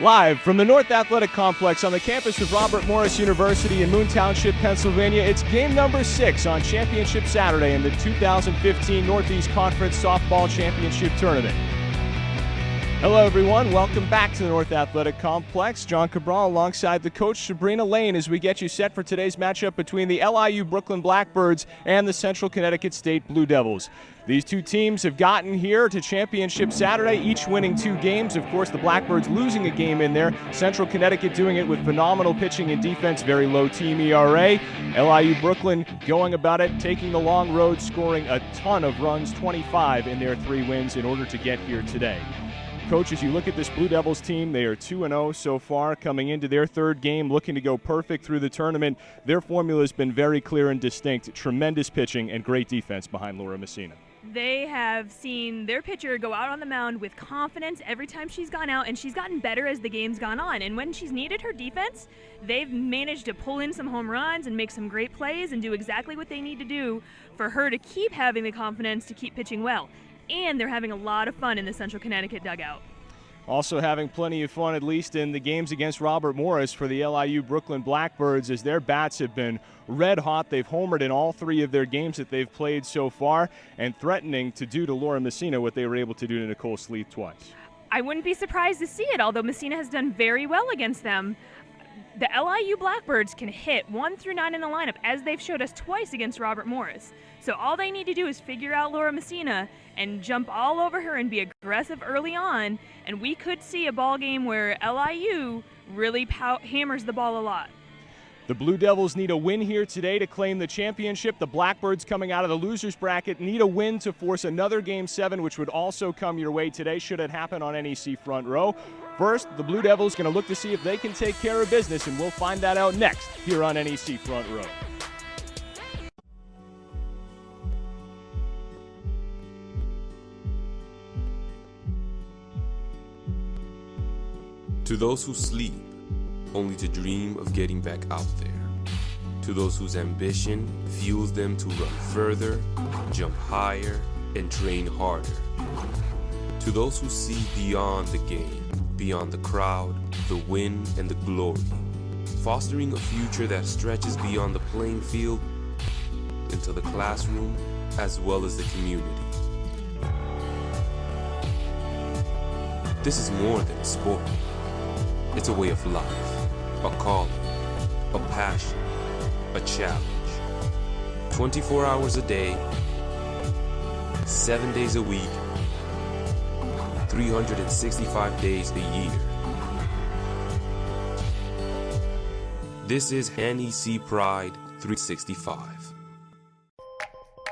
Live from the North Athletic Complex on the campus of Robert Morris University in Moon Township, Pennsylvania, it's game number 6 on Championship Saturday in the 2015 Northeast Conference Softball Championship Tournament. Hello everyone, welcome back to the North Athletic Complex. John Cabral alongside the coach Sabrina Lane as we get you set for today's matchup between the LIU Brooklyn Blackbirds and the Central Connecticut State Blue Devils. These two teams have gotten here to Championship Saturday, each winning 2 games. Of course, the Blackbirds losing a game in there. Central Connecticut doing it with phenomenal pitching and defense, very low team ERA. LIU Brooklyn going about it, taking the long road, scoring a ton of runs, 25 in their 3 wins in order to get here today. Coach, as you look at this Blue Devils team, they are 2-0 so far, coming into their 3rd game, looking to go perfect through the tournament. Their formula has been very clear and distinct. Tremendous pitching and great defense behind Laura Messina. They have seen their pitcher go out on the mound with confidence every time she's gone out, and she's gotten better as the game's gone on. And when she's needed her defense, they've managed to pull in some home runs and make some great plays and do exactly what they need to do for her to keep having the confidence to keep pitching well. And they're having a lot of fun in the Central Connecticut dugout. Also having plenty of fun, at least in the games against Robert Morris for the LIU Brooklyn Blackbirds, as their bats have been red hot. They've homered in all 3 of their games that they've played so far, and threatening to do to Laura Messina what they were able to do to Nicole Sleeth twice. I wouldn't be surprised to see it, although Messina has done very well against them. The LIU Blackbirds can hit 1 through 9 in the lineup, as they've showed us twice against Robert Morris. So all they need to do is figure out Laura Messina and jump all over her and be aggressive early on, and we could see a ball game where LIU really hammers the ball a lot. The Blue Devils need a win here today to claim the championship. The Blackbirds, coming out of the losers bracket, need a win to force another Game 7, which would also come your way today should it happen on NEC Front Row. First, the Blue Devils going to look to see if they can take care of business, and we'll find that out next here on NEC Front Row. To those who sleep, only to dream of getting back out there. To those whose ambition fuels them to run further, jump higher, and train harder. To those who see beyond the game, beyond the crowd, the win, and the glory, fostering a future that stretches beyond the playing field into the classroom as well as the community. This is more than a sport. It's a way of life, a calling, a passion, a challenge. 24 hours a day, 7 days a week, 365 days a year. This is NEC Pride 365.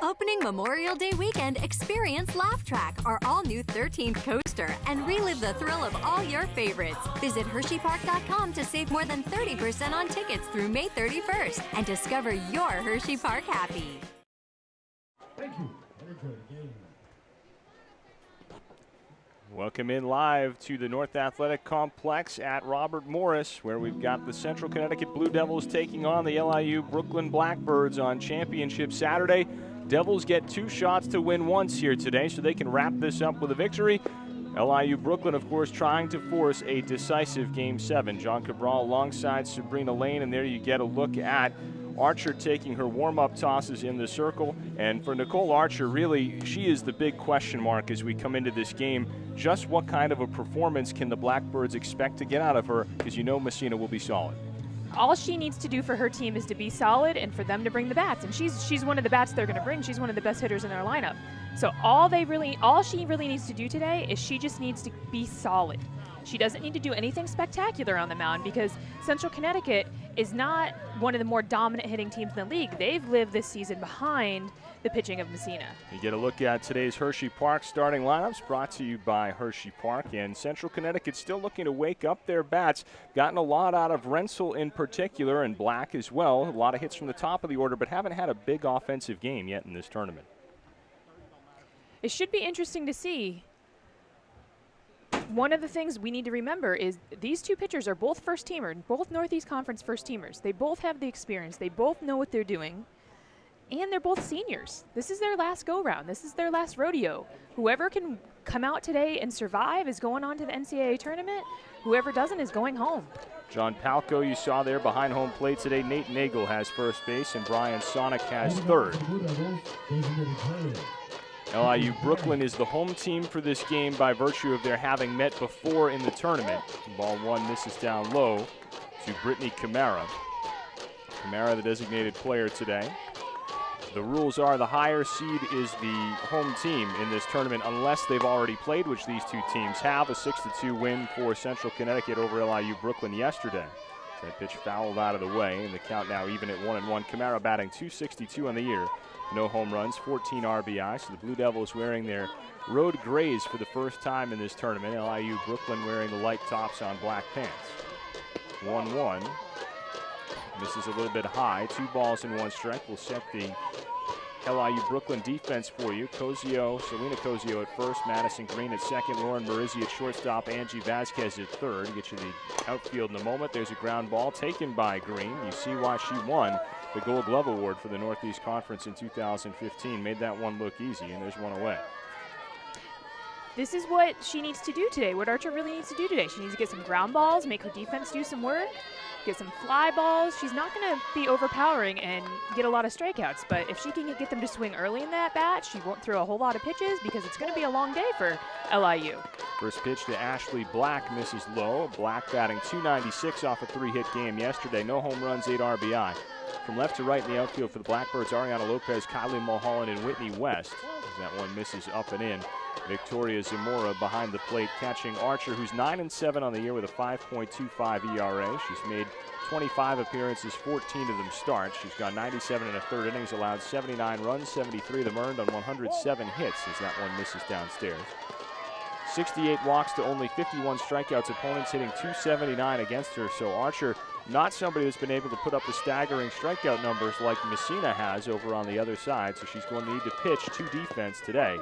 Opening Memorial Day weekend, experience Laugh Track, our all-new 13th coaster, and relive the thrill of all your favorites. Visit HersheyPark.com to save more than 30% on tickets through May 31st and discover your Hershey Park happy. Thank you. Very good game. Welcome in live to the North Athletic Complex at Robert Morris, where we've got the Central Connecticut Blue Devils taking on the LIU Brooklyn Blackbirds on Championship Saturday. Devils get 2 shots to win once here today, so they can wrap this up with a victory. LIU Brooklyn, of course, trying to force a decisive Game 7. John Cabral alongside Sabrina Lane, and there you get a look at Archer taking her warm-up tosses in the circle. And for Nicole Archer, really, she is the big question mark as we come into this game. Just what kind of a performance can the Blackbirds expect to get out of her? Because you know Messina will be solid. All she needs to do for her team is to be solid and for them to bring the bats. And she's one of the bats they're going to bring. She's one of the best hitters in their lineup. So all she really needs to do today is she just needs to be solid. She doesn't need to do anything spectacular on the mound because Central Connecticut is not one of the more dominant hitting teams in the league. They've lived this season behind the pitching of Messina. You get a look at today's Hershey Park starting lineups, brought to you by Hershey Park. And Central Connecticut still looking to wake up their bats. Gotten a lot out of Rensel in particular, and Black as well. A lot of hits from the top of the order, but haven't had a big offensive game yet in this tournament. It should be interesting to see. One of the things we need to remember is these two pitchers are both first-teamer, both Northeast Conference first-teamers. They both have the experience. They both know what they're doing. And they're both seniors. This is their last go-round. This is their last rodeo. Whoever can come out today and survive is going on to the NCAA tournament. Whoever doesn't is going home. John Palco, you saw there behind home plate today. Nate Nagel has first base, and Brian Sonic has third. LIU Brooklyn is the home team for this game by virtue of their having met before in the tournament. Ball one misses down low to Brittany Camara. Camara, the designated player today. The rules are the higher seed is the home team in this tournament unless they've already played, which these two teams have. A 6-2 win for Central Connecticut over LIU Brooklyn yesterday. That pitch fouled out of the way, and the count now even at 1-1. Camara batting .262 on the year. No home runs, 14 RBI. So the Blue Devils wearing their road grays for the first time in this tournament. LIU Brooklyn wearing the light tops on black pants. 1-1. Misses a little bit high. 2 balls and 1 strike will set the LIU Brooklyn defense for you. Selena Cozio at first, Madison Green at second, Lauren Marizzi at shortstop, Angie Vasquez at third. Get you the outfield in a moment. There's a ground ball taken by Green. You see why she won the Gold Glove Award for the Northeast Conference in 2015. Made that one look easy, and there's one away. This is what she needs to do today, what Archer really needs to do today. She needs to get some ground balls, make her defense do some work, get some fly balls. She's not going to be overpowering and get a lot of strikeouts, but if she can get them to swing early in that bat, she won't throw a whole lot of pitches because it's going to be a long day for LIU. First pitch to Ashley Black misses low. Black batting .296 off a 3-hit game yesterday. No home runs, 8 RBI. From left to right in the outfield for the Blackbirds, Ariana Lopez, Kylie Mulholland, and Whitney West. That one misses up and in. Victoria Zamora behind the plate catching Archer, who's 9-7 on the year with a 5.25 ERA. She's made 25 appearances, 14 of them starts. She's got 97 and a third innings, allowed 79 runs, 73 of them earned on 107 hits as that one misses downstairs. 68 walks to only 51 strikeouts, opponents hitting .279 against her. So Archer, not somebody that's been able to put up the staggering strikeout numbers like Messina has over on the other side, so she's going to need to pitch to defense today.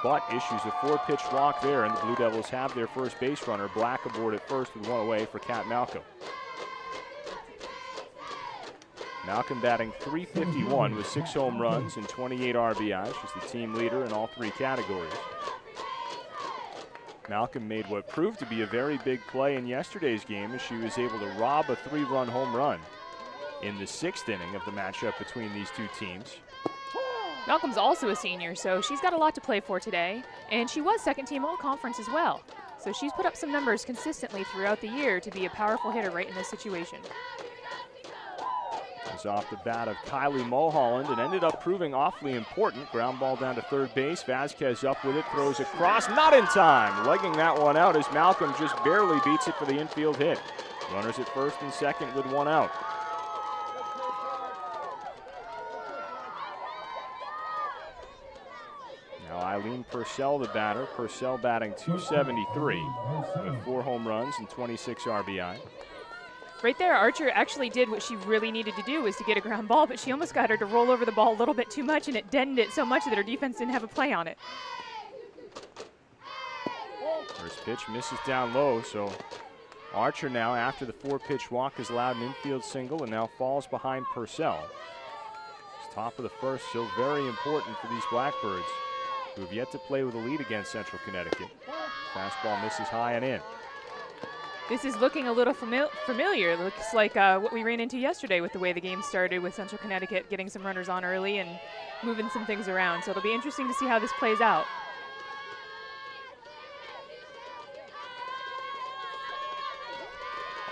But issues a 4-pitch walk there, and the Blue Devils have their first base runner. Black aboard at first with 1 away for Kat Malcolm. Malcolm batting .351 with 6 home runs and 28 RBI. She's the team leader in all 3 categories. Malcolm made what proved to be a very big play in yesterday's game as she was able to rob a 3-run home run in the 6th inning of the matchup between these two teams. Malcolm's also a senior, so she's got a lot to play for today, and she was second-team All-Conference as well. So she's put up some numbers consistently throughout the year to be a powerful hitter right in this situation. Was off the bat of Kylie Mulholland and ended up proving awfully important. Ground ball down to third base. Vasquez up with it, throws across, not in time. Legging that one out as Malcolm just barely beats it for the infield hit. Runners at first and second with 1 out. Now Eileen Purcell, the batter. Purcell batting .273 with 4 home runs and 26 RBI. Right there, Archer actually did what she really needed to do, was to get a ground ball, but she almost got her to roll over the ball a little bit too much, and it dented it so much that her defense didn't have a play on it. First pitch misses down low, so Archer now, after the 4-pitch walk, has allowed an infield single and now falls behind Purcell. It's top of the first, so very important for these Blackbirds, who have yet to play with a lead against Central Connecticut. Fastball misses high and in. This is looking a little familiar. It looks like what we ran into yesterday with the way the game started, with Central Connecticut getting some runners on early and moving some things around. So it'll be interesting to see how this plays out.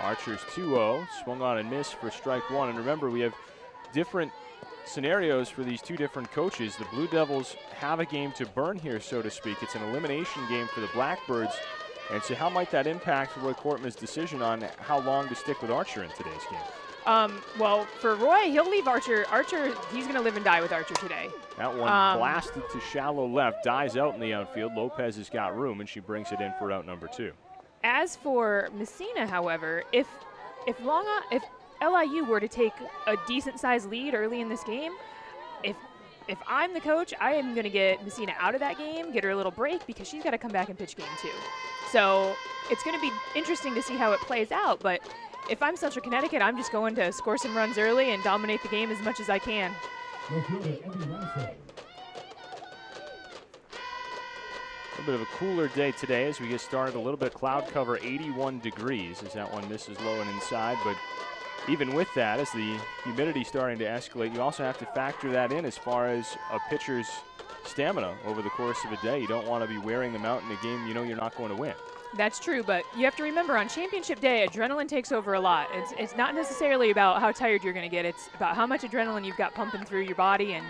Archer's 2-0, swung on and missed for strike 1. And remember, we have different scenarios for these two different coaches. The Blue Devils have a game to burn here, so to speak. It's an elimination game for the Blackbirds. And so how might that impact Roy Cortman's decision on how long to stick with Archer in today's game? Well, for Roy, he'll leave Archer. He's going to live and die with Archer today. That one blasted to shallow left, dies out in the outfield. Lopez has got room, and she brings it in for out number 2. As for Messina, however, if LIU were to take a decent-sized lead early in this game, if I'm the coach, I am going to get Messina out of that game, get her a little break, because she's got to come back and pitch game 2. So it's going to be interesting to see how it plays out. But if I'm Central Connecticut, I'm just going to score some runs early and dominate the game as much as I can. A little bit of a cooler day today as we get started. A little bit of cloud cover, 81 degrees as that one misses low and inside. But even with that, as the humidity starting to escalate, you also have to factor that in as far as a pitcher's stamina over the course of a day. You don't want to be wearing them out in a game you know you're not going to win. That's true, but you have to remember on championship day, adrenaline takes over a lot. It's not necessarily about how tired you're going to get. It's about how much adrenaline you've got pumping through your body, and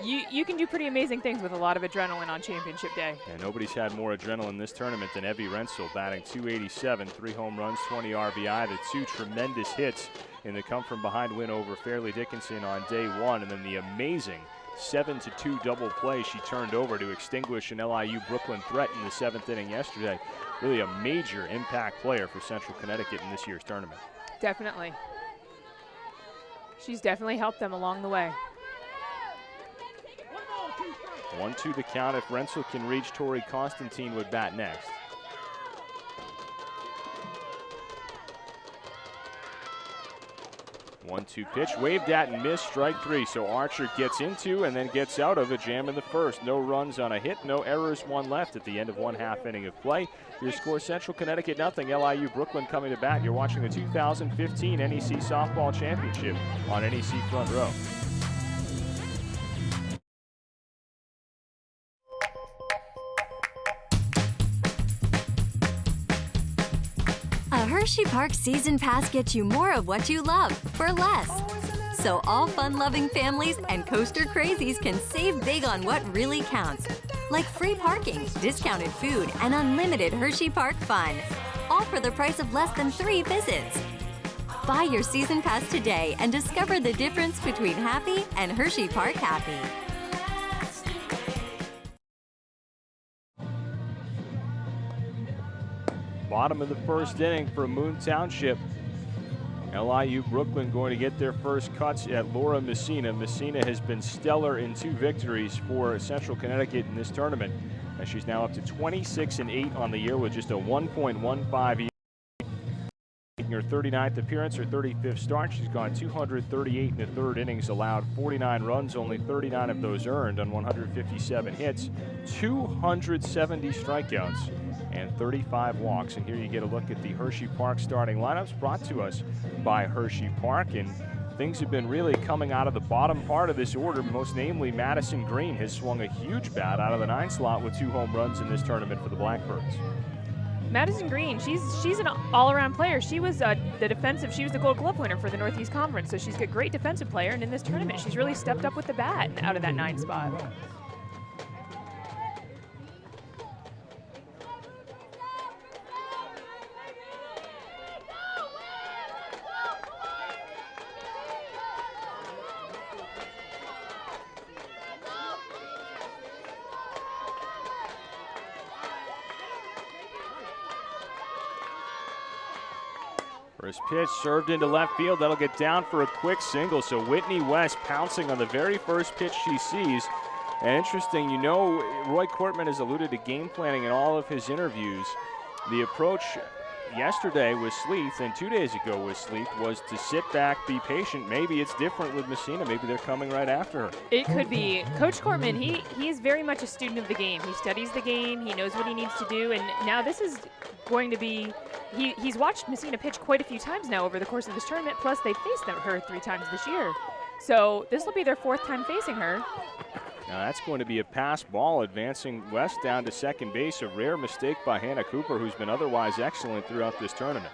you can do pretty amazing things with a lot of adrenaline on championship day. And nobody's had more adrenaline this tournament than Evie Rensel, batting .287, 3 home runs, 20 RBI, the 2 tremendous hits in the come-from-behind win over Fairleigh Dickinson on day 1, and then the amazing 7-2 double play she turned over to extinguish an LIU Brooklyn threat in the 7th inning yesterday. Really a major impact player for Central Connecticut in this year's tournament. Definitely. She's definitely helped them along the way. 1-2 the count. If Rensel can reach, Tori Constantine would bat next. 1-2 pitch, waved at and missed, strike 3. So Archer gets into and then gets out of a jam in the first. No runs on a hit, no errors, 1 left at the end of 1/2 inning of play. Your score, Central Connecticut nothing, LIU Brooklyn coming to bat. You're watching the 2015 NEC Softball Championship on NEC Front Row. A Hershey Park Season Pass gets you more of what you love for less. So all fun-loving families and coaster crazies can save big on what really counts. Like free parking, discounted food, and unlimited Hershey Park fun. All for the price of less than 3 visits. Buy your Season Pass today and discover the difference between happy and Hershey Park happy. Bottom of the first inning for Moon Township. LIU Brooklyn going to get their first cuts at Laura Messina. Messina has been stellar in 2 victories for Central Connecticut in this tournament. And she's now up to 26-8 on the year with just a 1.15 ERA. Making her 39th appearance, her 35th start. She's gone 238 in the 3rd innings, allowed 49 runs, only 39 of those earned on 157 hits, 270 strikeouts, and 35 walks. And here you get a look at the Hershey Park starting lineups brought to us by Hershey Park. And things have been really coming out of the bottom part of this order, most namely Madison Green has swung a huge bat out of the 9 slot with 2 home runs in this tournament for the Blackbirds. Madison Green, she's an all-around player. She was she was the Gold Glove winner for the Northeast Conference, so she's a great defensive player, and in this tournament she's really stepped up with the bat out of that 9 spot. First pitch served into left field. That'll get down for a quick single. So Whitney West pouncing on the very first pitch she sees. And interesting, you know, Roy Cortman has alluded to game planning in all of his interviews. The approach yesterday with Sleeth and 2 days ago with Sleeth was to sit back, be patient. Maybe it's different with Messina. Maybe they're coming right after her. It could be. Coach Cortman, he is very much a student of the game. He studies the game. He knows what he needs to do. And now this is going to be, he's watched Messina pitch quite a few times now over the course of this tournament. Plus, they faced her 3 times this year. So this will be their 4th time facing her. Now that's going to be a pass ball, advancing West down to second base. A rare mistake by Hannah Cooper, who's been otherwise excellent throughout this tournament.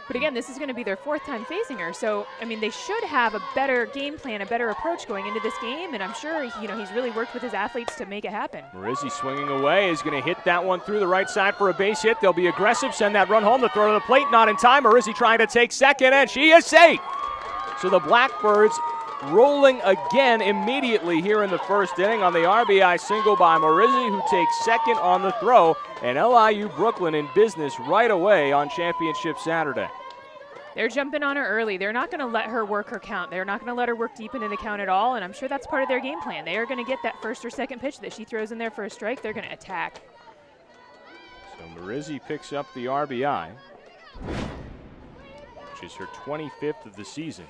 But again, this is going to be their 4th time facing her. So, I mean, they should have a better game plan, a better approach going into this game. And I'm sure, you know, he's really worked with his athletes to make it happen. Marizzi swinging away is going to hit that one through the right side for a base hit. They'll be aggressive, send that run home. The throw to the plate, not in time. Marizzi trying to take second, and she is safe. So the Blackbirds rolling again immediately here in the first inning on the RBI single by Marizzi, who takes second on the throw, and LIU Brooklyn in business right away on Championship Saturday. They're jumping on her early. They're not going to let her work her count. They're not going to let her work deep into the count at all, and I'm sure that's part of their game plan. They are going to get that first or second pitch that she throws in there for a strike. They're going to attack. So Marizzi picks up the RBI, which is her 25th of the season.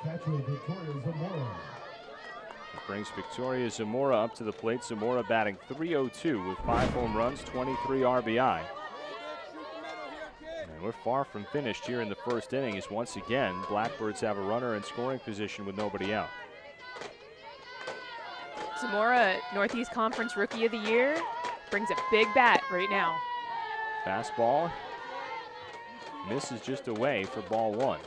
Catcher Victoria Zamora. brings Victoria Zamora up to the plate. Zamora batting .302 with 5 home runs, 23 RBI. And we're far from finished here in the first inning as once again, Blackbirds have a runner in scoring position with nobody out. Zamora, Northeast Conference Rookie of the Year, brings a big bat right now. Fastball misses just away for ball 1.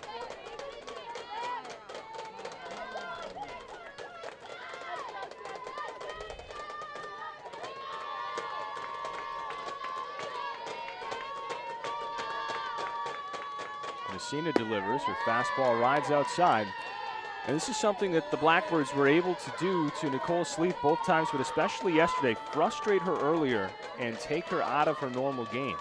Messina delivers. Her fastball rides outside. And this is something that the Blackbirds were able to do to Nicole Sleeth both times, but especially yesterday, frustrate her earlier and take her out of her normal game.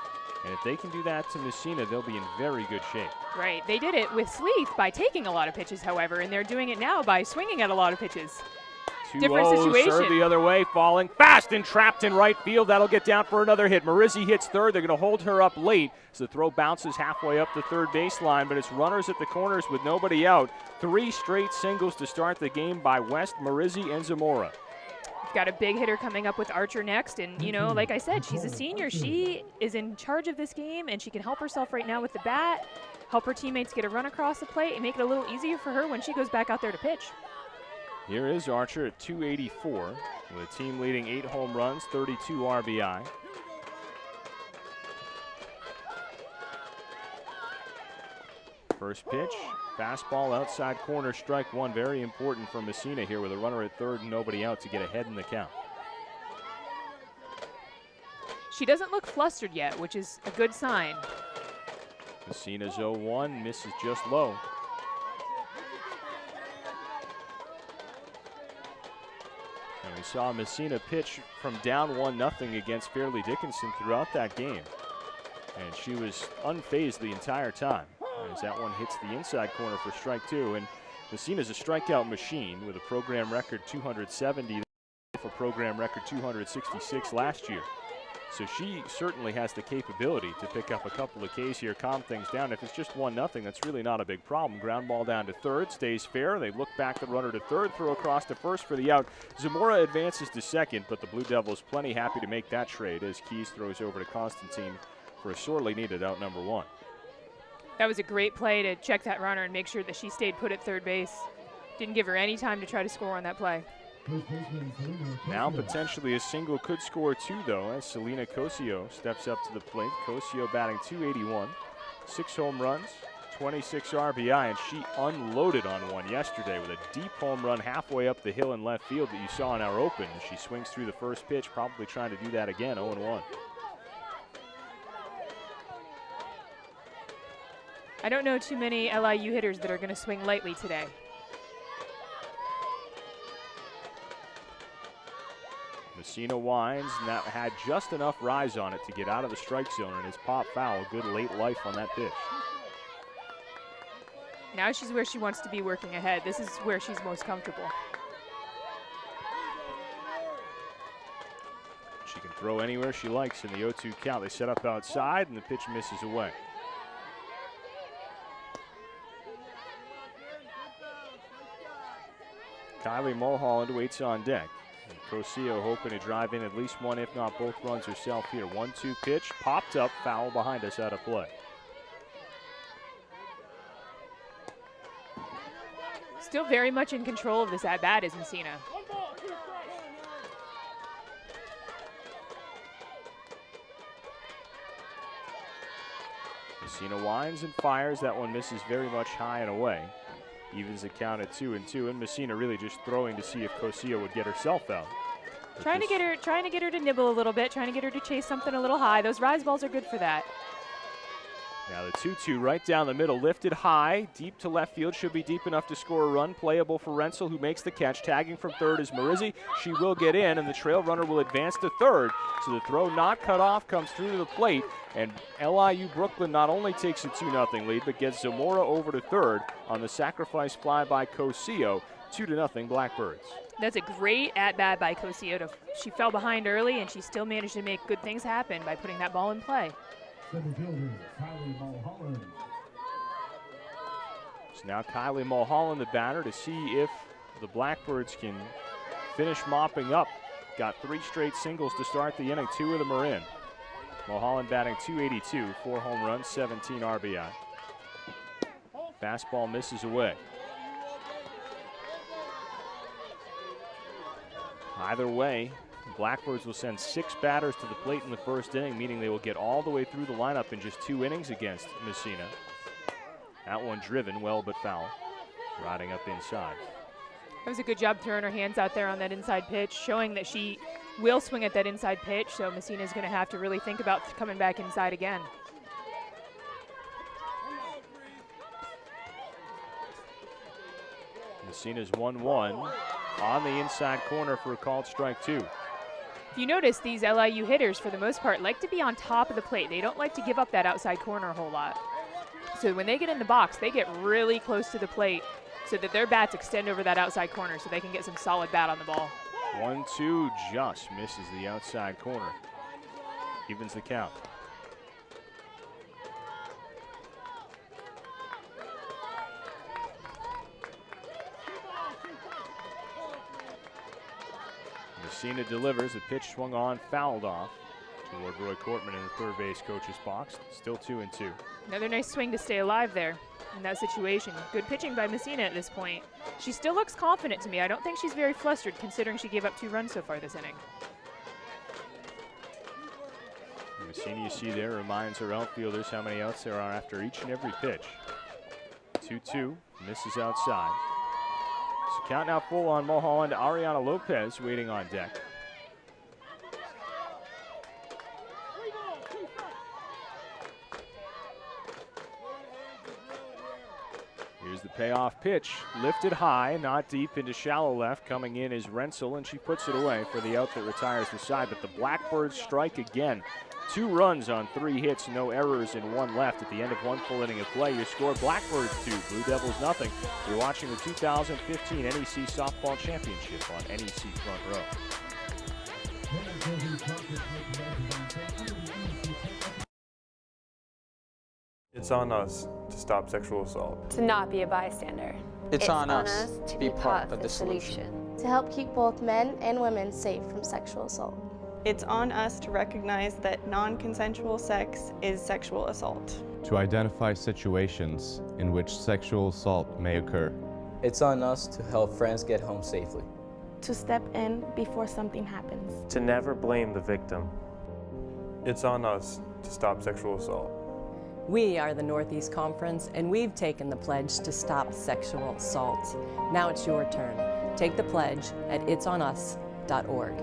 And if they can do that to Messina, they'll be in very good shape. Right. They did it with Sleeth by taking a lot of pitches, however, and they're doing it now by swinging at a lot of pitches. Different situation. Serve the other way, falling fast and trapped in right field. That'll get down for another hit. Marizzi hits third. They're going to hold her up late. So the throw bounces halfway up the third baseline, but it's runners at the corners with nobody out. 3 straight singles to start the game by West, Marizzi, and Zamora. We've got a big hitter coming up with Archer next, and you know, like I said, she's a senior. She is in charge of this game, and she can help herself right now with the bat, help her teammates get a run across the plate, and make it a little easier for her when she goes back out there to pitch. Here is Archer at .284 with a team leading 8 home runs, 32 RBI. First pitch, fastball outside corner, strike 1. Very important for Messina here with a runner at third and nobody out to get ahead in the count. She doesn't look flustered yet, which is a good sign. Messina's 0-1, misses just low. And we saw Messina pitch from down 1-0 against Fairleigh Dickinson throughout that game. And she was unfazed the entire time as that one hits the inside corner for strike 2. And Messina's a strikeout machine with a program record 270, a program record 266 last year. So she certainly has the capability to pick up a couple of Ks here, calm things down. If it's just 1-0, that's really not a big problem. Ground ball down to third, stays fair. They look back the runner to third, throw across to first for the out. Zamora advances to second, but the Blue Devils plenty happy to make that trade as Keys throws over to Constantine for a sorely needed out number 1. That was a great play to check that runner and make sure that she stayed put at third base. Didn't give her any time to try to score on that play. Now potentially a single could score 2 though as Selena Cosio steps up to the plate. Cosio batting .281, 6 home runs, 26 RBI, and she unloaded on one yesterday with a deep home run halfway up the hill in left field that you saw in our open. She swings through the first pitch, probably trying to do that again, 0-1. I don't know too many LIU hitters that are going to swing lightly today. Messina winds, and that had just enough rise on it to get out of the strike zone, and his pop foul. Good late life on that pitch. Now she's where she wants to be working ahead. This is where she's most comfortable. She can throw anywhere she likes in the 0-2 count. They set up outside, and the pitch misses away. Kylie Mulholland waits on deck. And Cosio hoping to drive in at least one, if not both runs herself here. 1-2 pitch, popped up, foul behind us, out of play. Still very much in control of this at-bat is Messina. Messina winds and fires. That one misses very much high and away. Evens the count at 2-2, and Messina really just throwing to see if Cosio would get herself out. Trying to get her to nibble a little bit, trying to get her to chase something a little high. Those rise balls are good for that. Now the 2-2 right down the middle, lifted high, deep to left field, should be deep enough to score a run. Playable for Rensel, who makes the catch. Tagging from third is Marizzi. She will get in, and the trail runner will advance to third. So the throw not cut off comes through to the plate, and LIU Brooklyn not only takes a 2-0 lead, but gets Zamora over to third on the sacrifice fly by Cosio. 2-0 Blackbirds. That's a great at-bat by Cosio. She fell behind early, and she still managed to make good things happen by putting that ball in play. Center fielder, Kylie Mulholland. So now Kylie Mulholland, the batter, to see if the Blackbirds can finish mopping up. Got 3 straight singles to start the inning. 2 of them are in. Mulholland batting .282, 4 home runs, 17 RBI. Fastball misses away. Either way, Blackbirds will send 6 batters to the plate in the first inning, meaning they will get all the way through the lineup in just 2 innings against Messina. That one driven, well but foul. Riding up inside. That was a good job throwing her hands out there on that inside pitch, showing that she will swing at that inside pitch, so Messina's going to have to really think about coming back inside again. Messina's 1-1 on the inside corner for a called strike 2. If you notice, these LIU hitters, for the most part, like to be on top of the plate. They don't like to give up that outside corner a whole lot. So when they get in the box, they get really close to the plate so that their bats extend over that outside corner so they can get some solid bat on the ball. 1-2 just misses the outside corner. Evens the count. Messina delivers. A pitch swung on, fouled off toward Roy Cortman in the third base coach's box. Still 2-2. Another nice swing to stay alive there in that situation. Good pitching by Messina at this point. She still looks confident to me. I don't think she's very flustered considering she gave up 2 runs so far this inning. Messina, you see there, reminds her outfielders how many outs there are after each and every pitch. 2-2, misses outside. So count now full on Mulholland. Ariana Lopez waiting on deck. Here's the payoff pitch, lifted high, not deep into shallow left. Coming in is Rensel, and she puts it away for the out that retires the side. But the Blackbirds strike again. 2 runs on 3 hits, no errors, and 1 left at the end of 1 full inning of play. Your score: Blackbirds 2, Blue Devils nothing. You're watching the 2015 NEC Softball Championship on NEC Front Row. It's on us to stop sexual assault. To not be a bystander. It's on us to be part of the solution. To help keep both men and women safe from sexual assault. It's on us to recognize that non-consensual sex is sexual assault. To identify situations in which sexual assault may occur. It's on us to help friends get home safely. To step in before something happens. To never blame the victim. It's on us to stop sexual assault. We are the Northeast Conference, and we've taken the pledge to stop sexual assault. Now it's your turn. Take the pledge at itsonus.org.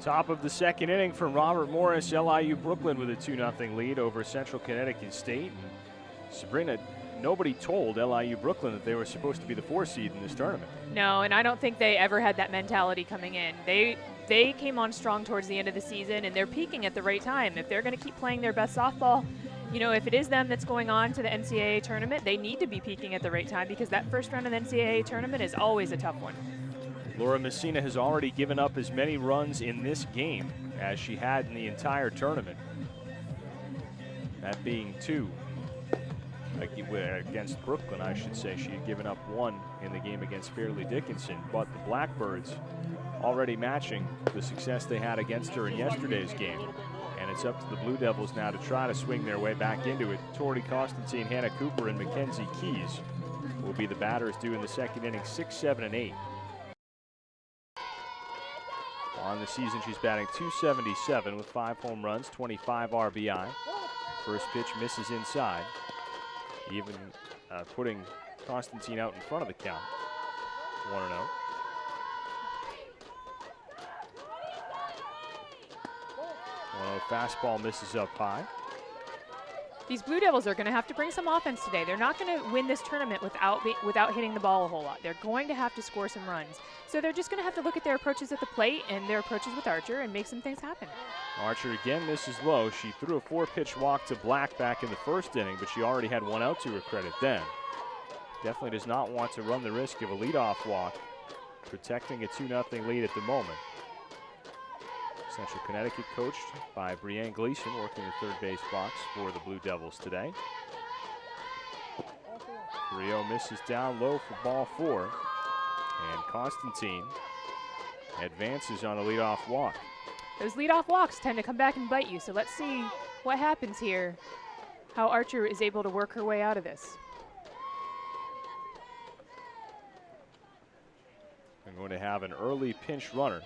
Top of the second inning from Robert Morris. LIU Brooklyn with a 2-0 lead over Central Connecticut State. And Sabrina, nobody told LIU Brooklyn that they were supposed to be the 4 seed in this tournament. No, and I don't think they ever had that mentality coming in. They came on strong towards the end of the season, and they're peaking at the right time. If they're going to keep playing their best softball, you know, if it is them that's going on to the NCAA tournament, they need to be peaking at the right time because that first round of the NCAA tournament is always a tough one. Laura Messina has already given up as many runs in this game as she had in the entire tournament. That being 2 against Brooklyn, I should say. She had given up 1 in the game against Fairleigh Dickinson, but the Blackbirds already matching the success they had against her in yesterday's game. And it's up to the Blue Devils now to try to swing their way back into it. Tori Constantine, Hannah Cooper, and Mackenzie Keys will be the batters due in the second inning, 6, 7, and 8. On the season, she's batting .277 with 5 home runs, 25 RBI. First pitch misses inside, even putting Constantine out in front of the count. 1-0. Fastball misses up high. These Blue Devils are going to have to bring some offense today. They're not going to win this tournament without hitting the ball a whole lot. They're going to have to score some runs. So they're just going to have to look at their approaches at the plate and their approaches with Archer and make some things happen. Archer again misses low. She threw a 4-pitch walk to Black back in the first inning, but she already had 1 out to her credit then. Definitely does not want to run the risk of a leadoff walk, protecting a 2-0 lead at the moment. Central Connecticut coached by Brianne Gleason, working the third base box for the Blue Devils today. 3-0 misses down low for ball 4. And Constantine advances on a leadoff walk. Those leadoff walks tend to come back and bite you, so let's see what happens here, how Archer is able to work her way out of this. We're going to have an early pinch runner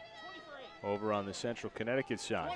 over on the Central Connecticut side.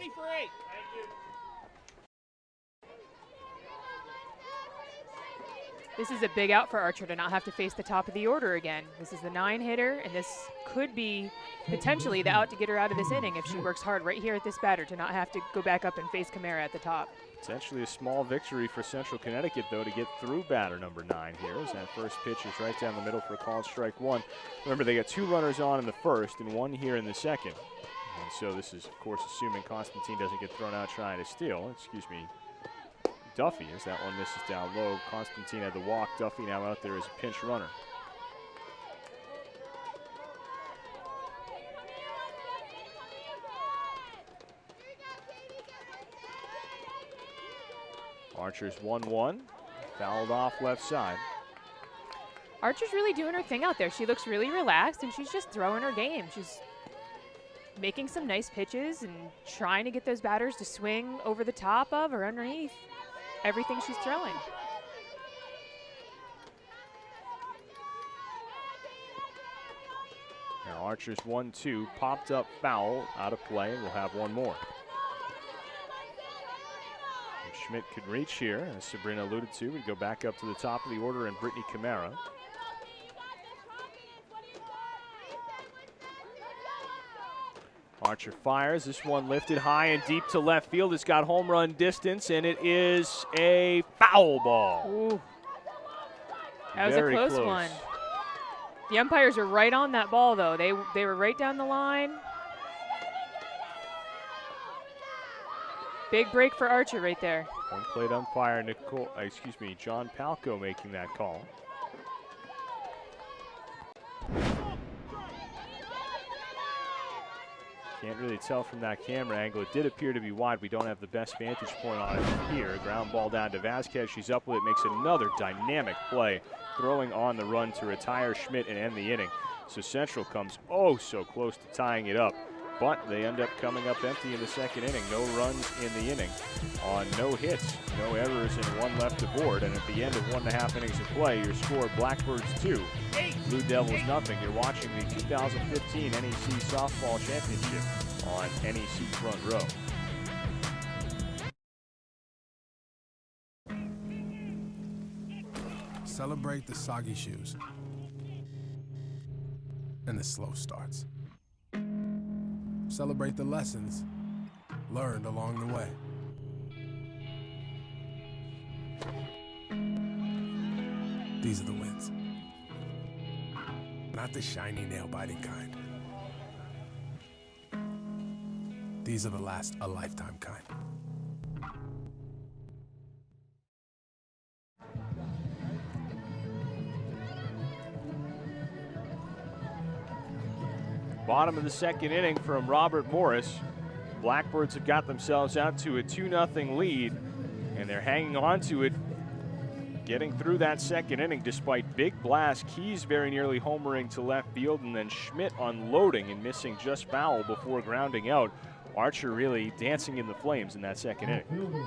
This is a big out for Archer to not have to face the top of the order again. This is the 9 hitter, and this could be potentially the out to get her out of this inning if she works hard right here at this batter to not have to go back up and face Camara at the top. Potentially a small victory for Central Connecticut, though, to get through batter number 9 here, as that first pitch is right down the middle for a called strike 1. Remember, they got 2 runners on in the first and 1 here in the second. And so this is, of course, assuming Constantine doesn't get thrown out trying to steal. Excuse me, Duffy, as that one misses down low. Constantine had the walk. Duffy now out there as a pinch runner. Archer's 1-1, fouled off left side. Archer's really doing her thing out there. She looks really relaxed, and she's just throwing her game. She's making some nice pitches and trying to get those batters to swing over the top of or underneath everything she's throwing. Now Archer's 1-2, popped up foul, out of play, and we'll have one more. If Schmidt could reach here, as Sabrina alluded to, we'd go back up to the top of the order and Brittany Camara. Archer fires, this one lifted high and deep to left field. It's got home run distance, and it is a foul ball. Ooh. That was Very a close one. The umpires are right on that ball, though. They were right down the line. Big break for Archer right there. Home plate umpire John Palco making that call. Can't really tell from that camera angle. It did appear to be wide. We don't have the best vantage point on it here. Ground ball down to Vasquez. She's up with it, makes another dynamic play, throwing on the run to retire Schmidt and end the inning. So Central comes oh so close to tying it up, but they end up coming up empty in the second inning. No runs in the inning on no hits, no errors, and 1 left to board. And at the end of 1.5 innings of play, your score, Blackbirds 2, Blue Devils nothing. You're watching the 2015 NEC Softball Championship on NEC Front Row. Celebrate the soggy shoes and the slow starts. Celebrate the lessons learned along the way. These are the wins. Not the shiny, nail-biting kind. These are the last a lifetime kind. Bottom of the second inning from Robert Morris. Blackbirds have got themselves out to a 2-0 lead, and they're hanging on to it, getting through that second inning despite big blast. Keys very nearly homering to left field, and then Schmidt unloading and missing just foul before grounding out. Archer really dancing in the flames in that second inning.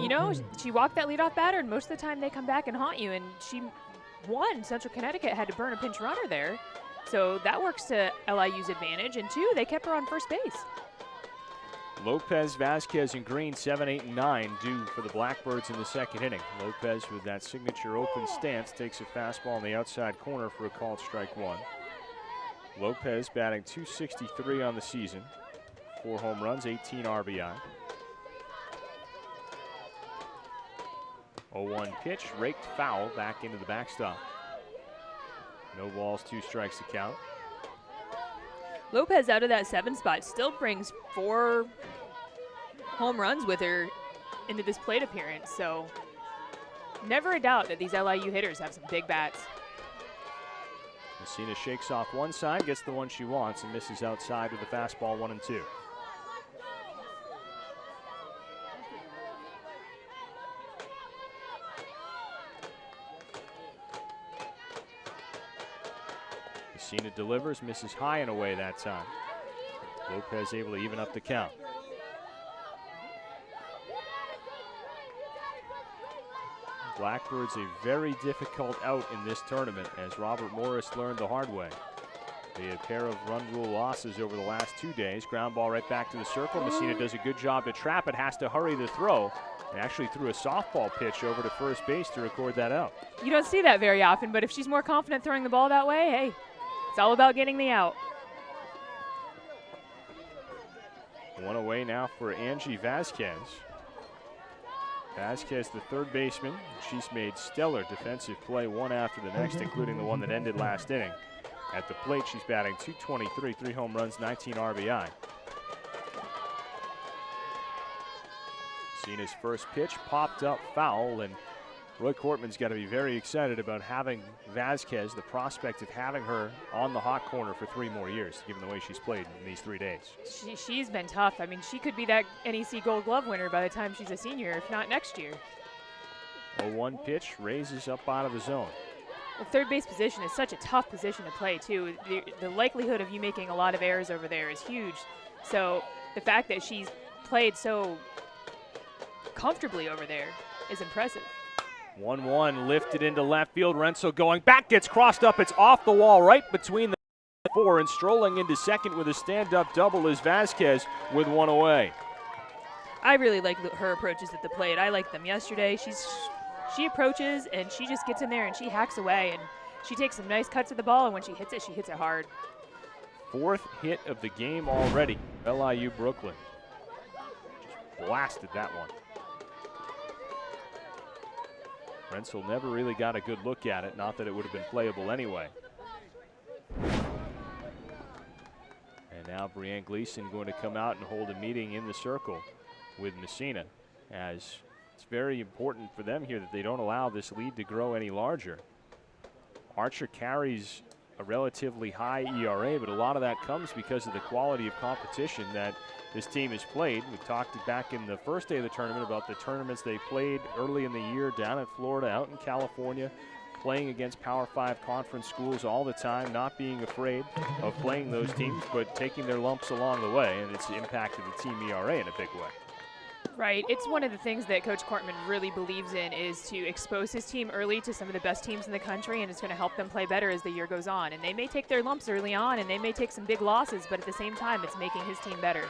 You know, she walked that leadoff batter, and most of the time they come back and haunt you, and she won. Central Connecticut had to burn a pinch runner there. So that works to LIU's advantage. And 2, they kept her on first base. Lopez, Vasquez, and Green, 7, 8, and 9 due for the Blackbirds in the second inning. Lopez with that signature open stance takes a fastball on the outside corner for a called strike 1. Lopez batting .263 on the season. 4 home runs, 18 RBI. 0-1 pitch, raked foul back into the backstop. No balls, 2 strikes to count. Lopez out of that 7 spot still brings 4 home runs with her into this plate appearance. So never a doubt that these LIU hitters have some big bats. Messina shakes off one side, gets the one she wants, and misses outside with a fastball 1-2. Messina delivers, misses high and away that time. Lopez able to even up the count. Blackbirds a very difficult out in this tournament, as Robert Morris learned the hard way. They had a pair of run rule losses over the last 2 days. Ground ball right back to the circle. Messina does a good job to trap it, has to hurry the throw, and actually threw a softball pitch over to first base to record that out. You don't see that very often, but if she's more confident throwing the ball that way, hey, it's all about getting the out. One away now for Angie Vasquez. Vasquez, the third baseman. She's made stellar defensive play, one after the next, including the one that ended last inning. At the plate, she's batting .223, 3 home runs, 19 RBI. Messina's first pitch popped up foul, and Roy Cortman's got to be very excited about having Vasquez, the prospect of having her on the hot corner for 3 more years, given the way she's played in these 3 days. She's been tough. I mean, she could be that NEC Gold Glove winner by the time she's a senior, if not next year. 0-1 pitch, raises up out of the zone. Well, third base position is such a tough position to play, too. The likelihood of you making a lot of errors over there is huge. So the fact that she's played so comfortably over there is impressive. 1-1 lifted into left field. Renzel going back, gets crossed up. It's off the wall right between the 4, and strolling into second with a stand-up double is Vasquez with 1 away. I really like her approaches at the plate. I liked them yesterday. She approaches and she just gets in there and she hacks away, and she takes some nice cuts of the ball, and when she hits it hard. 4th hit of the game already. LIU Brooklyn just blasted that one. Renzel never really got a good look at it, not that it would have been playable anyway. And now Brianne Gleason going to come out and hold a meeting in the circle with Messina, as it's very important for them here that they don't allow this lead to grow any larger. Archer carries a relatively high ERA, but a lot of that comes because of the quality of competition that this team has played. We talked back in the first day of the tournament about the tournaments they played early in the year down in Florida, out in California, playing against Power 5 conference schools all the time, not being afraid of playing those teams, but taking their lumps along the way, and it's impacted the team ERA in a big way. Right. It's one of the things that Coach Cortman really believes in, is to expose his team early to some of the best teams in the country, and it's going to help them play better as the year goes on. And they may take their lumps early on, and they may take some big losses, but at the same time, it's making his team better.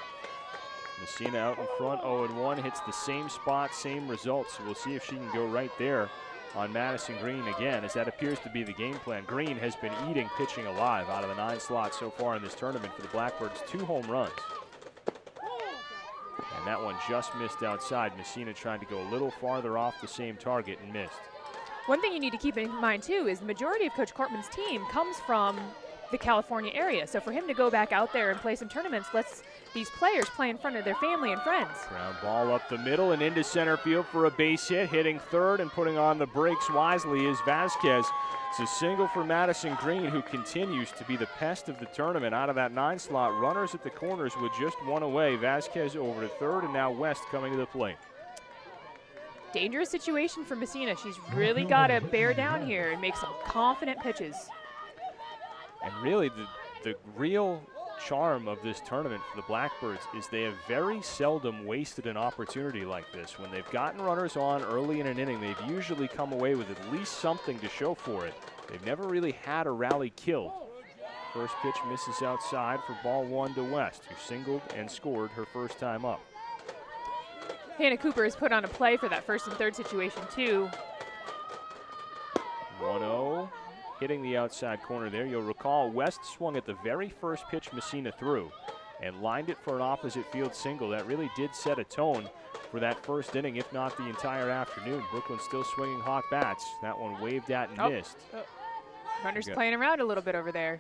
Messina out in front, 0-1, hits the same spot, same results. We'll see if she can go right there on Madison Green again, as that appears to be the game plan. Green has been eating pitching alive out of the 9 slots so far in this tournament for the Blackbirds. 2 home runs. And that one just missed outside. Messina trying to go a little farther off the same target and missed. One thing you need to keep in mind, too, is the majority of Coach Cortman's team comes from the California area. So for him to go back out there and play some tournaments lets these players play in front of their family and friends. Ground ball up the middle and into center field for a base hit. Hitting third and putting on the brakes wisely is Vasquez. It's a single for Madison Green, who continues to be the pest of the tournament. Out of that 9 slot, runners at the corners with just 1 away. Vasquez over to third, and now West coming to the plate. Dangerous situation for Messina. She's really got to bear down here and make some confident pitches. And really, the real charm of this tournament for the Blackbirds is they have very seldom wasted an opportunity like this. When they've gotten runners on early in an inning, they've usually come away with at least something to show for it. They've never really had a rally killed. First pitch misses outside for ball 1 to West, who singled and scored her first time up. Hannah Cooper has put on a play for that first and third situation, too. 1-0. Hitting the outside corner there. You'll recall West swung at the very first pitch Messina threw and lined it for an opposite field single. That really did set a tone for that first inning, if not the entire afternoon. Brooklyn still swinging hot bats. That one waved at and missed. Runners playing around a little bit over there.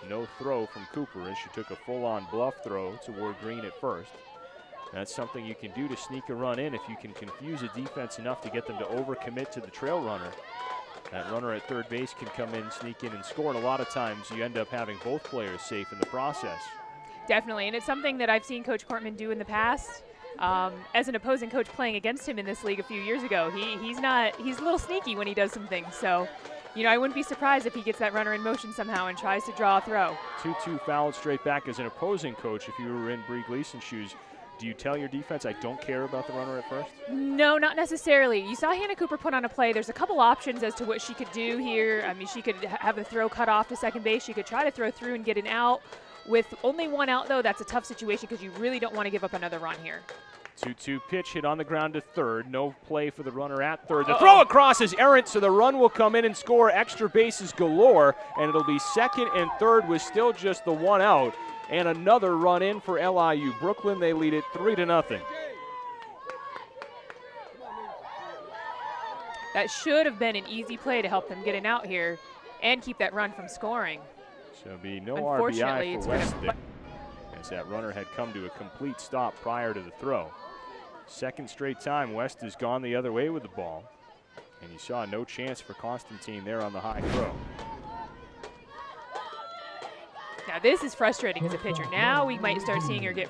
No throw from Cooper, as she took a full-on bluff throw toward Green at first. That's something you can do to sneak a run in if you can confuse a defense enough to get them to overcommit to the trail runner. That runner at third base can come in, sneak in, and score, and a lot of times you end up having both players safe in the process. Definitely, and it's something that I've seen Coach Cortman do in the past. As an opposing coach playing against him in this league a few years ago, he's a little sneaky when he does some things. So, You know, I wouldn't be surprised if he gets that runner in motion somehow and tries to draw a throw. 2-2 fouled straight back. As an opposing coach, if you were in Bree Gleason's shoes, do you tell your defense, I don't care about the runner at first? No, not necessarily. You saw Hannah Cooper put on a play. There's a couple options as to what she could do here. I mean, she could have the throw cut off to second base. She could try to throw through and get an out. With only one out, though, that's a tough situation because you really don't want to give up another run here. 2-2 pitch hit on the ground to third. No play for the runner at third. The throw across is errant, so the run will come in and score. Extra bases galore, and it'll be second and third with still just the one out. And another run in for LIU. Brooklyn, they lead it 3-0. That should have been an easy play to help them get an out here and keep that run from scoring. So it'll be no RBI for West there, as that runner had come to a complete stop prior to the throw. Second straight time West has gone the other way with the ball. And you saw no chance for Constantine there on the high throw. Now this is frustrating as a pitcher. Now we might start seeing her get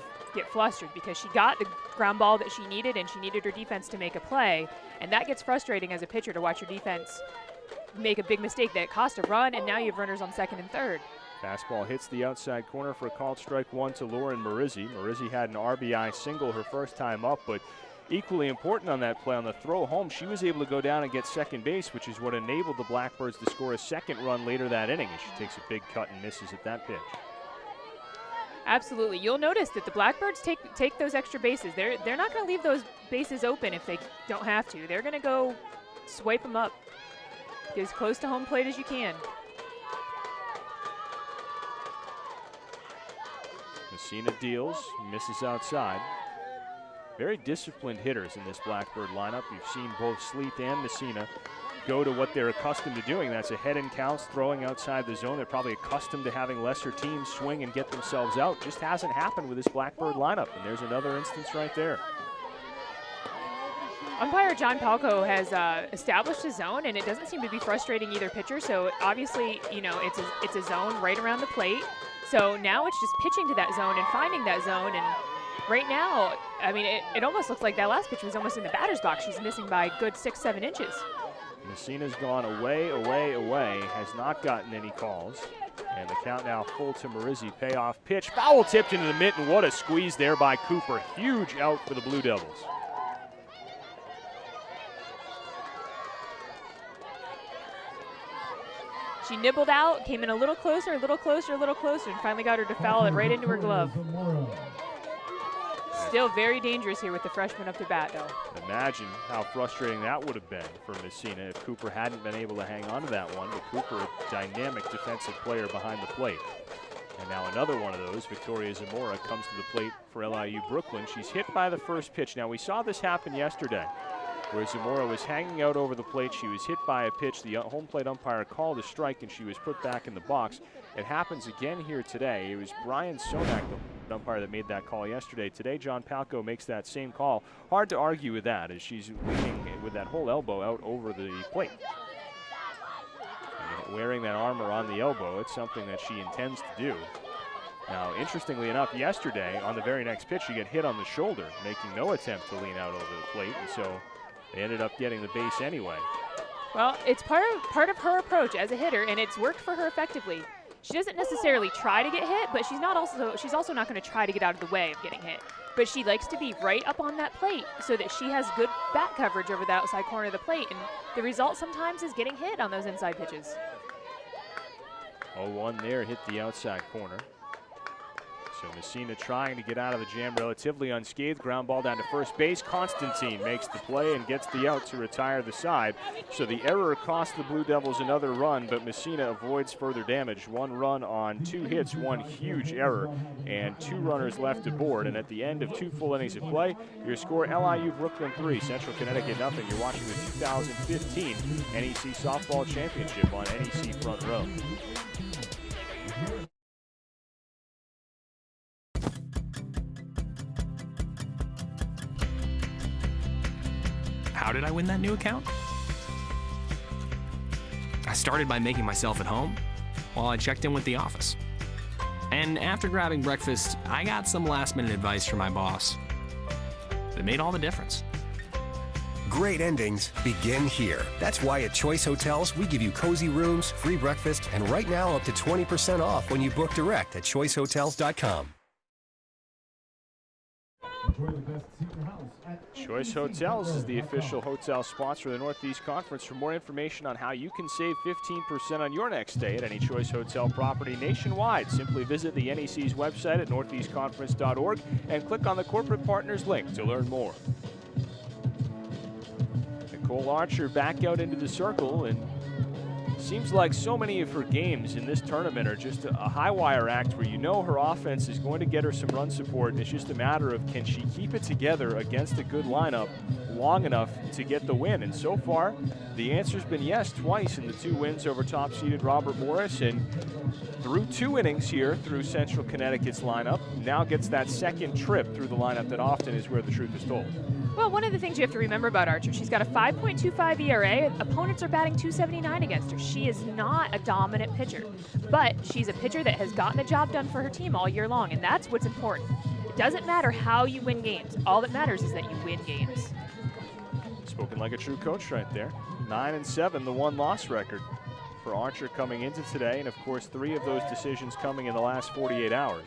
flustered because she got the ground ball that she needed and she needed her defense to make a play. And that gets frustrating as a pitcher to watch your defense make a big mistake that cost a run, and now you have runners on second and third. Fastball hits the outside corner for a called strike one to Lauren Marizzi. Marizzi had an RBI single her first time up, but equally important on that play, on the throw home, she was able to go down and get second base, which is what enabled the Blackbirds to score a second run later that inning, as she takes a big cut and misses at that pitch. Absolutely. You'll notice that the Blackbirds take those extra bases. They're not going to leave those bases open if they don't have to. They're going to go swipe them up. Get as close to home plate as you can. Messina deals, misses outside. Very disciplined hitters in this Blackbird lineup. You've seen both Sleeth and Messina go to what they're accustomed to doing. That's ahead in counts, throwing outside the zone. They're probably accustomed to having lesser teams swing and get themselves out. Just hasn't happened with this Blackbird lineup, and there's another instance right there. Umpire John Palco has established a zone, and it doesn't seem to be frustrating either pitcher. So obviously, you know, it's a zone right around the plate. So now it's just pitching to that zone and finding that zone. And right now, I mean, it almost looks like that last pitch was almost in the batter's box. She's missing by a good 6-7 inches. Messina's gone away, away, away, has not gotten any calls. And the count now full to Marizzi. Payoff pitch, foul tipped into the mitt, and what a squeeze there by Cooper. Huge out for the Blue Devils. She nibbled out, came in a little closer, a little closer, a little closer, and finally got her to foul it right into her glove. Still very dangerous here with the freshman up to bat, though. Imagine how frustrating that would have been for Messina if Cooper hadn't been able to hang on to that one. But Cooper, a dynamic defensive player behind the plate. And now another one of those, Victoria Zamora, comes to the plate for LIU Brooklyn. She's hit by the first pitch. Now, we saw this happen yesterday, where Zamora was hanging out over the plate. She was hit by a pitch. The home plate umpire called a strike, and she was put back in the box. It happens again here today. It was Brian Sonak, the umpire, that made that call yesterday. Today, John Palco makes that same call. Hard to argue with that, as she's leaning with that whole elbow out over the plate. And wearing that armor on the elbow, it's something that she intends to do. Now, interestingly enough, yesterday, on the very next pitch, she got hit on the shoulder, making no attempt to lean out over the plate, and so they ended up getting the base anyway. Well, it's part of her approach as a hitter, and it's worked for her effectively. She doesn't necessarily try to get hit, but she's also not going to try to get out of the way of getting hit. But she likes to be right up on that plate so that she has good bat coverage over the outside corner of the plate, and the result sometimes is getting hit on those inside pitches. 0-1 there, hit the outside corner. So Messina trying to get out of the jam relatively unscathed. Ground ball down to first base. Constantine makes the play and gets the out to retire the side. So the error cost the Blue Devils another run, but Messina avoids further damage. One run on 2 hits, one huge error, and 2 runners left aboard. And at the end of 2 full innings of play, your score: LIU Brooklyn 3, Central Connecticut nothing. You're watching the 2015 NEC Softball Championship on NEC Front Row. How did I win that new account? I started by making myself at home while I checked in with the office. And after grabbing breakfast, I got some last-minute advice from my boss that made all the difference. Great endings begin here. That's why at Choice Hotels, we give you cozy rooms, free breakfast, and right now up to 20% off when you book direct at choicehotels.com. Choice Hotels is the official hotel sponsor of the Northeast Conference. For more information on how you can save 15% on your next stay at any Choice Hotel property nationwide, simply visit the NEC's website at northeastconference.org and click on the Corporate Partners link to learn more. Nicole Archer back out into the circle, and seems like so many of her games in this tournament are just a high wire act where you know her offense is going to get her some run support, and it's just a matter of can she keep it together against a good lineup long enough to get the win. And so far the answer's been yes twice in the 2 wins over top seeded Robert Morris, and through 2 innings here through Central Connecticut's lineup, now gets that second trip through the lineup that often is where the truth is told. Well, one of the things you have to remember about Archer, she's got a 5.25 ERA. Opponents are batting .279 against her. She is not a dominant pitcher, but she's a pitcher that has gotten the job done for her team all year long, and that's what's important. It doesn't matter how you win games. All that matters is that you win games. Spoken like a true coach right there. 9-7, the 1-loss record for Archer coming into today, and of course 3 of those decisions coming in the last 48 hours.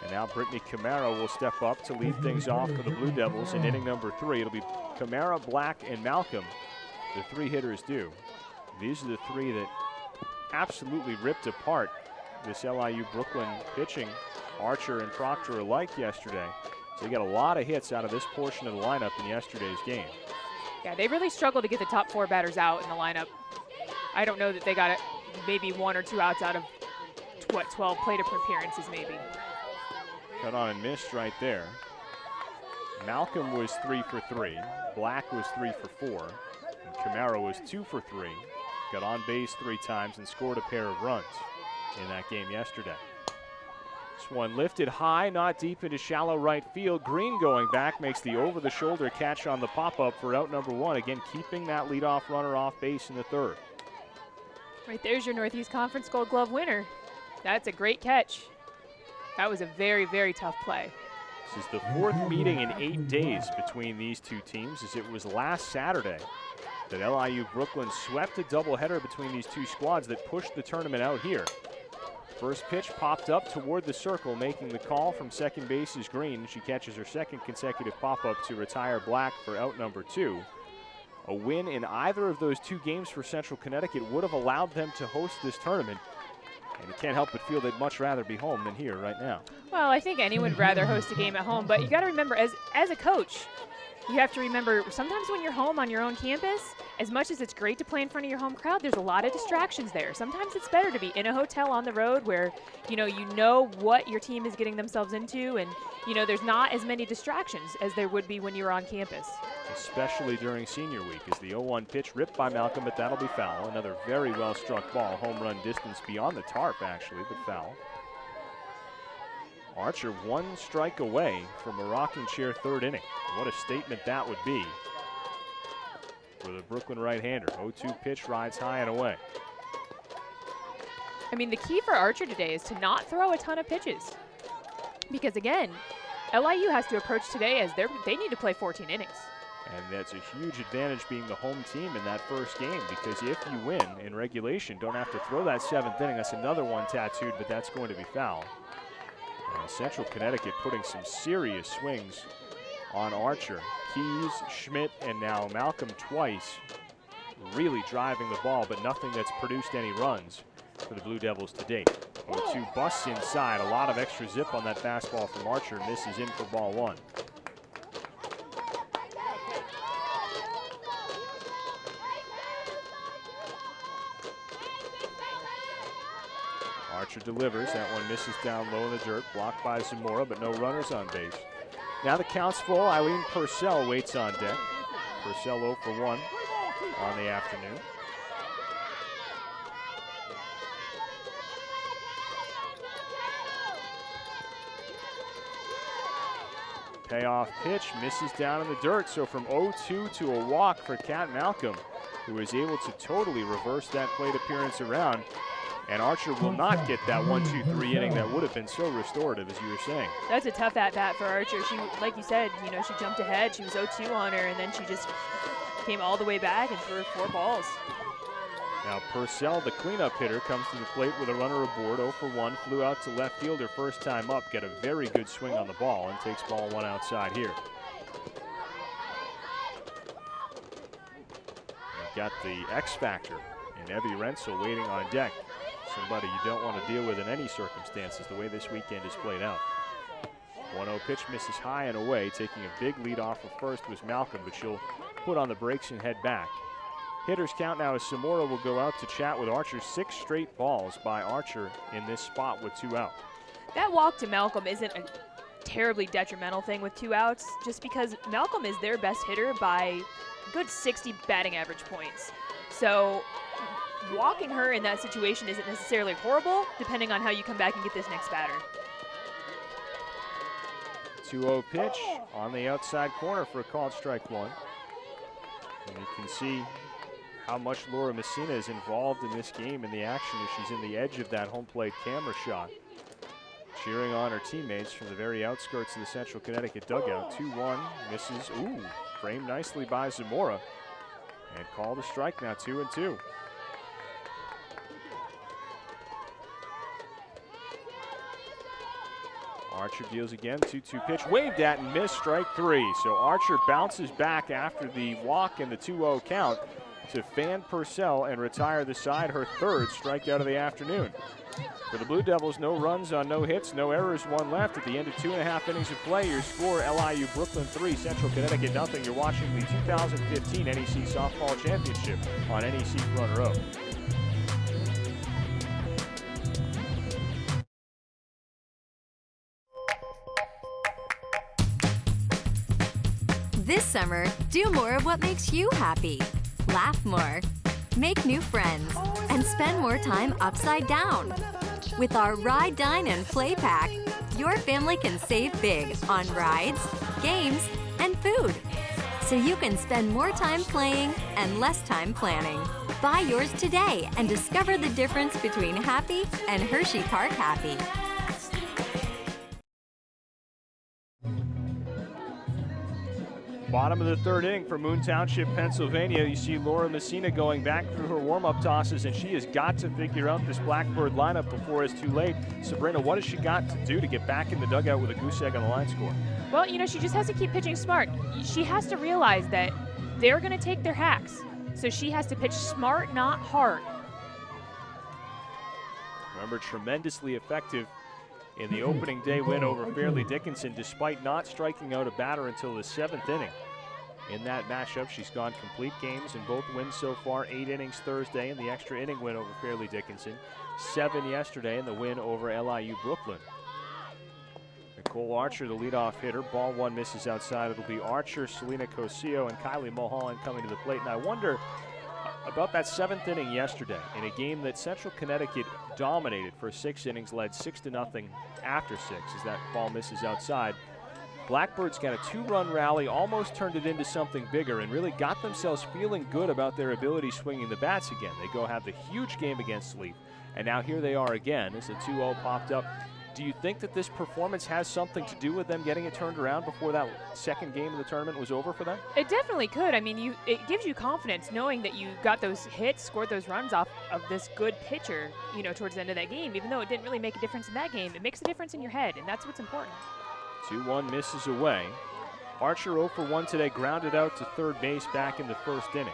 And now Brittany Camara will step up to lead things off for the Blue Devils in inning number 3. It'll be Camara, Black, and Malcolm, the 3 hitters do. These are the 3 that absolutely ripped apart this LIU Brooklyn pitching, Archer and Proctor alike yesterday. So they got a lot of hits out of this portion of the lineup in yesterday's game. Yeah, they really struggled to get the top 4 batters out in the lineup. I don't know that they got it, maybe 1 or 2 outs out of, 12 plate appearances maybe. Cut on and missed right there. Malcolm was 3 for 3. Black was 3 for 4. And Camara was 2 for 3. Got on base 3 times and scored a pair of runs in that game yesterday. This one lifted high, not deep into shallow right field. Green going back makes the over-the-shoulder catch on the pop-up for out number 1. Again, keeping that leadoff runner off base in the 3rd. Right there's your Northeast Conference Gold Glove winner. That's a great catch. That was a very, very tough play. This is the 4th meeting in 8 days between these 2 teams, as it was last Saturday that LIU Brooklyn swept a doubleheader between these 2 squads that pushed the tournament out here. First pitch popped up toward the circle, making the call from second base is Green. She catches her 2nd consecutive pop-up to retire Black for out number 2. A win in either of those 2 games for Central Connecticut would have allowed them to host this tournament. And you can't help but feel they'd much rather be home than here right now. Well, I think anyone would rather host a game at home, but you got to remember, as a coach, you have to remember sometimes when you're home on your own campus, as much as it's great to play in front of your home crowd, there's a lot of distractions there. Sometimes it's better to be in a hotel on the road where you know what your team is getting themselves into, and there's not as many distractions as there would be when you're on campus. Especially during senior week, as the 0-1 pitch ripped by Malcolm, but that'll be foul. Another very well struck ball, home run distance beyond the tarp actually, but foul. Archer 1 strike away from a rocking chair 3rd inning. What a statement that would be for the Brooklyn right-hander. 0-2 pitch rides high and away. I mean, the key for Archer today is to not throw a ton of pitches. Because again, LIU has to approach today as they need to play 14 innings. And that's a huge advantage being the home team in that first game, because if you win in regulation, don't have to throw that 7th inning. That's another one tattooed, but that's going to be foul. Central Connecticut putting some serious swings on Archer. Keys, Schmidt, and now Malcolm twice really driving the ball, but nothing that's produced any runs for the Blue Devils to date. 0-2 busts inside. A lot of extra zip on that fastball from Archer. Misses in for ball 1. Archer delivers. That one misses down low in the dirt. Blocked by Zamora, but no runners on base. Now the count's full. Eileen Purcell waits on deck. Purcell 0 for 1 on the afternoon. Payoff pitch misses down in the dirt. So from 0-2 to a walk for Kat Malcolm, who was able to totally reverse that plate appearance around. And Archer will not get that 1-2-3 inning that would have been so restorative, as you were saying. That's a tough at-bat for Archer. She, like you said, you know, she jumped ahead. She was 0-2 on her, and then she just came all the way back and threw her 4 balls. Now Purcell, the cleanup hitter, comes to the plate with a runner aboard. 0 for 1, flew out to left field her first time up, get a very good swing on the ball, and takes ball 1 outside here. We've got the X factor in Evie Rensel waiting on deck. Somebody you don't want to deal with in any circumstances, the way this weekend is played out. 1-0 pitch misses high and away. Taking a big lead off of first was Malcolm, but she'll put on the brakes and head back. Hitters count now as Samora will go out to chat with Archer. 6 straight balls by Archer in this spot with 2 out. That walk to Malcolm isn't a terribly detrimental thing with 2 outs, just because Malcolm is their best hitter by a good 60 batting average points. So walking her in that situation isn't necessarily horrible, depending on how you come back and get this next batter. 2-0 pitch on the outside corner for a called strike 1. And you can see how much Laura Messina is involved in this game in the action as she's in the edge of that home plate camera shot, cheering on her teammates from the very outskirts of the Central Connecticut dugout. 2-1 misses. Ooh, framed nicely by Zamora. And called a strike now, 2-2. Archer deals again, 2-2 pitch, waved at and missed, strike 3. So Archer bounces back after the walk and the 2-0 count to fan Purcell and retire the side, her 3rd strikeout of the afternoon. For the Blue Devils, no runs on no hits, no errors, 1 left. At the end of 2.5 innings of play, your score, LIU Brooklyn 3, Central Connecticut nothing. You're watching the 2015 NEC Softball Championship on NEC Front Row. This summer, do more of what makes you happy. Laugh more, make new friends, and spend more time upside down. With our Ride, Dine, and Play Pack, your family can save big on rides, games, and food. So you can spend more time playing and less time planning. Buy yours today and discover the difference between happy and Hershey Park happy. Bottom of the 3rd inning for Moon Township, Pennsylvania. You see Laura Messina going back through her warm-up tosses, and she has got to figure out this Blackbird lineup before it's too late. Sabrina, what has she got to do to get back in the dugout with a goose egg on the line score? Well, you know, she just has to keep pitching smart. She has to realize that they're going to take their hacks. So she has to pitch smart, not hard. Remember, tremendously effective in the opening day win over Fairleigh Dickinson, despite not striking out a batter until the 7th inning. In that matchup, she's gone complete games in both wins so far. 8 innings Thursday in the extra inning win over Fairleigh Dickinson. 7 yesterday in the win over LIU Brooklyn. Nicole Archer, the leadoff hitter. Ball 1 misses outside. It'll be Archer, Selena Cosillo, and Kylie Mulholland coming to the plate. And I wonder about that 7th inning yesterday in a game that Central Connecticut dominated for 6 innings, led 6-0 after 6 as that ball misses outside. Blackbirds got a 2-run rally, almost turned it into something bigger, and really got themselves feeling good about their ability swinging the bats again. They go have the huge game against Leaf, and now here they are again as the 2-0 popped up. Do you think that this performance has something to do with them getting it turned around before that 2nd game of the tournament was over for them? It definitely could. I mean, it gives you confidence knowing that you got those hits, scored those runs off of this good pitcher, you know, towards the end of that game. Even though it didn't really make a difference in that game, it makes a difference in your head, and that's what's important. 2-1 misses away. Archer 0 for 1 today, grounded out to 3rd base back in the 1st inning.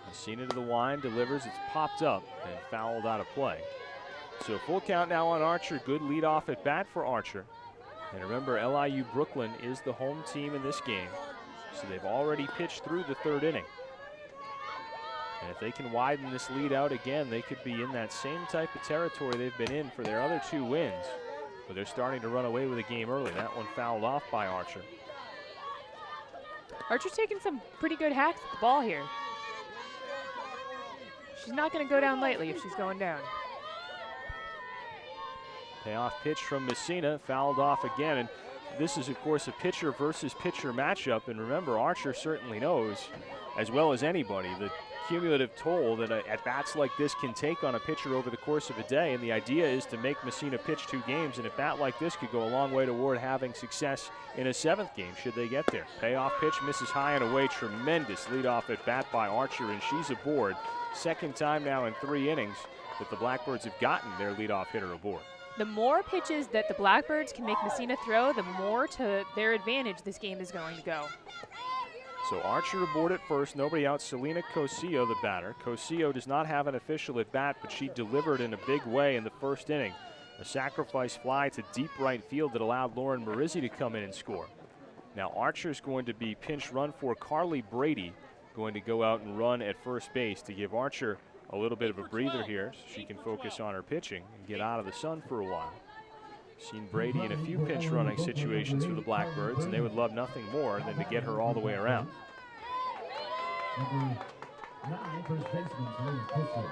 Messina to the line, delivers, it's popped up and fouled out of play. So full count now on Archer, good leadoff at bat for Archer. And remember, LIU Brooklyn is the home team in this game, so they've already pitched through the 3rd inning. And if they can widen this lead out again, they could be in that same type of territory they've been in for their other 2 wins. But they're starting to run away with a game early. That one fouled off by Archer. Archer's taking some pretty good hacks at the ball here. She's not going to go down lightly if she's going down. Payoff pitch from Messina, fouled off again. And this is, of course, a pitcher versus pitcher matchup. And remember, Archer certainly knows, as well as anybody, the cumulative toll that at-bats like this can take on a pitcher over the course of a day. And the idea is to make Messina pitch 2 games, and a bat like this could go a long way toward having success in a 7th game should they get there. Payoff pitch misses high and away. Tremendous leadoff at bat by Archer, and she's aboard. Second time now in 3 innings that the Blackbirds have gotten their leadoff hitter aboard. The more pitches that the Blackbirds can make Messina throw, the more to their advantage this game is going to go. So Archer aboard at first, nobody out. Selena Cosillo, the batter. Cosillo does not have an official at bat, but she delivered in a big way in the first inning. A sacrifice fly to deep right field that allowed Lauren Marizzi to come in and score. Now Archer's going to be pinch run for Carly Brady, going to go out and run at first base to give Archer a little bit of a breather here so she can focus on her pitching and get out of the sun for a while. Seen Brady in a few pinch running situations for the Blackbirds, and they would love nothing more than to get her all the way around. Number 9, first baseman, Selena Cosillo.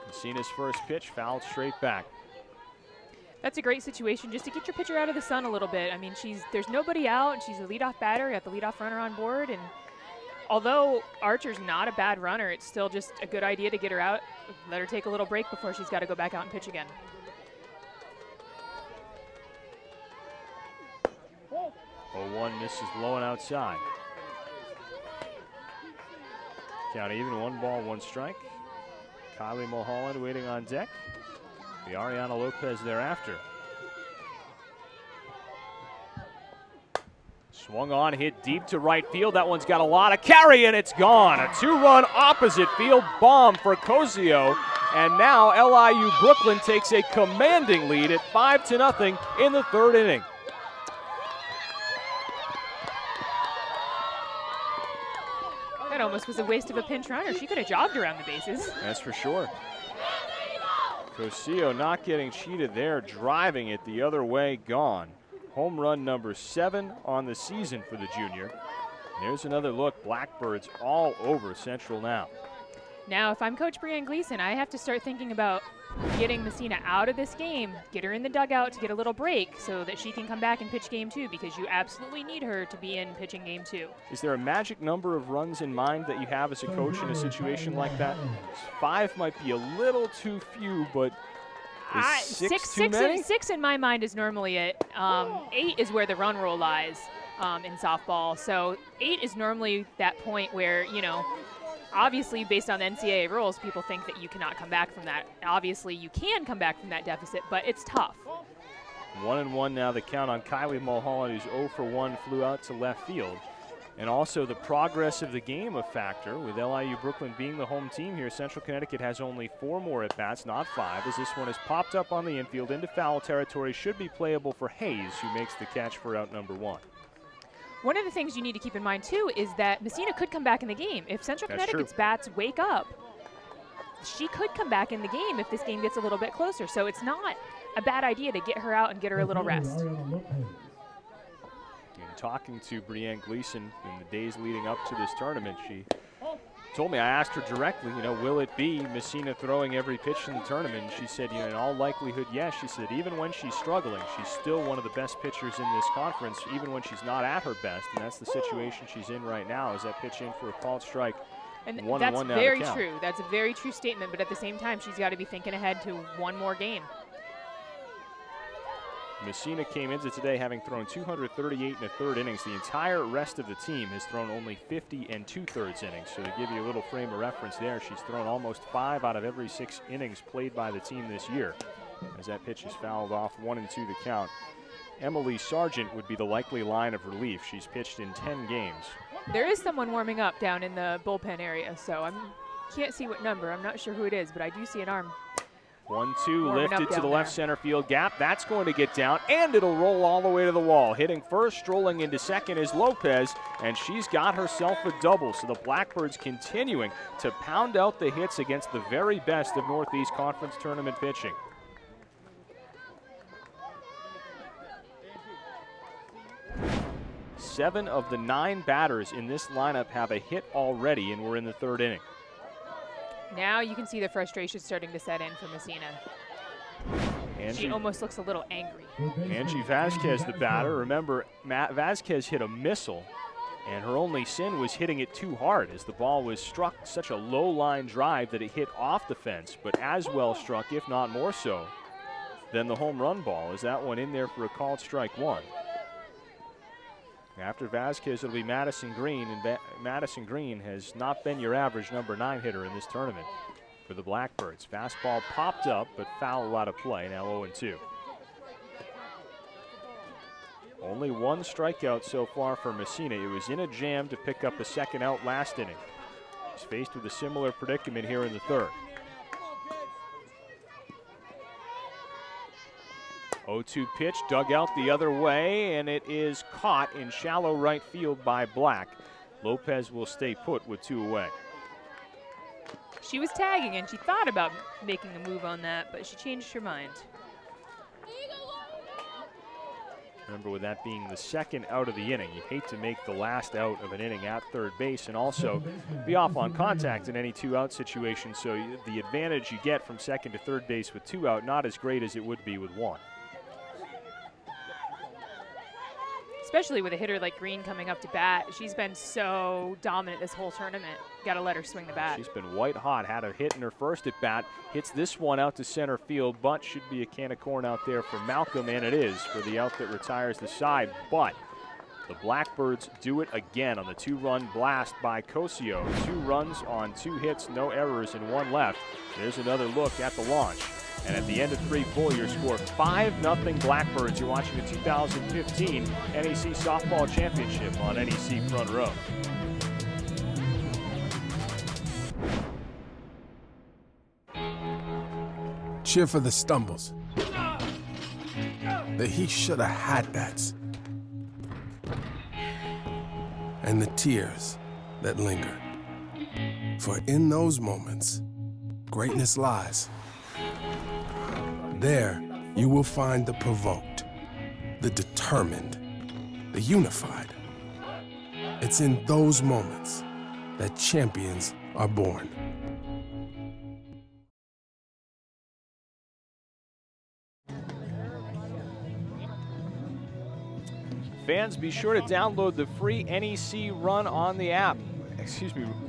Messina's first pitch fouled straight back. That's a great situation just to get your pitcher out of the sun a little bit. I mean, there's nobody out, and she's a leadoff batter. You got the leadoff runner on board, and although Archer's not a bad runner, it's still just a good idea to get her out, let her take a little break before she's got to go back out and pitch again. Oh, 1 misses low and outside. Count even, 1 ball, 1 strike. Kylie Mulholland waiting on deck. The Ariana Lopez thereafter. Swung on, hit deep to right field. That one's got a lot of carry, and it's gone. A 2-run opposite field bomb for Cosillo. And now LIU Brooklyn takes a commanding lead at 5-0 in the 3rd inning. That almost was a waste of a pinch runner. She could have jogged around the bases. That's for sure. Cosillo not getting cheated there, driving it the other way, gone. Home run number 7 on the season for the junior. There's another look. Blackbirds all over Central now. Now, if I'm Coach Brianne Gleason, I have to start thinking about getting Messina out of this game, get her in the dugout to get a little break so that she can come back and pitch game 2, because you absolutely need her to be in pitching game 2. Is there a magic number of runs in mind that you have as a coach in a situation like that? 5 might be a little too few, but is 6 too many? 6 in my mind is normally it. 8 is where the run rule lies in softball. So 8 is normally that point where, you know, obviously, based on the NCAA rules, people think that you cannot come back from that. Obviously, you can come back from that deficit, but it's tough. 1-1 now, the count on Kylie Mulholland, who's 0 for 1, flew out to left field. And also the progress of the game a factor, with LIU Brooklyn being the home team here. Central Connecticut has only 4 more at-bats, not 5, as this one has popped up on the infield into foul territory. Should be playable for Hayes, who makes the catch for out number 1. One of the things you need to keep in mind, too, is that Messina could come back in the game. If Central Connecticut's bats wake up, she could come back in the game if this game gets a little bit closer. So it's not a bad idea to get her out and get her a little rest. And talking to Brianne Gleason in the days leading up to this tournament, she told me, I asked her directly, you know, will it be Messina throwing every pitch in the tournament? And she said, you know, in all likelihood, yes. She said, even when she's struggling, she's still one of the best pitchers in this conference, even when she's not at her best. And that's the situation she's in right now, is that pitch in for a called strike. And 1-1 that's now very to count. true. That's a very true statement. But at the same time, she's got to be thinking ahead to one more game. Messina came into today having thrown 238 in the 3rd innings. The entire rest of the team has thrown only 50 and 2/3 innings. So to give you a little frame of reference there, she's thrown almost 5 out of every 6 innings played by the team this year. As that pitch is fouled off, 1-2 the count. Emily Sargent would be the likely line of relief. She's pitched in 10 games. There is someone warming up down in the bullpen area, so I can't see what number. I'm not sure who it is, but I do see an arm. 1-2 lifted to the left center field gap. That's going to get down, and it'll roll all the way to the wall. Hitting first, strolling into second is Lopez, and she's got herself a double. So the Blackbirds continuing to pound out the hits against the very best of Northeast Conference tournament pitching. Seven of the 9 batters in this lineup have a hit already, and we're in the 3rd inning. Now you can see the frustration starting to set in for Messina. She almost looks a little angry. Angie Vasquez, the batter. Remember, Vasquez hit a missile, and her only sin was hitting it too hard as the ball was struck such a low line drive that it hit off the fence, but as well struck, if not more so, than the home run ball. Is that one in there for a called strike one? After Vasquez, it'll be Madison Green, and Madison Green has not been your average number 9 hitter in this tournament for the Blackbirds. Fastball popped up, but foul out of play, now 0-2. Only one strikeout so far for Messina. It was in a jam to pick up a second out last inning. He's faced with a similar predicament here in the third. 0-2 pitch dug out the other way, and it is caught in shallow right field by Black. Lopez will stay put with 2 away. She was tagging and she thought about making a move on that, but she changed her mind. Remember, with that being the second out of the inning, you hate to make the last out of an inning at third base and also be off on contact in any 2-out situation, so the advantage you get from second to third base with 2 out, not as great as it would be with 1. Especially with a hitter like Green coming up to bat. She's been so dominant this whole tournament. Got to let her swing the bat. She's been white hot, had a hit in her first at bat, hits this one out to center field, but should be a can of corn out there for Malcolm, and it is for the out that retires the side. But the Blackbirds do it again on the 2-run blast by Cosio. 2 runs on 2 hits, no errors, and 1 left. There's another look at the launch. And at the end of 3 full, your score 5-0 Blackbirds. You're watching the 2015 NEC Softball Championship on NEC Front Row. Cheer for the stumbles. The he shoulda had that's. And the tears that linger. For in those moments, greatness lies. There, you will find the provoked, the determined, the unified. It's in those moments that champions are born. Fans, be sure to download the free NEC Run on the app.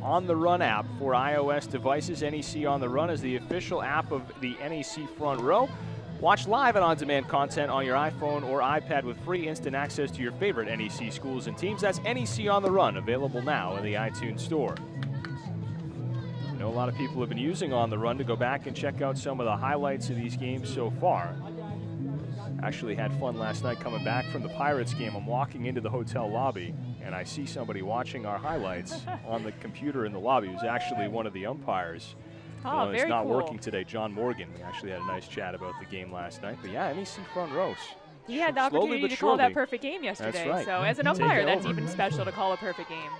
On the Run app for iOS devices. NEC On the Run is the official app of the NEC Front Row. Watch live and on-demand content on your iPhone or iPad with free instant access to your favorite NEC schools and teams. That's NEC On the Run, available now in the iTunes Store. I know a lot of people have been using On the Run to go back and check out some of the highlights of these games so far. Actually had fun last night coming back from the Pirates game. I'm walking into the hotel lobby and I see somebody watching our highlights on the computer in the lobby. It was actually one of the umpires. Oh, very It's not cool. working today, John Morgan. We actually had a nice chat about the game last night. But yeah, NEC Front Row. He had the Slowly opportunity but to call that surely. perfect game yesterday. That's right. So as an Take umpire, it that's over. even special to call a perfect game.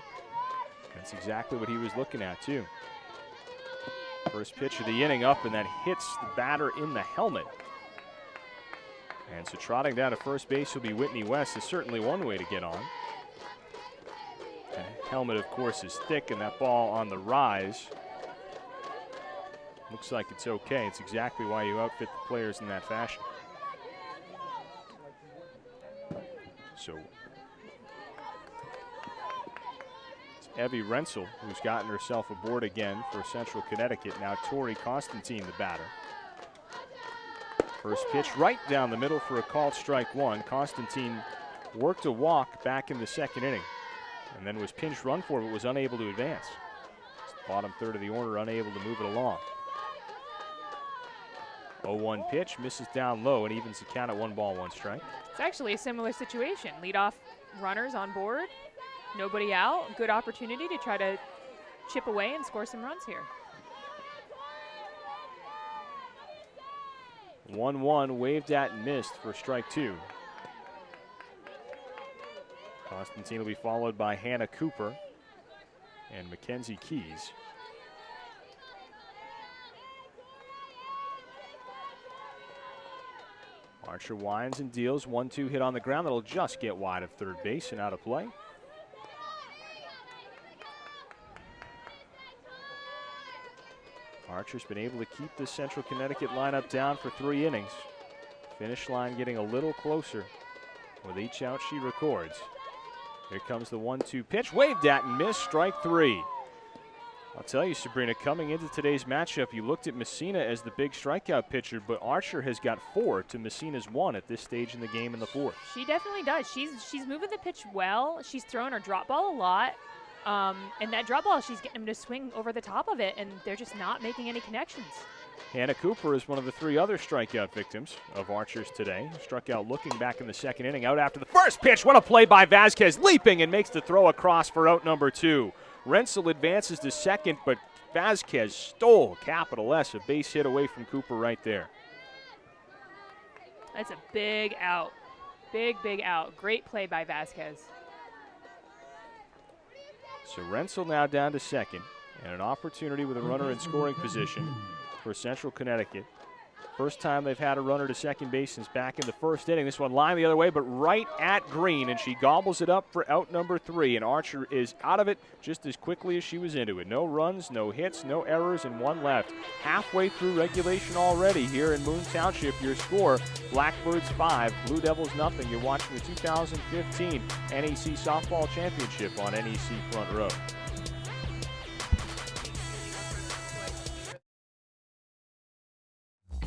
That's exactly what he was looking at, too. First pitch of the inning up, and that hits the batter in the helmet. And so trotting down to first base will be Whitney West. Is certainly one way to get on. The helmet, of course, is thick, and that ball on the rise looks like it's okay. It's exactly why you outfit the players in that fashion. So it's Evie Rensel who's gotten herself aboard again for Central Connecticut. Now Tori Constantine, the batter. First pitch right down the middle for a called strike 1. Constantine worked a walk back in the second inning and then was pinch run for, but was unable to advance. Bottom third of the order, unable to move it along. 0-1 pitch, misses down low and evens the count at 1 ball, 1 strike. It's actually a similar situation. Leadoff runners on board, nobody out. Good opportunity to try to chip away and score some runs here. 1-1, waved at and missed for strike 2. Constantine will be followed by Hannah Cooper and Mackenzie Keys. Archer winds and deals. 1-2 hit on the ground. That'll just get wide of third base and out of play. Archer's been able to keep this Central Connecticut lineup down for 3 innings. Finish line getting a little closer with each out she records. Here comes the 1-2 pitch, waved at and missed, strike 3. I'll tell you, Sabrina, coming into today's matchup, you looked at Messina as the big strikeout pitcher, but Archer has got 4 to Messina's 1 at this stage in the game in the 4th. She definitely does. She's moving the pitch well. She's throwing her drop ball a lot. And that drop ball, she's getting them to swing over the top of it, and they're just not making any connections. Hannah Cooper is one of the 3 other strikeout victims of Archer's today. Struck out looking back in the 2nd inning, out after the first pitch. What a play by Vasquez, leaping and makes the throw across for out number 2. Rensel advances to second, but Vasquez stole, capital S, a base hit away from Cooper right there. That's a big out. Big out. Great play by Vasquez. So Rensel now down to second, and an opportunity with a runner in scoring position for Central Connecticut. First time they've had a runner to second base since back in the 1st inning. This one lined the other way, but right at Green, and she gobbles it up for out number 3, and Archer is out of it just as quickly as she was into it. No runs, no hits, no errors, and 1 left. Halfway through regulation already here in Moon Township. Your score, Blackbirds 5, Blue Devils nothing. You're watching the 2015 NEC Softball Championship on NEC Front Row.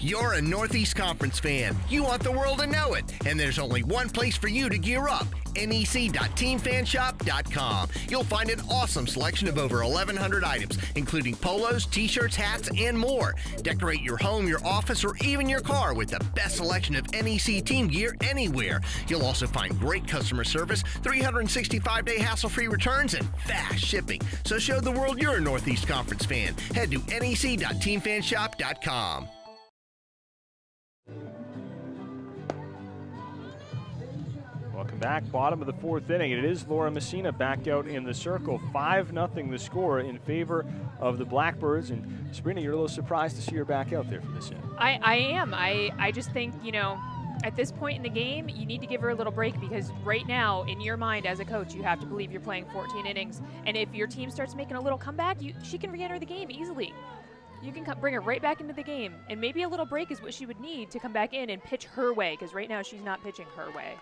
You're a Northeast Conference fan. You want the world to know it. And there's only one place for you to gear up. NEC.teamfanshop.com. You'll find an awesome selection of over 1,100 items, including polos, t-shirts, hats, and more. Decorate your home, your office, or even your car with the best selection of NEC team gear anywhere. You'll also find great customer service, 365-day hassle-free returns, and fast shipping. So show the world you're a Northeast Conference fan. Head to NEC.teamfanshop.com. Welcome back, bottom of the 4th inning. It is Laura Messina back out in the circle. 5-0 the score in favor of the Blackbirds. And Sabrina, you're a little surprised to see her back out there for this inning. I am. I just think, at this point in the game, you need to give her a little break, because right now, in your mind as a coach, you have to believe you're playing 14 innings. And if your team starts making a little comeback, she can re-enter the game easily. You can bring her right back into the game. And maybe a little break is what she would need to come back in and pitch her way, because right now she's not pitching her way.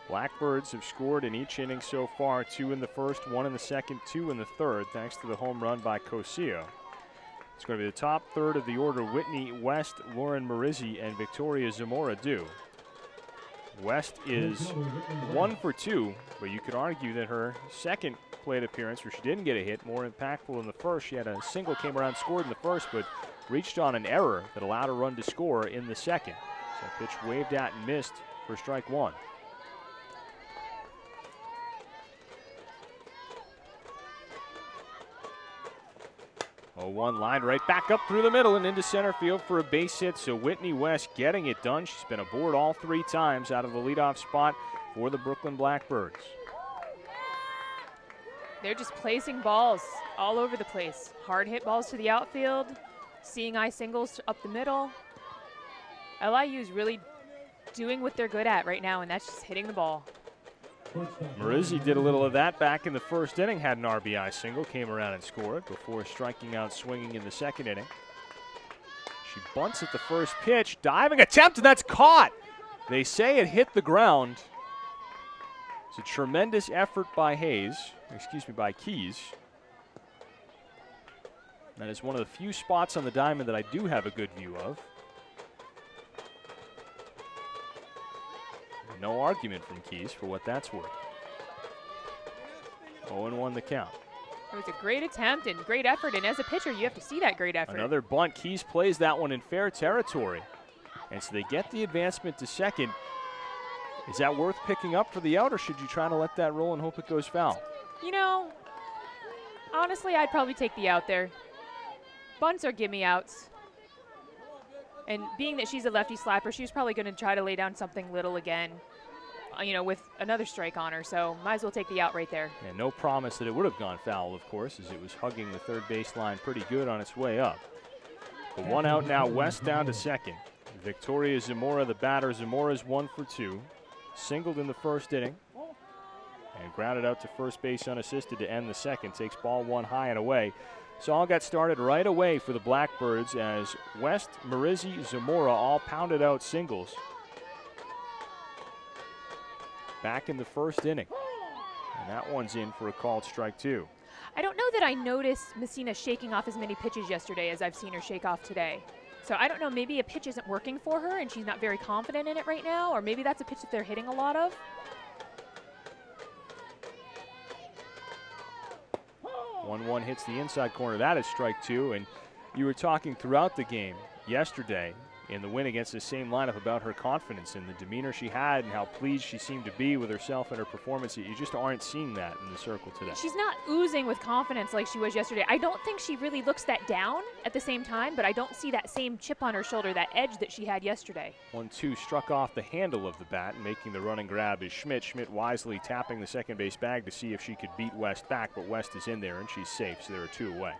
Blackbirds have scored in each inning so far, 2 in the 1st, 1 in the 2nd, 2 in the 3rd, thanks to the home run by Cosio. It's going to be the top 3rd of the order. Whitney West, Lauren Marizzi, and Victoria Zamora do. West is 1 for 2, but you could argue that her second plate appearance, where she didn't get a hit, more impactful in the 1st. She had a single, came around, scored in the 1st, but reached on an error that allowed a run to score in the 2nd. So pitch waved at and missed for strike 1. 0-1 line right back up through the middle and into center field for a base hit. So Whitney West getting it done. She's been aboard all 3 times out of the leadoff spot for the Brooklyn Blackbirds. They're just placing balls all over the place. Hard hit balls to the outfield, seeing eye singles up the middle. LIU is really doing what they're good at right now, and that's just hitting the ball. Marizzi did a little of that back in the 1st inning, had an RBI single, came around and scored before striking out swinging in the 2nd inning. She bunts at the first pitch, diving attempt, and that's caught. They say it hit the ground. It's a tremendous effort by by Keys. That is one of the few spots on the diamond that I do have a good view of. No argument from Keys for what that's worth. 0-1 the count. It was a great attempt and great effort, and as a pitcher, you have to see that great effort. Another bunt. Keys plays that one in fair territory. And so they get the advancement to second. Is that worth picking up for the out, or should you try to let that roll and hope it goes foul? Honestly, I'd probably take the out there. Bunts are gimme outs. And being that she's a lefty slapper, she was probably going to try to lay down something little again, with another strike on her. So might as well take the out right there. And no promise that it would have gone foul, of course, as it was hugging the third baseline pretty good on its way up. The 1 out now, West down to second. Victoria Zamora, the batter. Zamora's 1 for 2. Singled in the 1st inning. And grounded out to first base unassisted to end the second. Takes ball one high and away. So all got started right away for the Blackbirds as West, Marizzi, Zamora all pounded out singles back in the first inning. And that one's in for a called strike two. I don't know that I noticed Messina shaking off as many pitches yesterday as I've seen her shake off today. So I don't know, maybe a pitch isn't working for her and she's not very confident in it right now, or maybe that's a pitch that they're hitting a lot of. 1-1 hits the inside corner. That is strike two. And you were talking throughout the game yesterday in the win against the same lineup about her confidence and the demeanor she had and how pleased she seemed to be with herself and her performance. You just aren't seeing that in the circle today. She's not oozing with confidence like she was yesterday. I don't think she really looks that down at the same time, but I don't see that same chip on her shoulder, that edge that she had yesterday. 1-2 struck off the handle of the bat, and making the running grab is Schmidt. Schmidt wisely tapping the second base bag to see if she could beat West back, but West is in there and she's safe, so there are two away.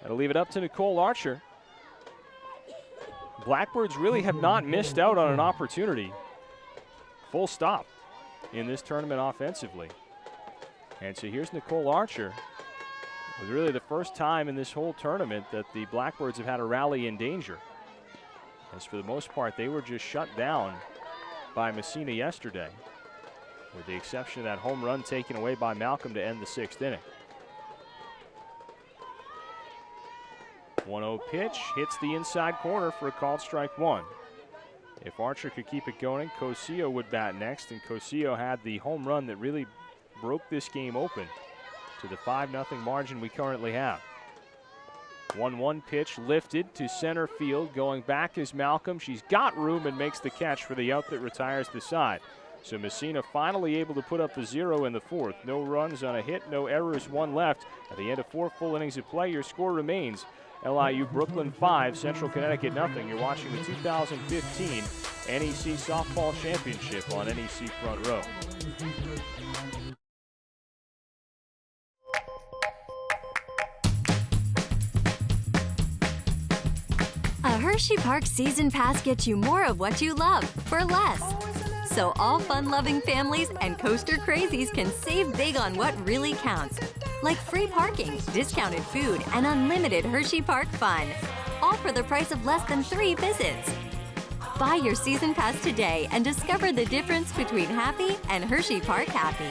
That'll leave it up to Nicole Archer. Blackbirds really have not missed out on an opportunity, full stop, in this tournament offensively. And so here's Nicole Archer. It was really the first time in this whole tournament that the Blackbirds have had a rally in danger, as for the most part they were just shut down by Messina yesterday, with the exception of that home run taken away by Malcolm to end the sixth inning. 1-0 pitch hits the inside corner for a called strike one. If Archer could keep it going, Cosio would bat next, and Cosio had the home run that really broke this game open to the 5-0 margin we currently have. 1-1 pitch lifted to center field. Going back is Malcolm. She's got room and makes the catch for the out that retires the side. So Messina finally able to put up the 0 in the fourth. No runs on a hit, no errors, one left. At the end of 4 full innings of play, your score remains LIU Brooklyn 5, Central Connecticut nothing. You're watching the 2015 NEC Softball Championship on NEC Front Row. A Hershey Park season pass gets you more of what you love for less. So all fun-loving families and coaster crazies can save big on what really counts. Like free parking, discounted food, and unlimited Hershey Park fun. All for the price of less than 3 visits. Buy your season pass today and discover the difference between happy and Hershey Park happy.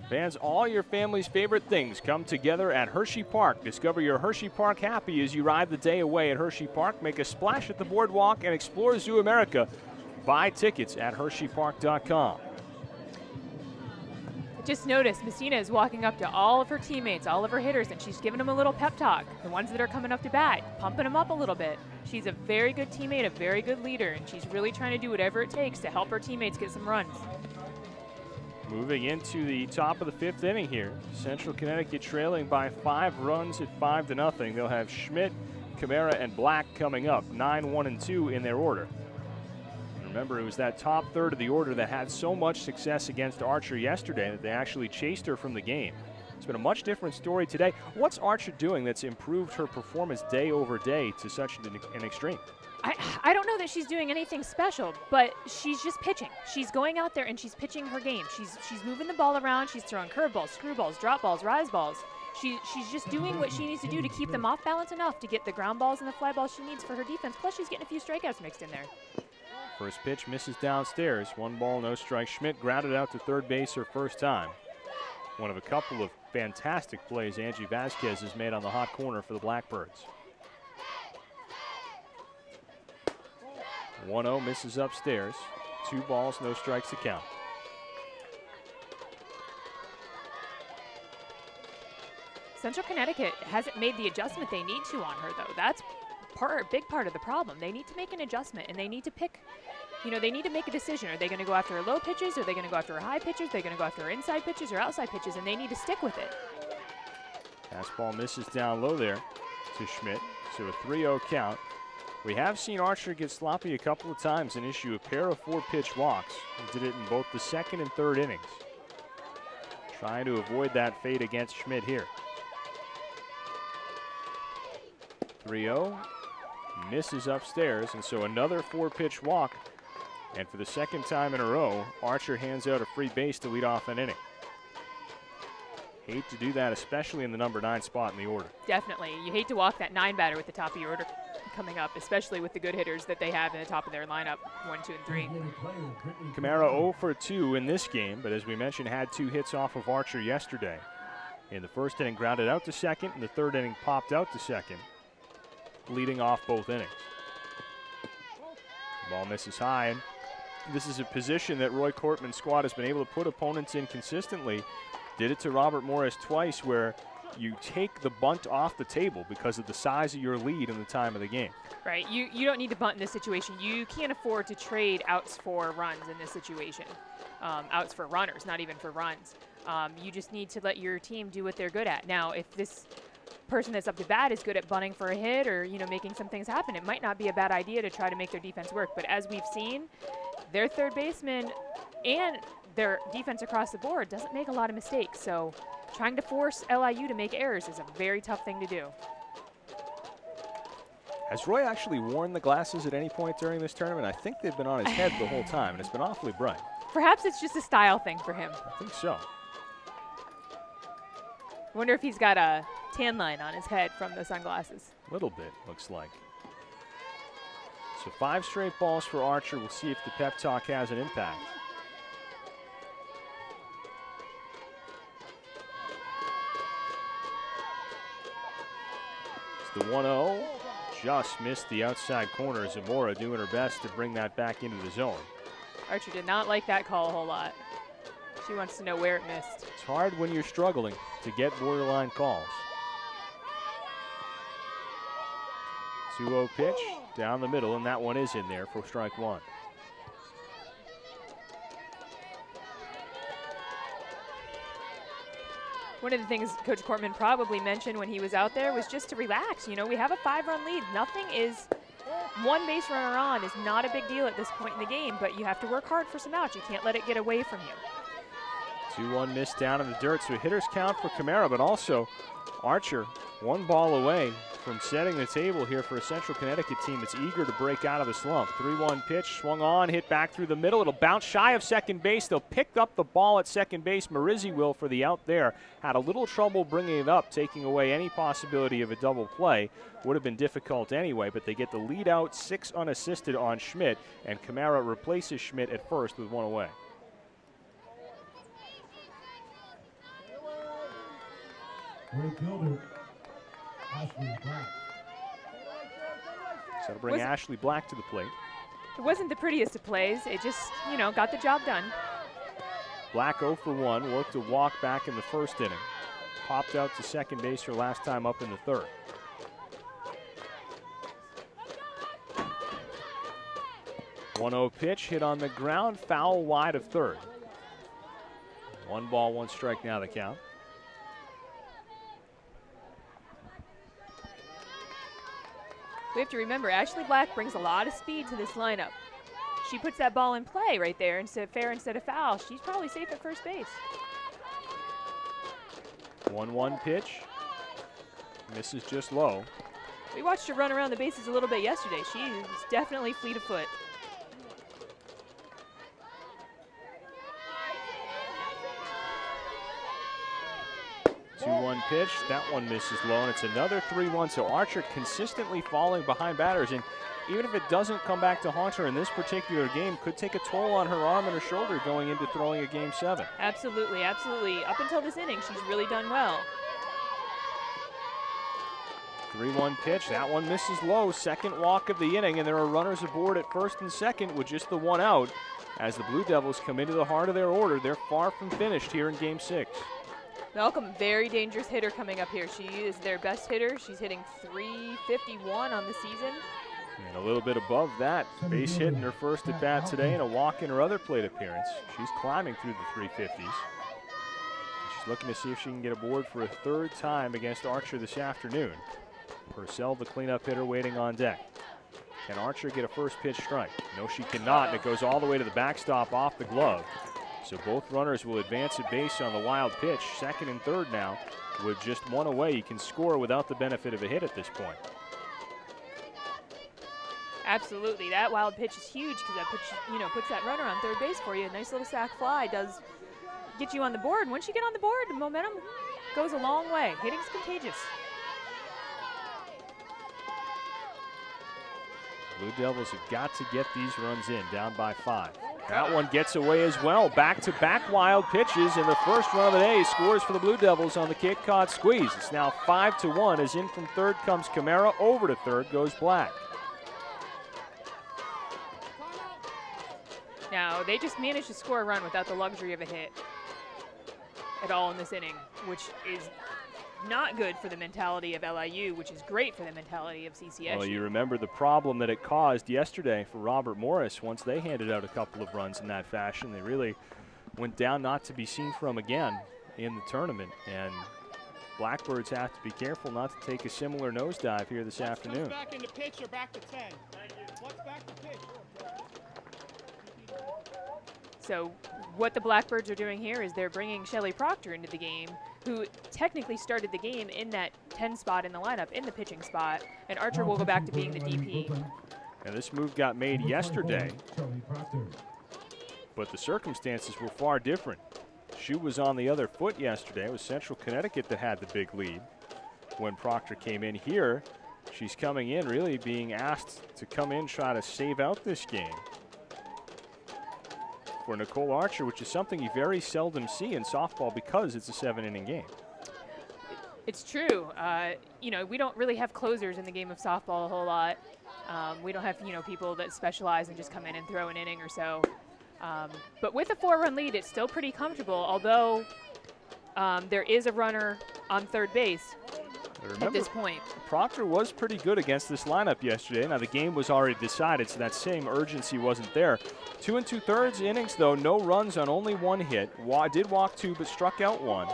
Fans, all your family's favorite things come together at Hershey Park. Discover your Hershey Park happy as you ride the day away at Hershey Park. Make a splash at the boardwalk and explore Zoo America. Buy tickets at HersheyPark.com. Just noticed Messina is walking up to all of her teammates, all of her hitters, and she's giving them a little pep talk. The ones that are coming up to bat, pumping them up a little bit. She's a very good teammate, a very good leader, and she's really trying to do whatever it takes to help her teammates get some runs. Moving into the top of the 5th inning here. Central Connecticut trailing by 5 runs at 5-0. They'll have Schmidt, Camara, and Black coming up, 9, 1, and 2 in their order. Remember, it was that top third of the order that had so much success against Archer yesterday that they actually chased her from the game. It's been a much different story today. What's Archer doing that's improved her performance day over day to such an extreme? I don't know that she's doing anything special, but she's just pitching. She's going out there and she's pitching her game. She's moving the ball around. She's throwing curveballs, screwballs, drop balls, rise balls. She's just doing what she needs to do to keep them off balance enough to get the ground balls and the fly balls she needs for her defense. Plus, she's getting a few strikeouts mixed in there. First pitch misses downstairs. 1 ball, no strike. Schmidt grounded out to third base her first time. One of a couple of fantastic plays Angie Vasquez has made on the hot corner for the Blackbirds. 1-0 misses upstairs. 2 balls, no strikes to count. Central Connecticut hasn't made the adjustment they need to on her, though. That's a big part of the problem. They need to make an adjustment, and they need to pick, they need to make a decision. Are they going to go after her low pitches? Are they going to go after her high pitches? Are they going to go after her inside pitches or outside pitches? And they need to stick with it. Fastball misses down low there to Schmidt. So a 3-0 count. We have seen Archer get sloppy a couple of times and issue a pair of 4-pitch walks. He did it in both the second and third innings. Trying to avoid that fate against Schmidt here. 3-0. misses upstairs, and so another 4-pitch walk. And for the second time in a row, Archer hands out a free base to lead off an inning. Hate to do that, especially in the number 9 spot in the order. Definitely. You hate to walk that 9 batter with the top of your order coming up, especially with the good hitters that they have in the top of their lineup, 1, 2, and 3. Camara 0 for 2 in this game, but as we mentioned, had 2 hits off of Archer yesterday. In the first inning, grounded out to second. In the third inning, popped out to second, leading off both innings. Ball misses high, and this is a position that Roy Cortman's squad has been able to put opponents in consistently. Did it to Robert Morris twice, where you take the bunt off the table because of the size of your lead and the time of the game. Right. You don't need to bunt in this situation. You can't afford to trade outs for runs in this situation. Outs for runners, not even for runs. You just need to let your team do what they're good at. Now, if this person that's up to bat is good at bunting for a hit or, making some things happen, it might not be a bad idea to try to make their defense work. But as we've seen, their third baseman and their defense across the board doesn't make a lot of mistakes. So trying to force LIU to make errors is a very tough thing to do. Has Roy actually worn the glasses at any point during this tournament? I think they've been on his head the whole time, and it's been awfully bright. Perhaps it's just a style thing for him. I think so. I wonder if he's got a tan line on his head from the sunglasses. A little bit, looks like. So 5 straight balls for Archer. We'll see if the pep talk has an impact. It's the 1-0. Just missed the outside corner. Zamora doing her best to bring that back into the zone. Archer did not like that call a whole lot. She wants to know where it missed. It's hard when you're struggling to get borderline calls. 2-0 pitch down the middle, and that one is in there for strike 1. One of the things Coach Cortman probably mentioned when he was out there was just to relax. We have a 5-run lead. Nothing is, 1 base runner on is not a big deal at this point in the game, but you have to work hard for some outs. You can't let it get away from you. 2-1 miss down in the dirt, so hitters count for Camara, but also Archer 1 ball away from setting the table here for a Central Connecticut team that's eager to break out of the slump. 3-1 pitch, swung on, hit back through the middle. It'll bounce shy of second base. They'll pick up the ball at second base. Marizzi will for the out there. Had a little trouble bringing it up, taking away any possibility of a double play. Would have been difficult anyway, but they get the lead out, 6 unassisted on Schmidt, and Camara replaces Schmidt at first with 1 away. So to bring Ashley Black to the plate. It wasn't the prettiest of plays. It just, got the job done. Black 0 for 1, worked a walk back in the first inning. Popped out to second base her last time up in the third. One 0 pitch hit on the ground, foul wide of third. 1 ball, 1 strike now the count. We have to remember, Ashley Black brings a lot of speed to this lineup. She puts that ball in play right there, fair instead of foul. She's probably safe at first base. 1-1 pitch. Misses just low. We watched her run around the bases a little bit yesterday. She's definitely fleet of foot. 2-1 pitch, that one misses low, and it's another 3-1. So Archer consistently falling behind batters, and even if it doesn't come back to haunt her in this particular game, could take a toll on her arm and her shoulder going into throwing a Game 7. Absolutely, absolutely. Up until this inning, she's really done well. 3-1 pitch, that one misses low. Second walk of the inning, and there are runners aboard at first and second with just the 1 out. As the Blue Devils come into the heart of their order, they're far from finished here in Game 6. Malcolm, very dangerous hitter coming up here. She is their best hitter. She's hitting .351 on the season. And a little bit above that. Base hit in her first at bat today and a walk in her other plate appearance. She's climbing through the 350s. She's looking to see if she can get aboard for a 3rd time against Archer this afternoon. Purcell, the cleanup hitter, waiting on deck. Can Archer get a first pitch strike? No, she cannot, and it goes all the way to the backstop off the glove. So both runners will advance at base on the wild pitch. 2nd and 3rd now. With just 1 away, you can score without the benefit of a hit at this point. Absolutely. That wild pitch is huge because that pitch, puts that runner on third base for you. A nice little sac fly does get you on the board. And once you get on the board, the momentum goes a long way. Hitting's contagious. Blue Devils have got to get these runs in, down by 5. That one gets away as well. Back-to-back wild pitches, and the first run of the day scores for the Blue Devils on the Cape Cod squeeze. It's now 5-1 as in from third comes Camara. Over to third goes Black. Now, they just managed to score a run without the luxury of a hit at all in this inning, which is not good for the mentality of LIU, which is great for the mentality of CCSU. Well, you remember the problem that it caused yesterday for Robert Morris once they handed out a couple of runs in that fashion. They really went down not to be seen from again in the tournament, and Blackbirds have to be careful not to take a similar nosedive here this afternoon. Back into pitch or back to 10? What's back to pitch? So what the Blackbirds are doing here is they're bringing Shelly Proctor into the game, who technically started the game in that 10 spot in the lineup, in the pitching spot, and Archer will go back to being the DP. And this move got made yesterday, but the circumstances were far different. Shoe was on the other foot yesterday. It was Central Connecticut that had the big lead when Proctor came in here. She's coming in really being asked to come in, try to save out this game for Nicole Archer, which is something you very seldom see in softball because it's a 7-inning game. It's true. We don't really have closers in the game of softball a whole lot. We don't have, people that specialize and just come in and throw an inning or so. But with a 4-run lead, it's still pretty comfortable, although there is a runner on third base at this point. Proctor was pretty good against this lineup yesterday. Now, the game was already decided, so that same urgency wasn't there. 2 2/3 innings, though, no runs on only 1 hit. Did walk 2, but struck out 1.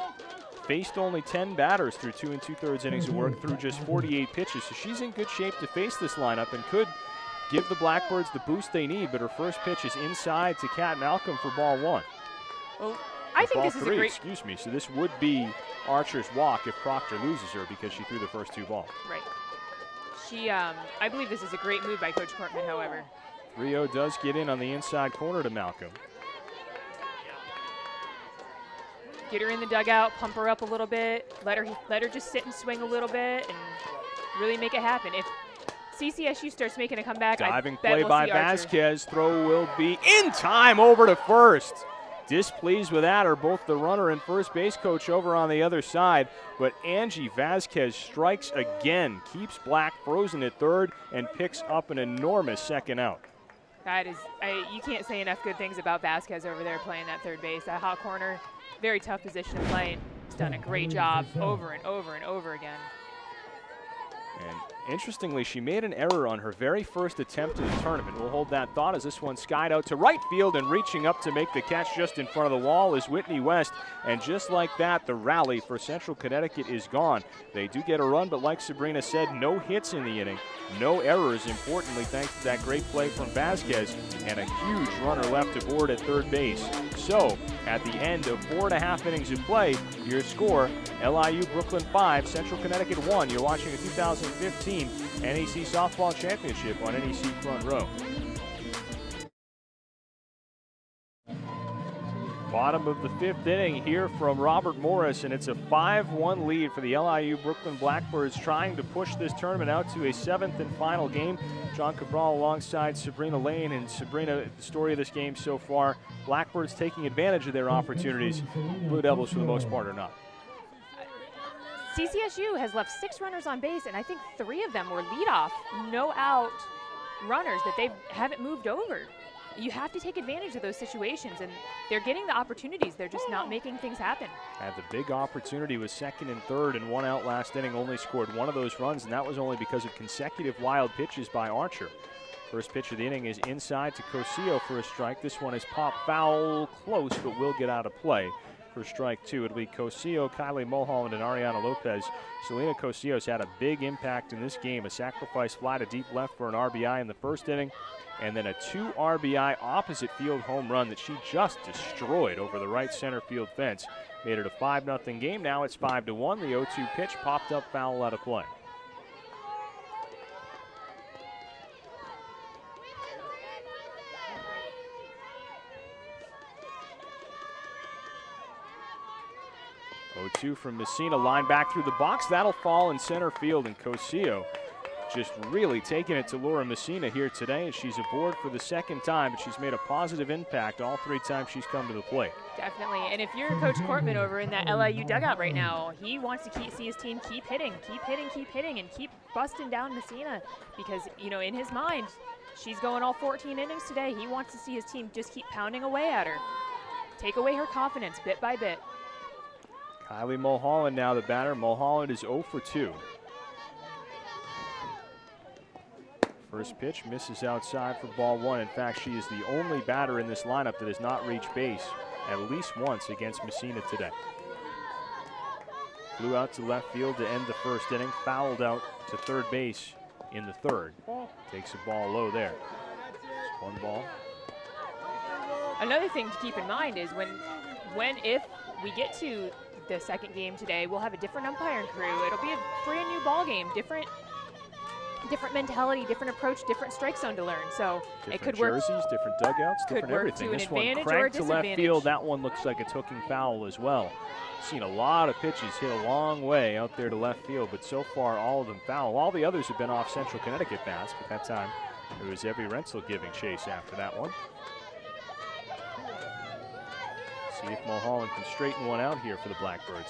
Faced only 10 batters through 2 2/3 innings of work through just 48 pitches. So she's in good shape to face this lineup and could give the Blackbirds the boost they need, but her first pitch is inside to Kat Malcolm for ball 1. Well, I think this is a great... Excuse me. So this would be Archer's walk if Proctor loses her because she threw the first 2 balls. Right. I believe this is a great move by Coach Cortman, however. 3-0 does get in on the inside corner to Malcolm. Get her in the dugout, pump her up a little bit, let her just sit and swing a little bit and really make it happen. If CCSU starts making a comeback, diving I bet play we'll by see Archer. Vasquez. Throw will be in time over to first. Displeased with that are both the runner and first base coach over on the other side, but Angie Vasquez strikes again, keeps Black frozen at third, and picks up an enormous second out. That is, you can't say enough good things about Vasquez over there playing that third base. That hot corner, very tough position to play. He's done a great job over and over and over again. And interestingly, she made an error on her very first attempt in the tournament. We'll hold that thought as this one skied out to right field, and reaching up to make the catch just in front of the wall is Whitney West. And just like that, the rally for Central Connecticut is gone. They do get a run, but like Sabrina said, no hits in the inning, no errors, importantly, thanks to that great play from Vasquez, and a huge runner left aboard at third base. So, at the end of 4.5 innings of play, your score, LIU Brooklyn 5, Central Connecticut 1. You're watching a 2015 NEC Softball Championship on NEC Front Row. Bottom of the 5th inning here from Robert Morris, and it's a 5-1 lead for the LIU Brooklyn Blackbirds, trying to push this tournament out to a 7th and final game. John Cabral alongside Sabrina Lane, and Sabrina, the story of this game so far, Blackbirds taking advantage of their opportunities. Blue Devils, for the most part, are not. CCSU has left 6 runners on base, and I think 3 of them were leadoff, no-out runners that they haven't moved over. You have to take advantage of those situations, and they're getting the opportunities. They're just not making things happen. Had the big opportunity was second and third, and 1 out last inning, only scored 1 of those runs, and that was only because of consecutive wild pitches by Archer. First pitch of the inning is inside to Cosillo for a strike. This one is popped foul, close, but will get out of play. For strike 2, it'll be Cosillo, Kylie Mulholland, and Ariana Lopez. Selena Cosillo's had a big impact in this game. A sacrifice fly to deep left for an RBI in the first inning, and then a 2 RBI opposite field home run that she just destroyed over the right center field fence. Made it a 5-0 game. Now it's 5-1. The 0-2 pitch popped up foul out of play. 0-2 from Messina, line back through the box. That'll fall in center field, and Cosio just really taking it to Laura Messina here today, and she's aboard for the second time, but she's made a positive impact all 3 times she's come to the plate. Definitely, and if you're Coach Cortman over in that LIU dugout right now, he wants to see his team keep hitting, and keep busting down Messina, because, you know, in his mind, she's going all 14 innings today. He wants to see his team just keep pounding away at her. Take away her confidence bit by bit. Kylie Mulholland now the batter. Mulholland is 0 for 2. First pitch misses outside for ball 1. In fact, she is the only batter in this lineup that has not reached base at least once against Messina today. Flew out to left field to end the first inning, fouled out to third base in the third. Takes a ball low there. It's 1 ball. Another thing to keep in mind is if we get to the second game today, we'll have a different umpiring crew. It'll be a brand new ball game, different mentality, different approach, different strike zone to learn. So different it could work. Jerseys, different dugouts, different work everything. to an This one advantage or a cranked to left disadvantage. field. That one looks like it's hooking foul as well. Seen a lot of pitches hit a long way out there to left field, but so far all of them foul. All the others have been off Central Connecticut bats, but that time it was Evie Rentzel giving chase after that one. See if Mulholland can straighten one out here for the Blackbirds.